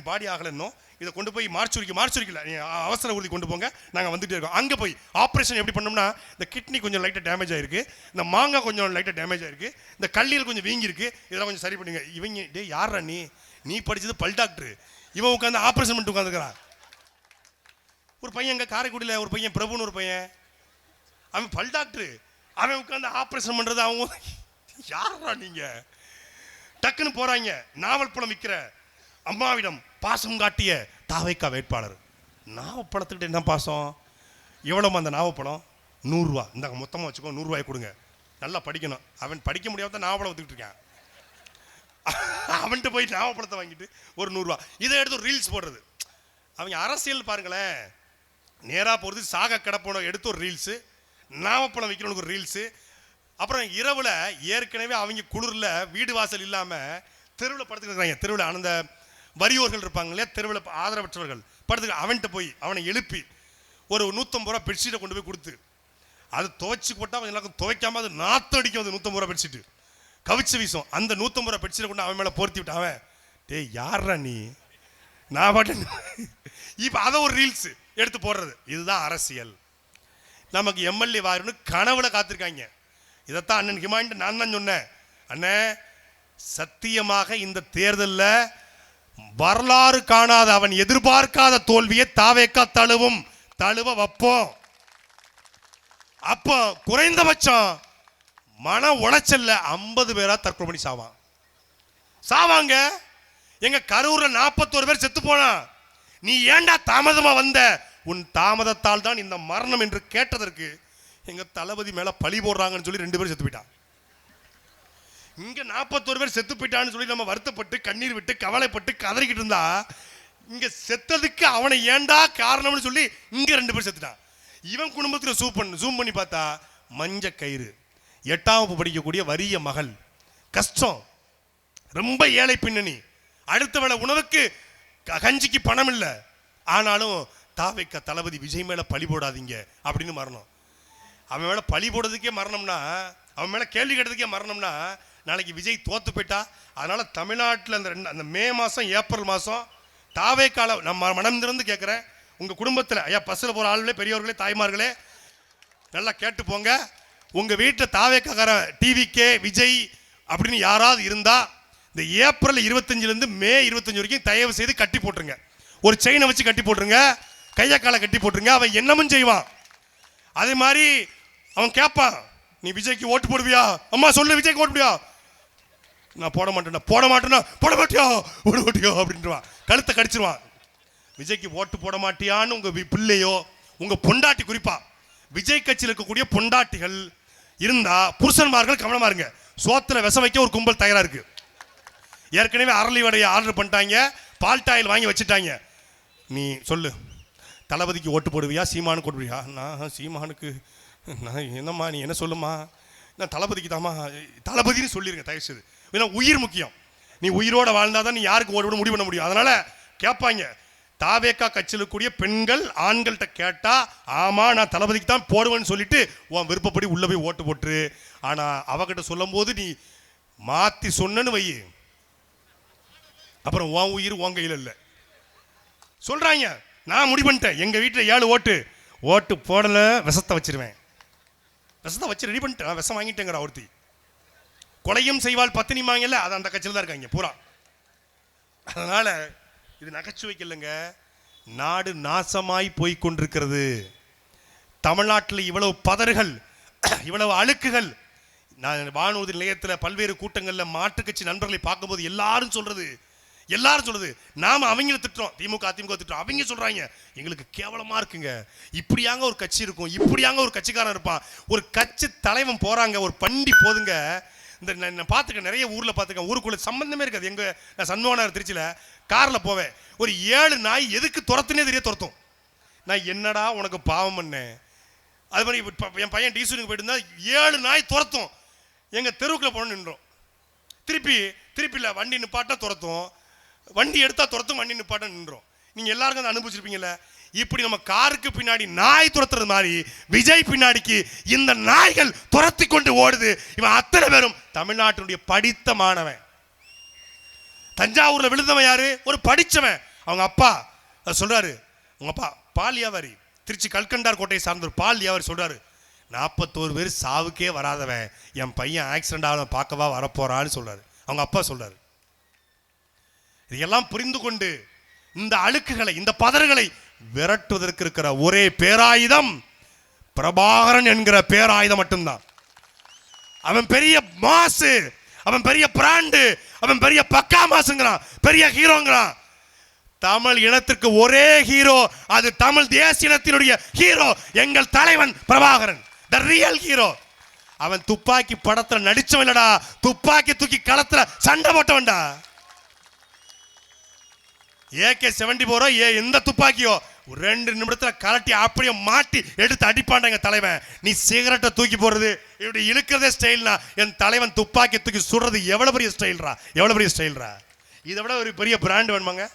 பாடி ஆகலைன்னோ, இதை கொண்டு போய் மார்ச்சுரிக்கல, நீங்கள் அவசர ஊர்தி கொண்டு போங்க, நாங்கள் வந்துகிட்டே இருக்கோம். அங்கே போய் ஆப்ரேஷன் எப்படி பண்ணோம்னா, இந்த கிட்னி கொஞ்சம் லைட்டாக டேமேஜ் ஆயிருக்கு, இந்த மாங்காய் கொஞ்சம் லைட்டாக டேமேஜ் ஆயிருக்கு, இந்த கல்லீரல் கொஞ்சம் வீங்கிருக்கு, இதெல்லாம் கொஞ்சம் சரி பண்ணுங்க. இவங்க, டே யாரா நீ படித்தது பல் டாக்டர், இவன் உட்காந்து ஆப்ரேஷன் பண்ணிட்டு உட்காந்துக்கிறான். ஒரு பையன் எங்கள் காரைக்குடியில் ஒரு பையன், பிரபுன்னு ஒரு பையன், அவன் பல் டாக்டர், அவன் உட்காந்து ஆப்ரேஷன் பண்ணுறது. அவங்க யாரா நீங்கள்? டக்குன்னு போறாங்க. நாவல் பழம் விற்கிற அம்மாவிடம் பாசம் காட்டிய தாவேக்கா வேட்பாளர். நாவப்பழத்துக்கிட்ட என்ன பாசம்? எவ்வளவு அந்த நாவப்பழம்? 100 ரூபா. இந்த மொத்தமாக வச்சுக்கோ, 100 ரூபாய் கொடுங்க. நல்லா படிக்கணும். அவன் படிக்க முடியாத நாவப்பழம் வித்துக்கிட்டு இருக்கான். அவன்கிட்ட போயிட்டு நாவப்பழத்தை வாங்கிட்டு ஒரு 100 ரூபா, இதை எடுத்து ரீல்ஸ் போடுறது. அவங்க அரசியல் பாருங்களேன், நேராக போகிறது, சாக கிடப்போன எடுத்து ஒரு ரீல்ஸு, நாவப்பழம் விற்கிறவனுக்கு ஒரு ரீல்ஸு. அப்புறம் இரவுல ஏற்கனவே அவங்க குளிர்ல வீடு வாசல் இல்லாம தெருவில் படுத்துக்கிறாங்க. தெருவில் அந்த வறியோர்கள் இருப்பாங்க இல்லையா, தெருவில் ஆதரவற்றவர்கள் படுத்துக்க, அவன்கிட்ட போய் அவனை எழுப்பி ஒரு 150 ரூபா பெட்ஷீட்டை கொண்டு போய் கொடுத்து, அது துவைச்சு போட்டால் அவங்க எல்லாருக்கும் துவைக்காம அது நாற்றம் அடிக்கும். அது 150 ரூபா பெட்ஷீட்டு கவிச்சு வீசும். அந்த 150 ரூபா பெட்ஷீட்டை கொண்டு அவன் மேலே போர்த்தி விட்டு, அவன் டேய் யாரா நீ, நான் பாட்டு இப்போ அதை ஒரு ரீல்ஸ் எடுத்து போடுறது. இதுதான் அரசியல். நமக்கு எம்எல்ஏ வாருன்னு கனவுல காத்திருக்காங்க. இதைத்தான் அண்ணன் ஹிமாண்ட் நான் தான் சொன்னேன், அண்ணே சத்தியமாக இந்த தேர்தலில் வரலாறு காணாத, அவன் எதிர்பார்க்காத தோல்வியை தாவேக்கா தழுவ வைப்போம். அப்போ குறைந்தபட்சம் மன உளைச்சல்ல 50 பேரா தற்கொலை பண்ணி சாவாங்க. எங்க கரூர்ல 41 பேர் செத்து போனா, நீ ஏண்டா தாமதமா வந்த, உன் தாமதத்தால் தான் இந்த மரணம் என்று கேட்டதற்கு எங்க தளபதி மேல பழி போடுறாங்கன்னு சொல்லி 2 பேர் செத்து போயிட்டான். இங்க 41 பேர் செத்து போயிட்டான்னு சொல்லி நம்ம வருத்தப்பட்டு கண்ணீர் விட்டு கவலைப்பட்டு கதறிக்கிட்டு இருந்தா, இங்க செத்ததுக்கு அவனை ஏண்டா காரணம்னு சொல்லி இங்க 2 பேர் செத்துட்டான். இவன் குடும்பத்தில் ஜூம் பண்ணி பார்த்தா மஞ்ச கயிறு, 8ஆம் வகுப்பு படிக்கக்கூடிய வறிய மகள், கஷ்டம், ரொம்ப ஏழை பின்னணி, அடுத்த வேளை உணவுக்கு கஞ்சிக்கு பணம் இல்லை, ஆனாலும் தாவேக்கா தளபதி விஜய் மேல பழி போடாதீங்க அப்படின்னு மரணம். அவன் மேல பழி போடுறதுக்கே மரணம்னா, அவன் மேல கேள்வி கேட்டதுக்கே மரணம்னா, நாளைக்கு விஜய் தோத்து போயிட்டா. அதனால தமிழ்நாட்டில் அந்த மே மாதம் ஏப்ரல் மாதம் தாவேக்கால நம்ம மனம் திறந்து கேட்குறேன், உங்கள் குடும்பத்தில் ஐயா பஸ்ஸில் போகிற ஆளுகளே, பெரியவர்களே, தாய்மார்களே, நல்லா கேட்டு போங்க. உங்கள் வீட்டில் தாவேக்கார டிவிக்கே விஜய் அப்படின்னு யாராவது இருந்தால் இந்த ஏப்ரல் 25 மே 25 வரைக்கும் தயவு செய்து கட்டி போட்டுருங்க. ஒரு செயினை வச்சு கட்டி போட்டுருங்க, கையை காலை கட்டி போட்டுருங்க. அவன் என்னமும் செய்வான். அதே மாதிரி அவன் கேட்பான், நீ விஜய்க்கு ஓட்டு போடுவியா? அம்மா சொல்லு, விஜய்க்கு ஓட்டு போடுவியா? நான் போட மாட்டேன்னா போட மாட்டியா அப்படின்ட்டுவான், கழுத்தை கடிச்சிருவான். விஜய்க்கு ஓட்டு போட மாட்டியான்னு உங்க பிள்ளையோ உங்க பொண்டாட்டி, குறிப்பா விஜய் கட்சியில் இருக்கக்கூடிய பொண்டாட்டிகள் இருந்தா புருஷன்மார்கள் கவனமா இருங்க. சோத்துல விச வைக்க ஒரு கும்பல் தயாரா இருக்கு. ஏற்கனவே அரளி வடையை ஆர்டர் பண்ணிட்டாங்க, பால்டாயில் வாங்கி வச்சுட்டாங்க. நீ சொல்லு, தளபதிக்கு ஓட்டு போடுவியா, சீமானுக்கு ஓட்டு போடுவியா? நான் சீமானுக்கு. நான் என்னம்மா நீ என்ன சொல்லுமா? நான் தளபதிக்கு தாம்மா. தளபதினு சொல்லிருங்க தயவு செய்து. ஏன்னா உயிர் முக்கியம். நீ உயிரோட வாழ்ந்தாதான் நீ யாருக்கு ஓட்டு போட முடிவு பண்ண முடியும். அதனால கேட்பாங்க, தாவேக்கா கட்சியில் கூடிய பெண்கள் ஆண்கள்கிட்ட கேட்டா ஆமா நான் தளபதிக்கு தான் போடுவேன்னு சொல்லிட்டு உன் விருப்பப்படி உள்ள போய் ஓட்டு போட்டுரு. ஆனா அவகிட்ட சொல்லும் போது நீ மாத்தி சொன்னு வை, அப்புறம் உன் உயிர் உன் கையில் இல்லை. சொல்றாங்க, நான் முடிவு பண்ணிட்டேன், எங்க வீட்டில் 7 ஓட்டு போடல, விஷத்தை வச்சிருவேன். விஷத்தை வச்சு ரெடி பண்ணிட்டேன், விஷம் வாங்கிட்டேங்கிற ஒருத்தி. கொலையும் செய்வாள் பத்தினி வாங்கல, அது அந்த கட்சியில் தான் இருக்காங்க பூரா. அதனால இது நகைச்சுவைக்கு இல்லைங்க, நாடு நாசமாய் போய் கொண்டிருக்கிறது. தமிழ்நாட்டில் இவ்வளவு பதறுகள், இவ்வளவு அழுக்குகள். நான் வானூர்தி நிலையத்தில் பல்வேறு கூட்டங்களில் மாற்றுக் கட்சி நண்பர்களை பார்க்கும்போது எல்லாரும் சொல்றது நாம அவங்கள திட்டுறோம், திமுக அதிமுக திட்டுறோம். அவங்க சொல்றாங்க எங்களுக்கு கேவலமா இருக்குங்க, இப்படியாங்க ஒரு கட்சி இருக்கும், இப்படியாங்க ஒரு கட்சிக்காரன் இருப்பான். ஒரு கட்சி தலைவன் போறாங்க, ஒரு பண்டி போதுங்க. இந்த நான் பார்த்துருக்கேன், நிறைய ஊரில் பார்த்துருக்கேன், ஊருக்குள்ள சம்பந்தமே இருக்காது. நான் சண்முகனார் திருச்சியில் காரில் போவேன், ஒரு 7 நாய் எதுக்கு துரத்துனே தெரிய துரத்தும். நான் என்னடா உனக்கு பாவம் பண்ணேன். அது மாதிரி என் பையன் டியூஷனுக்கு போயிட்டு இருந்தா 7 நாய் துரத்தும். எங்கள் தெருவுக்குள்ள போன நின்றோம். திருப்பி இல்லை, வண்டி நிப்பாட்டா துரத்தும், வண்டி எடுத்தா துரத்தும், வண்டி நிப்பாட்டா நின்றோம். நீங்கள் எல்லாருக்கும் அதை அனுபவிச்சிருப்பீங்கல்ல. இப்படி நம்ம காருக்கு பின்னாடி நாய் துரத்துறது மாதிரி விஜய் பின்னாடிக்கு இந்த நாய்கள் துரத்தி கொண்டு ஓடுது. இவன் அத்தனை பேரும் தமிழ்நாட்டினுடைய படித்த மாணவன். தஞ்சாவூர்ல விழுந்தவன் யாரு? ஒரு படிச்சவன். அவங்க அப்பா சொல்றாரு, அவங்க அப்பா பால் வியாபாரி, திருச்சி கல்கண்டார் கோட்டையை சார்ந்த ஒரு பால் வியாபாரி சொல்றாரு, 41 பேர் சாவுக்கே வராதவன் என் பையன் ஆக்சிடென்ட் ஆக பார்க்கவா வரப்போறான்னு சொல்றாரு. அவங்க அப்பா சொல்றாரு. இதெல்லாம் புரிந்து கொண்டு இந்த அழுக்குகளை, இந்த பதறுகளை விரட்டுவதற்கு இருக்கிற ஒரே பேராயுதம் பிரபாகரன் என்கிற பேராயுதம் மட்டும்தான். அவன் பெரிய மாசு, அவன் பெரிய பிராண்டு, அவன் பெரிய பக்கா மாசுங்கிறான், பெரிய ஹீரோங்கிறான். தமிழ் இனத்திற்கு ஒரே ஹீரோ, அது தமிழ் தேசிய இனத்தினுடைய ஹீரோ எங்கள் தலைவன் பிரபாகரன், தி ரியல் ஹீரோ. அவன் துப்பாக்கி படத்துல நடிச்சவன் இல்லடா, துப்பாக்கி தூக்கி களத்துல சண்டை போட்டவன்டா. AK-74 எந்த துப்பாக்கியோ 2 நிமிடத்துல கலட்டி அப்படியே மாட்டி எடுத்து அடிப்பான்டா எங்க தலைவன். நீ சிகரெட்டை தூக்கி போடுறது, இப்படி இழுக்கிறதே ஸ்டைல்னா, என் தலைவன் துப்பாக்கி தூக்கி சுடுறது எவ்வளவு பெரிய ஸ்டைல்ரா, எவ்வளவு பெரிய ஸ்டைல்ரா. இதை விட ஒரு பெரிய பிராண்ட் வேணுமாங்க?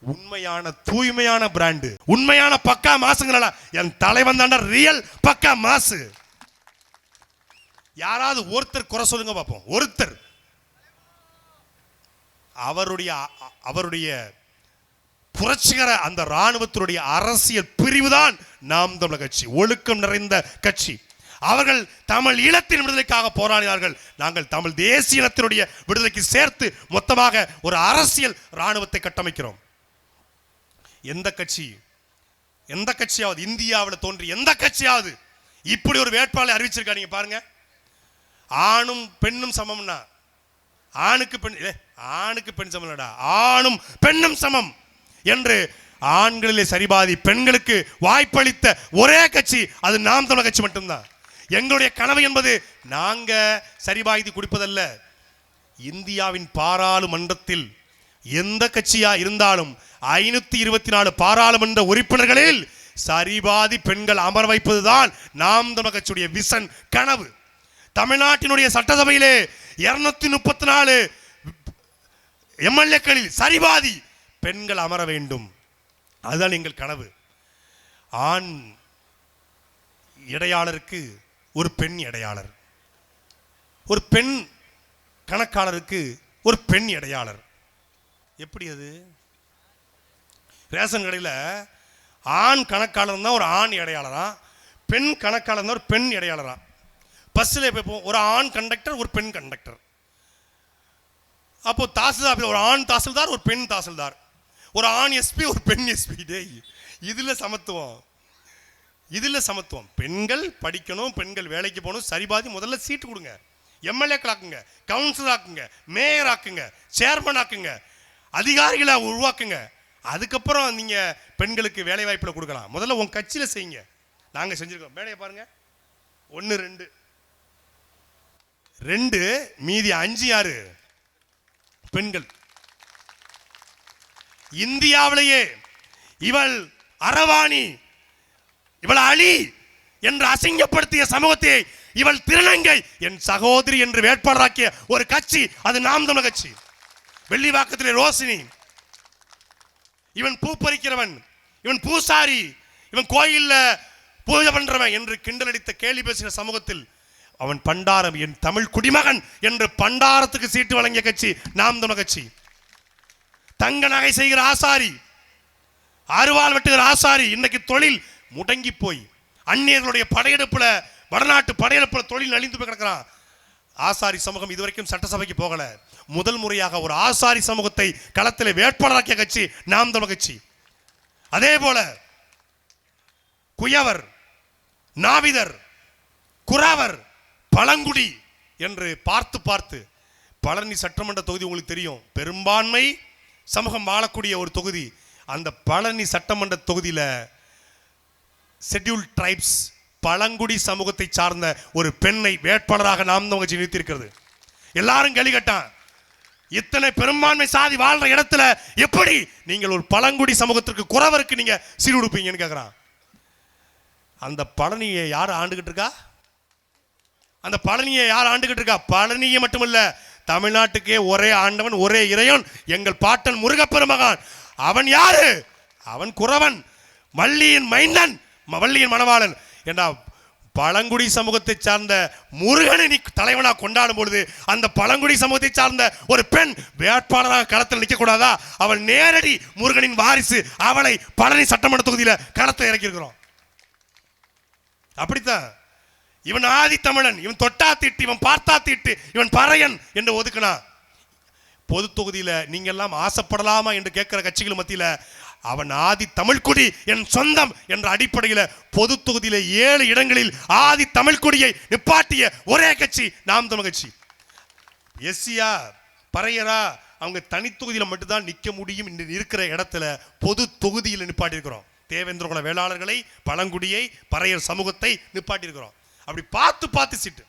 உண்மையான தூய்மையான பிராண்டு, உண்மையான பக்கா மாசுங்களா, என் தலைவன் தாண்டா ரியல் பக்கா மாசு. யாராவது ஒருத்தர் குறை சொல்லுங்க பார்ப்போம். ஒருத்தர். அவருடைய புரட்சிகர அந்த ராணுவத்தினுடைய அரசியல் பிரிவுதான் நாம் தமிழர் கட்சி. ஒழுக்கம் நிறைந்த கட்சி. அவர்கள் தமிழ் ஈழத்தின் விடுதலைக்காக போராடினார்கள். நாங்கள் தமிழ் தேசிய இனத்தினுடைய விடுதலைக்கு சேர்த்து மொத்தமாக ஒரு அரசியல் ராணுவத்தை கட்டமைக்கிறோம். எந்த கட்சியாவது இந்தியாவில் தோன்றி எந்த கட்சியாவது இப்படி ஒரு வேட்பாளரை அறிவிச்சிருக்கா? நீங்க பாருங்க. ஆணும் பெண்ணும் சமம்னா, ஆணுக்கு பெண் சமம்டா, ஆணும் பெண்ணும் சமம் என்று ஆண்களிலே சரிபாதி பெண்களுக்கு வாய்ப்பளித்த ஒரே கட்சி அது நாம் தமிழர் கட்சி மட்டும்தான். எங்களுடைய கனவு என்பது நாங்க சரிபாதி குடிப்பதல்ல. இந்தியாவின் பாராளுமன்றத்தில் எந்த கட்சியா இருந்தாலும் 524 பாராளுமன்ற உறுப்பினர்களில் சரிபாதி பெண்கள் அமர வைப்பதுதான் நாம் தமிழர் கட்சியுடைய விசன், கனவு. தமிழ்நாட்டினுடைய சட்டசபையிலே 234 எம்எல்ஏக்களில் சரிபாதி பெண்கள் அமர வேண்டும். அதுதான் எங்கள் கனவு. ஆண் இடையாளருக்கு ஒரு பெண் இடையாளர், ஒரு பெண் கணக்காளருக்கு ஒரு பெண் இடையாளர். எப்படி அது? ரேஷன் கடையில் ஆண் கணக்காளர் தான் ஒரு ஆண் இடையாளரா, பெண் கணக்காளர் தான் ஒரு பெண் இடையாளரா. பஸ்ஸில் போய் ஒரு ஆண் கண்டக்டர் ஒரு பெண் கண்டக்டர். அப்போ தாசில்தார் ஒரு ஆண் தாசில்தார் ஒரு பெண் தாசில்தார், ஒரு ஆண் எஸ்பி ஒரு பெண் எஸ்பி. இதில் சமத்துவம், இதில் சமத்துவம். பெண்கள் படிக்கணும், பெண்கள் வேலைக்கு போகணும், சரிபாதி முதல்ல சீட்டு கொடுங்க. எம்எல்ஏக்கள் ஆக்குங்க, கவுன்சிலர் ஆக்குங்க, மேயர் ஆக்குங்க, சேர்மன் ஆக்குங்க, அதிகாரிகளை உருவாக்குங்க. அதுக்கப்புறம் நீங்கள் பெண்களுக்கு வேலை வாய்ப்பில் கொடுக்கலாம். முதல்ல உங்கள் கட்சியில் செய்யுங்க. நாங்கள் செஞ்சுருக்கோம். மேடையை பாருங்க. 1 2 2 மீதி 5 யாரு? பெண்கள். இந்தியாவிலேயே இவள் அரவாணி, இவள் அலி என்று அசிங்கப்படுத்திய சமூகத்தை இவள் திருநங்கை என் சகோதரி என்று வேட்பாளராக்கிய ஒரு கட்சி அது நாம் தமிழர் கட்சி. வெள்ளிவாக்கத்திலே ரோசினி, இவன் பூ பறிக்கிறவன், இவன் பூசாரி, இவன் கோயில்ல பூஜை பண்றவன் என்று கிண்டல் அடித்த கேலி பேசுகிற சமூகத்தில் அவன் பண்டாரம், என் தமிழ் குடிமகன் என்று பண்டாரத்துக்கு சீட்டு வழங்கிய கட்சி நாம் தமிழர் கட்சி. தங்க நகை செய்கிற ஆசாரி, அருவாள் வெட்டுகிற ஆசாரி இன்னைக்கு தொழில் முடங்கி போய் அந்நியர்களுடைய படையெடுப்புல, வடநாட்டு படையெடுப்புல தொழில் அழிந்து போய் கிடக்கிறான். ஆசாரி சமூகம் இதுவரைக்கும் சட்டசபைக்கு போகல. முதல் முறையாக ஒரு ஆசாரி சமூகத்தை களத்தில் வேட்பாளராக்கிய கட்சி நாம் தமிழர் கட்சி. அதே போல குயவர், நாவிதர், குராவர், பழங்குடி என்று பார்த்து பார்த்து பழனி சட்டமன்ற தொகுதி உங்களுக்கு தெரியும், பெரும்பான்மை சமூகம் வாழக்கூடிய ஒரு தொகுதி. அந்த பழனி சட்டமன்ற தொகுதியில் ஷெட்யூல் ட்ரைப்ஸ் பழங்குடி சமூகத்தை சார்ந்த ஒரு பெண்ணை வேட்பாளராக நாம் தமிழர் கட்சி நிறுத்தியிருக்கிறது. எல்லாரும் கேள்வி கேட்டான், இத்தனை பெரும்பான்மை சாதி வாழ்ற இடத்துல எப்படி நீங்கள் ஒரு பழங்குடி சமூகத்திற்கு குறவருக்கு நீங்க சீர் கொடுப்பீங்கன்னு கேட்கிறான். அந்த பழனியை யார் ஆண்டுகிட்டு இருக்கா? அந்த பழனியை யார் ஆண்டுகிட்டு இருக்கா? பழனியை மட்டுமல்ல, தமிழ்நாட்டுக்கே ஒரே ஆண்டவன், ஒரே இறைவன், எங்கள் பாட்டன் முருகப்பெருமகான். அவன் யாரு? அவன் குறவன், வள்ளியின் மைந்தன், வள்ளியின் மணவாளன். ஏண்டா பழங்குடி சமூகத்தை சார்ந்த முருகனை நீ தலைவனாக கொண்டாடும் பொழுது அந்த பழங்குடி சமூகத்தை சார்ந்த ஒரு பெண் வேட்பாளராக களத்தில் நிற்க கூடாதா? அவள் நேரடி முருகனின் வாரிசு. அவளை பழனி சட்டமன்ற தொகுதியில் களத்தில் இறக்கியிருக்கிறோம். அப்படித்தான். இவன் ஆதி தமிழன், இவன் தொட்டா திட்டு, இவன் பார்த்தா திட்டு, இவன் பறையன் என்று ஒதுக்கினா. பொது தொகுதியில் நீங்க எல்லாம் ஆசைப்படலாமா என்று கேட்கிற கட்சிகள் மத்தியில் அவன் ஆதி தமிழ்குடி என் சொந்தம் என்ற அடிப்படையில் பொது தொகுதியில் 7 இடங்களில் ஆதி தமிழ்குடியை நிப்பாட்டிய ஒரே கட்சி நாம் தமிழர் கட்சி. எஸ்சியா பறையரா அவங்க தனி தொகுதியில் மட்டும்தான் நிற்க முடியும் என்று இருக்கிற இடத்துல பொது தொகுதியில் நிப்பாட்டி இருக்கிறோம். தேவேந்திர குல வேளாளர்களை, பழங்குடியை, பறையர் சமூகத்தை நிப்பாட்டி இருக்கிறோம். அப்படி பார்த்து பார்த்து சீட்டு.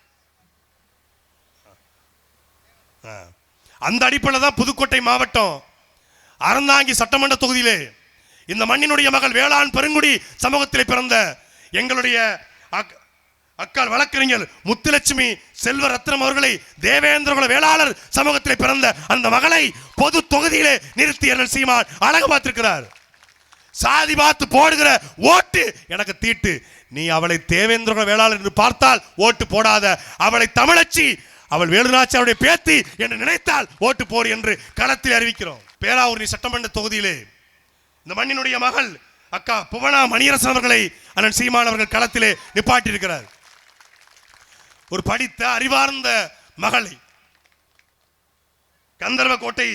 அந்த அடிப்படையில் தான் புதுக்கோட்டை மாவட்டம் அறந்தாங்கி சட்டமன்ற தொகுதியிலே இந்த மண்ணினுடைய மகள் வேளாண் பெருங்குடி சமூகத்தில் பிறந்த எங்களுடைய அக்கால் வழக்கறிஞர் முத்துலட்சுமி செல்வ ரத்னம் அவர்களை தேவேந்திர குல வேளாளர் சமூகத்தில் பிறந்த அந்த மகளை பொது தொகுதியிலே நிறுத்தி சீமான் அழகு பார்த்திருக்கிறார். சாதி பார்த்து போடுகிற ஓட்டு எனக்கு தீட்டு. நீ அவளை தேவேந்திர குல வேளாளர் என்று பார்த்தால் ஓட்டு போடாத, அவளை தமிழச்சி, அவள் வேலுநாச்சியாருடைய பேத்தி என்று நினைத்தால் ஓட்டு போடு என்று களத்தில் அறிவிக்கிறோம். பேராவூரணி சட்டமன்ற தொகுதியிலே இந்த மண்ணினுடைய மகள் அக்கா புவனா மணியரசன் அவர்களை அண்ணன் சீமான் அவர்கள் களத்திலே நிப்பாட்டி இருக்கிறார். ஒரு படித்த அறிவார்ந்த மகளை கந்தர்வக்கோட்டை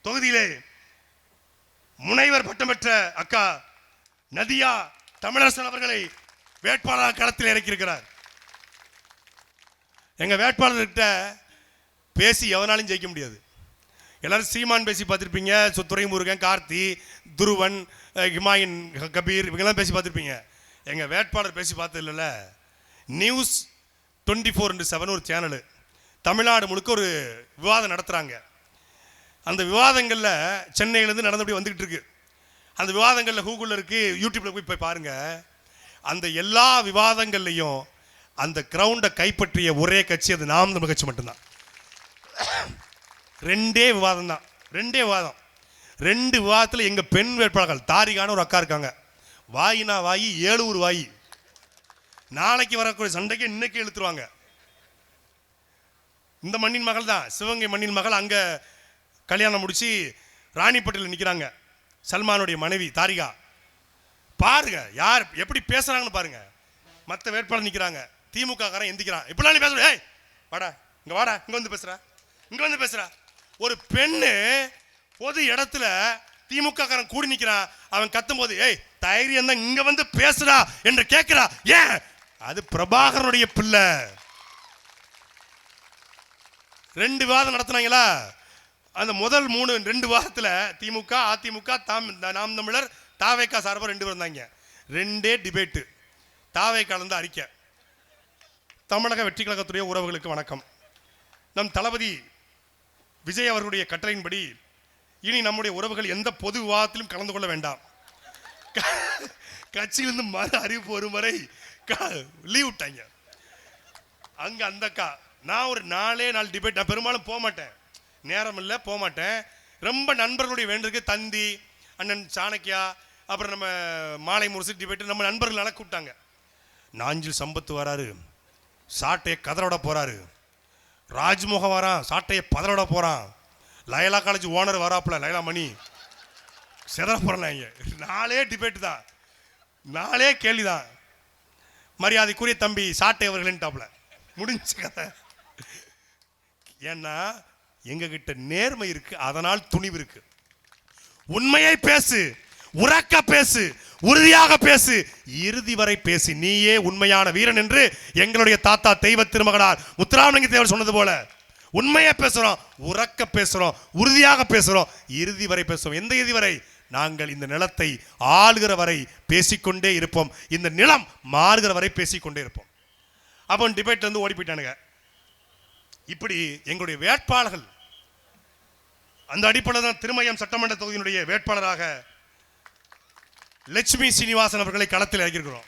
தொகுதியிலே முனைவர் பட்டம் பெற்ற அக்கா நதியா தமிழரசன் அவர்களை வேட்பாளராக களத்தில் இறக்கியிருக்கிறார். எங்க வேட்பாளர்கிட்ட பேசி எவனாலும் ஜெயிக்க முடியாது. எல்லாரும் சீமான் பேசி பார்த்துருப்பீங்க, துரைமுருகன், கார்த்தி, துருவன், ஹிமாயின், கபீர் இவங்கெல்லாம் பேசி பார்த்துருப்பீங்க. எங்கள் வேட்பாளர் பேசி பார்த்தது இல்லைல்ல. நியூஸ் 24/7 ஒரு சேனலு தமிழ்நாடு முழுக்க ஒரு விவாதம் நடத்துகிறாங்க. அந்த விவாதங்களில் சென்னையிலேருந்து நடந்தபடி வந்துக்கிட்டு இருக்கு. அந்த விவாதங்களில் கூகுளில் இருக்குது, யூடியூப்பில் போய் பாருங்கள். அந்த எல்லா விவாதங்கள்லையும் அந்த கிரவுண்டை கைப்பற்றிய ஒரே கட்சி அது நாம் தமிழர் கட்சி மட்டும்தான். 2 விவாதம் தான், 2 விவாதம். 2 விவாதத்தில் எங்க பெண் வேட்பாளர்கள் தாரிகான ஒரு அக்கா இருக்காங்க. வாயினா வாயி 7 வாயி. நாளைக்கு வரக்கூடிய சண்டைக்கு இன்னைக்கு இழுத்துருவாங்க. இந்த மண்ணின் மகள் தான், சிவகங்கை மண்ணின் மகள். அங்க கல்யாணம் முடிச்சு ராணிப்பட்டில் நிற்கிறாங்க. சல்மானுடைய மனைவி தாரிகா. பாருங்க யார் எப்படி பேசுறாங்கன்னு பாருங்க. மற்ற வேட்பாளர் நிற்கிறாங்க, திமுக காரன் எந்திக்கிறான். இப்படிலாம் நீ பேசுற, ஏய் வாடா இங்க, வாடா இங்க வந்து பேசுற, இங்க வந்து பேசுற. ஒரு பெண்ணு பொது இடத்துல திமுக காரன் கூடி நிற்கிறான், அவன் கத்தும் போது ஏய் தைரியம் தான் இங்க வந்து பேசுறா என்று கேட்கிறா. ஏன்? அது பிரபாகரனுடைய பிள்ளை. 2 விவாதம் நடத்தினாங்களா? அந்த முதல் 2 வாரத்தில் திமுக, அதிமுக, நாம் தமிழர், தாவேக்கா சார்பாக 2 பேர் இருந்தாங்க. 2 டிபேட்டு. தாவேக்கால இருந்து அறிக்கை. தமிழக வெற்றி கழகத்துடைய உறவுகளுக்கு வணக்கம். நம் தளபதி விஜய் அவர்களுடைய கட்டளையின்படி இனி நம்முடைய உறவுகள் எந்த பொது விவாதத்திலும் கலந்து கொள்ள வேண்டாம். கட்சியிலிருந்து மறு அறிவிப்பு வரும் வரை லீவ் விட்டாங்க. அங்க அந்த அக்கா, நான் ஒரு 4 டிபேட், நான் பெரும்பாலும் போக மாட்டேன், நேரம் இல்லை, போக மாட்டேன். ரொம்ப நண்பர்களுடைய வேண்டிற்கு தந்தி, அண்ணன் சாணக்கியா, அப்புறம் நம்ம மாலை முரசு டிபேட், நம்ம நண்பர்கள் கூப்பிட்டாங்க. நாஞ்சில் சம்பத்து வராரு, சாட்டையை கதறோட போறாரு. ராஜ்மோகன் வரான், சாட்டையை பதறோட போறான். லயலா காலேஜ் ஓனர் வராப்புல, லைலா மணி செதற போறாங்க. 4 டிபேட் தான், 4 கேள்விதான். மரியாதைக்குரிய தம்பி சாட்டை அவர்கள்ட்டாப்புல முடிஞ்ச கதை. ஏன்னா எங்க கிட்ட நேர்மை இருக்கு, அதனால் துணிவு இருக்கு. உண்மையை பேசு, உறக்க பேசு, உறுதியாக பேசு, இறுதி வரை பேசு, நீயே உண்மையான வீரன் என்று எங்களுடைய தாத்தா தெய்வ திருமகனார் முத்துராமலிங்க தேவர் சொன்னது போல உண்மையை பேசுறோம், உறக்க பேசுறோம், உறுதியாக பேசுறோம், இறுதி வரை பேசுறோம். எந்த இறுதி வரை? நாங்கள் இந்த நிலத்தை ஆளுகிற வரை பேசிக்கொண்டே இருப்போம், இந்த நிலம் மாறுகிற வரை பேசிக்கொண்டே இருப்போம். அப்போ டிபேட் வந்து ஓடி போயிட்டானுங்க. இப்படி எங்களுடைய வேட்பாளர்கள் அந்த அடிப்படையில் தான் திருமயம் சட்டமன்ற தொகுதியினுடைய வேட்பாளராக லட்சுமி சீனிவாசன் அவர்களை களத்தில் இறக்கியிருக்கிறோம்.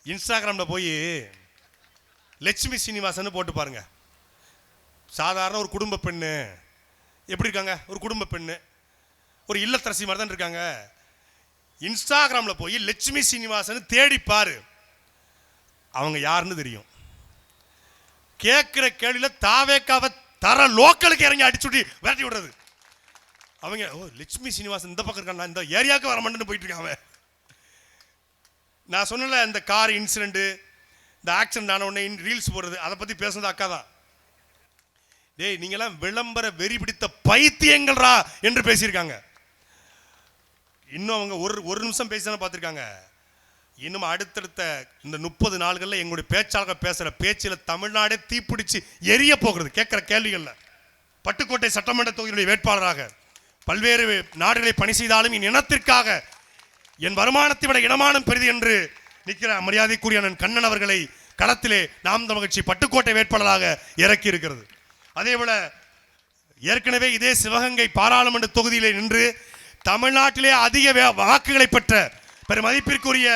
இன்ஸ்டாகிராமில் போய் லட்சுமி சீனிவாசன் போட்டு பாருங்க. சாதாரண ஒரு குடும்ப பெண்ணு எப்படி இருக்காங்க, ஒரு குடும்ப பெண்ணு, ஒரு இல்லத்தரசி மாதிரி தான் இருக்காங்க. இன்ஸ்டாகிராமில் போய் லட்சுமி சீனிவாசன் தேடி பாரு, அவங்க யாருன்னு தெரியும். கேட்கிற கேள்வியில் தாவேக்காவை தர லோக்கலுக்கு இறங்கி அடிச்சுட்டி விரட்டி விடுறது. அவங்க ஓ லட்சுமி சீனிவாசன் இந்த பக்கம் இருக்கான், இந்த ஏரியாவுக்கு வர மாட்டேன்னு போயிட்டு இருக்காங்க. நான் சொன்னல இந்த கார் இன்சிடென்ட், இந்த ஆக்சிடென்ட் ஆன உடனே ரீல்ஸ் போடுறது, அதை பற்றி பேசுனது அக்கா தான். டேய் நீங்களாம் விளம்பர வெறி பிடித்த பைத்தியங்கள்ரா என்று பேசியிருக்காங்க. இன்னும் அவங்க ஒரு நிமிஷம் பேசினா பார்த்துருக்காங்க. இன்னும் அடுத்தடுத்த இந்த 30 நாள்களில் எங்களுடைய பேச்சாளர்கள் பேசுகிற பேச்சில் தமிழ்நாடே தீப்பிடிச்சு எரிய போகிறது. கேட்குற கேள்விகளில் பட்டுக்கோட்டை சட்டமன்ற தொகுதியுடைய வேட்பாளராக பல்வேறு நாடுகளை பணி செய்தாலும் என் இனத்திற்காக என் வருமானத்தை விட இடமானம் பெரிது என்று நிற்கிற மரியாதைக்குரிய அண்ணன் கண்ணன் அவர்களை களத்திலே நாம் தமிழர் கட்சி பட்டுக்கோட்டை வேட்பாளராக இறக்கி இருக்கிறது. அதே போல ஏற்கனவே இதே சிவகங்கை பாராளுமன்ற தொகுதியிலே நின்று தமிழ்நாட்டிலே அதிக வாக்குகளை பெற்ற பெருமதிப்பிற்குரிய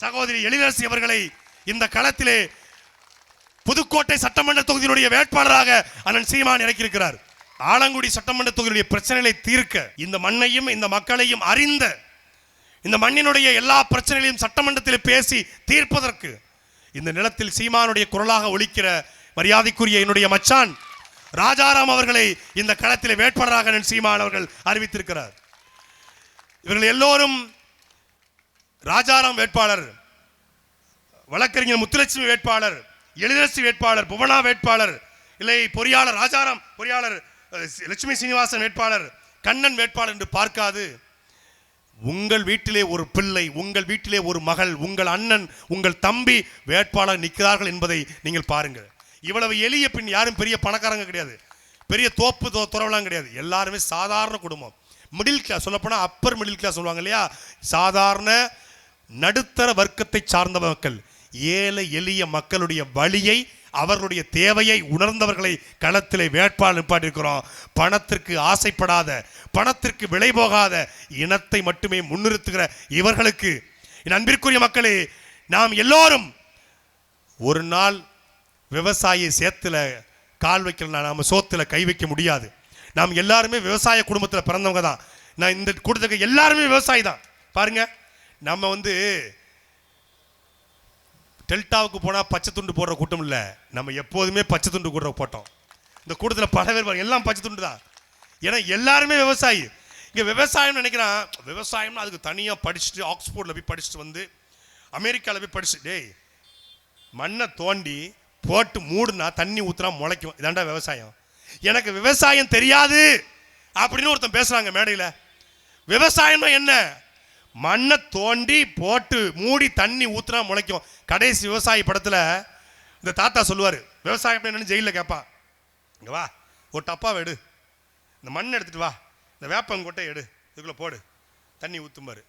சகோதரி எழிலரசி அவர்களை இந்த களத்திலே புதுக்கோட்டை சட்டமன்ற தொகுதியினுடைய வேட்பாளராக அண்ணன் சீமான் இறக்கியிருக்கிறார். ஆலங்குடி சட்டமன்ற தொகுதியுடைய பிரச்சனைகளை தீர்க்க, இந்த மண்ணையும் இந்த மக்களையும் அறிந்த, இந்த மண்ணினுடைய எல்லா பிரச்சனைகளையும் சட்டமன்றத்தில் பேசி தீர்ப்பதற்கு இந்த நிலத்தில் சீமானுடைய குரலாக ஒலிக்கிற மரியாதைக்குரிய என்னுடைய மச்சான் ராஜாராம் அவர்களை இந்த களத்தில் வேட்பாளராக அண்ணன் சீமான் அவர்கள் அறிவித்திருக்கிறார். இவர்கள் எல்லோரும் ராஜாராம் வேட்பாளர், வழக்கறிஞர் முத்துலட்சுமி வேட்பாளர், எழிலரசி வேட்பாளர், புவனா வேட்பாளர், இல்லை பொறியாளர் ராஜாராம், பொறியாளர் லட்சுமி சீனிவாசன் வேட்பாளர், கண்ணன் வேட்பாளர் என்று பார்க்காது உங்கள் வீட்டிலே ஒரு பிள்ளை, உங்கள் வீட்டிலே ஒரு மகள், உங்கள் அண்ணன், உங்கள் தம்பி வேட்பாளர் நிற்கிறார்கள் என்பதை நீங்கள் பாருங்கள். இவ்வளவு எளிய பின் யாரும் பெரிய பணக்காரங்க கிடையாது, பெரிய தோப்பு துறவெல்லாம் கிடையாது. எல்லாருமே சாதாரண குடும்பம், மிடில் கிளாஸ், சொல்லப்போனால் அப்பர் மிடில் கிளாஸ் சொல்லுவாங்க இல்லையா, சாதாரண நடுத்தர வர்க்கத்தை சார்ந்த மக்கள், ஏழை எளிய மக்களுடைய வழியை, அவர்களுடைய தேவையை உணர்ந்தவர்களை களத்திலே வேட்பாளர் நிப்பாட்டிருக்கிறோம். பணத்திற்கு ஆசைப்படாத, பணத்திற்கு விலை போகாத, இனத்தை மட்டுமே முன்னிறுத்துகிற இவர்களுக்கு என் அன்பிற்குரிய மக்களே, நாம் எல்லோரும் ஒரு நாள் விவசாயி சேத்துல கால் வைக்கலாம், நாம சோத்துல கை வைக்க முடியாது. நாம் எல்லாருமே விவசாய குடும்பத்தில் பிறந்தவங்க தான். நான் இந்த கூட்டத்துக்கு எல்லாருமே விவசாயி தான். பாருங்க, நம்ம டெல்டாவுக்கு போனால் பச்சை துண்டு போடுற கூட்டம் இல்லை, நம்ம எப்போதுமே பச்சை துண்டு கூட போட்டோம். இந்த கூட்டத்தில் பல பேர் எல்லாம் பச்சை துண்டு தான். ஏன்னா எல்லாருமே விவசாயி. இங்கே விவசாயம் நினைக்கிறான், விவசாயம்னு அதுக்கு தனியாக படிச்சுட்டு ஆக்ஸ்போர்டில் போய் படிச்சுட்டு வந்து அமெரிக்காவில் போய் படிச்சுட்டு, டேய் மண்ணை தோண்டி போட்டு மூடுனா தண்ணி ஊற்றுனா முளைக்கும், இதாண்டா விவசாயம். எனக்கு விவசாயம் தெரியாது அப்படின்னு ஒருத்தன் பேசுகிறாங்க மேடையில். விவசாயம்னா என்ன? மண்ணை தோண்டி போட்டு மூடி தண்ணி ஊற்றுனா முளைக்கும். கடைசி விவசாயி படத்தில் இந்த தாத்தா சொல்லுவார், விவசாயம் என்னன்னு ஜெயிலில் கேட்பான். இங்கே வா, ஒரு டப்பாவை எடு, இந்த மண் எடுத்துகிட்டு வா, இந்த வேப்பங்கொட்டை எடு, இதுக்குள்ளே போடு, தண்ணி ஊற்றும்பார்.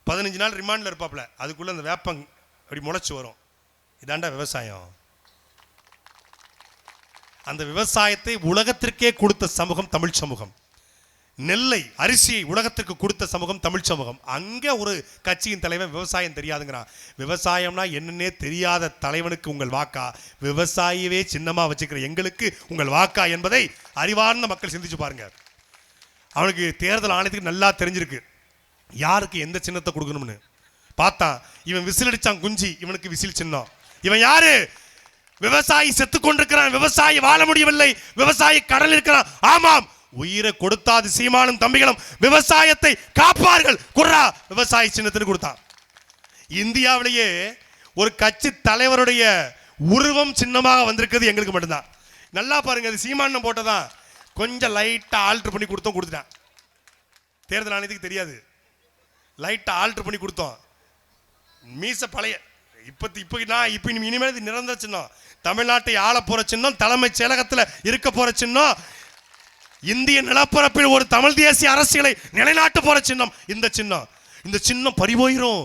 15 நாள் ரிமாண்டில் இருப்பாப்புல, அதுக்குள்ளே அந்த வேப்பங் அப்படி முளைச்சி வரும். இதாண்டா விவசாயம். அந்த விவசாயத்தை உலகத்திற்கே கொடுத்த சமூகம் தமிழ் சமூகம். நெல்லை அரிசியை உலகத்திற்கு கொடுத்த சமூகம் தமிழ் சமூகம். அங்கே ஒரு கட்சியின் தலைவன் விவசாயம் தெரியாதுங்கிறான். விவசாயம்னா என்னன்னே தெரியாத தலைவனுக்கு உங்கள் வாக்கா? விவசாயியவே சின்னமாக வச்சுக்கிற எங்களுக்கு உங்கள் வாக்கா என்பதை அறிவார்ந்த மக்கள் சிந்திச்சு பாருங்க. அவனுக்கு தேர்தல் ஆணையத்துக்கு நல்லா தெரிஞ்சிருக்கு யாருக்கு எந்த சின்னத்தை கொடுக்கணும்னு. பார்த்தான், இவன் விசில் அடிச்சான் குஞ்சி, இவனுக்கு விசில் சின்னம். இவன் யாரு? விவசாயி செத்து கொண்டிருக்கிறான், விவசாயி வாழ முடியவில்லை, விவசாயி கடல் இருக்கிறான். ஆமாம், உயிரை கொடுத்தாது சீமானும் தம்பிகளும் விவசாயத்தை காப்பார்கள், குர்ரா விவசாயி சின்னத்திற்கு கொடுத்தான். இந்தியாவிலேயே ஒரு கட்சி தலைவருடைய உருவம் சின்னமாக வந்திருக்கிறது எங்களுக்கு மட்டும்தான். நல்லா பாருங்க, அது சீமானம் போட்டதான். கொஞ்சம் லைட்டா ஆல்டர் பண்ணி கொடுத்துட்டான். தேர்தல் ஆணையத்துக்கு தெரியாது, லைட்டா ஆல்டர் பண்ணி கொடுத்தோம். மீச பழைய இப்போ இனிமேல் நிரந்தர சின்னம். தமிழ்நாட்டை ஆள போற சின்னம், தலைமைச் செயலகத்தில் இருக்க போற சின்னம், இந்திய நிலப்பரப்பில் ஒரு தமிழ் தேசிய அரசியலை நிலைநாட்ட போற சின்னம் இந்த சின்னம். இந்த சின்னம் பறிபோயிரும்.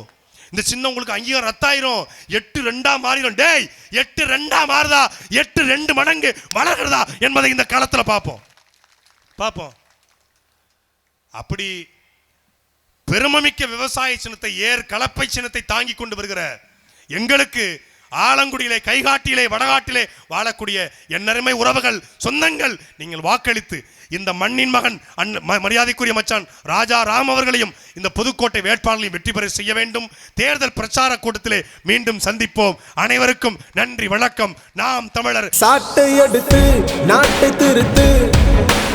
இந்த சின்னம் உங்களுக்கு அங்கீகாரம் ரத்தாயிரும். 8-2 மாறிடும். டேய் 8-2 மாறுதா, 8-2 மடங்கு வளர்கிறதா என்பதை இந்த காலத்தில் பார்ப்போம். அப்படி பெருமமிக்க விவசாய சின்னத்தை, ஏர் கலப்பை சின்னத்தை தாங்கி கொண்டு வருகிற எங்களுக்கு ஆலங்குடியிலே, கைகாட்டியிலே, வடகாட்டிலே வாழக்கூடிய எண்ணருமை உறவுகள், சொந்தங்கள், நீங்கள் வாக்களித்து இந்த மண்ணின் மகன் மரியாதைக்குரிய மச்சான் ராஜா ராம் அவர்களையும் இந்த புதுக்கோட்டை வேட்பாளர்களையும் வெற்றி பெற செய்ய வேண்டும். தேர்தல் பிரச்சார கூட்டத்திலே மீண்டும் சந்திப்போம். அனைவருக்கும் நன்றி, வணக்கம். நாம் தமிழர். சாட்டை எடுத்து நாட்டை திருத்து.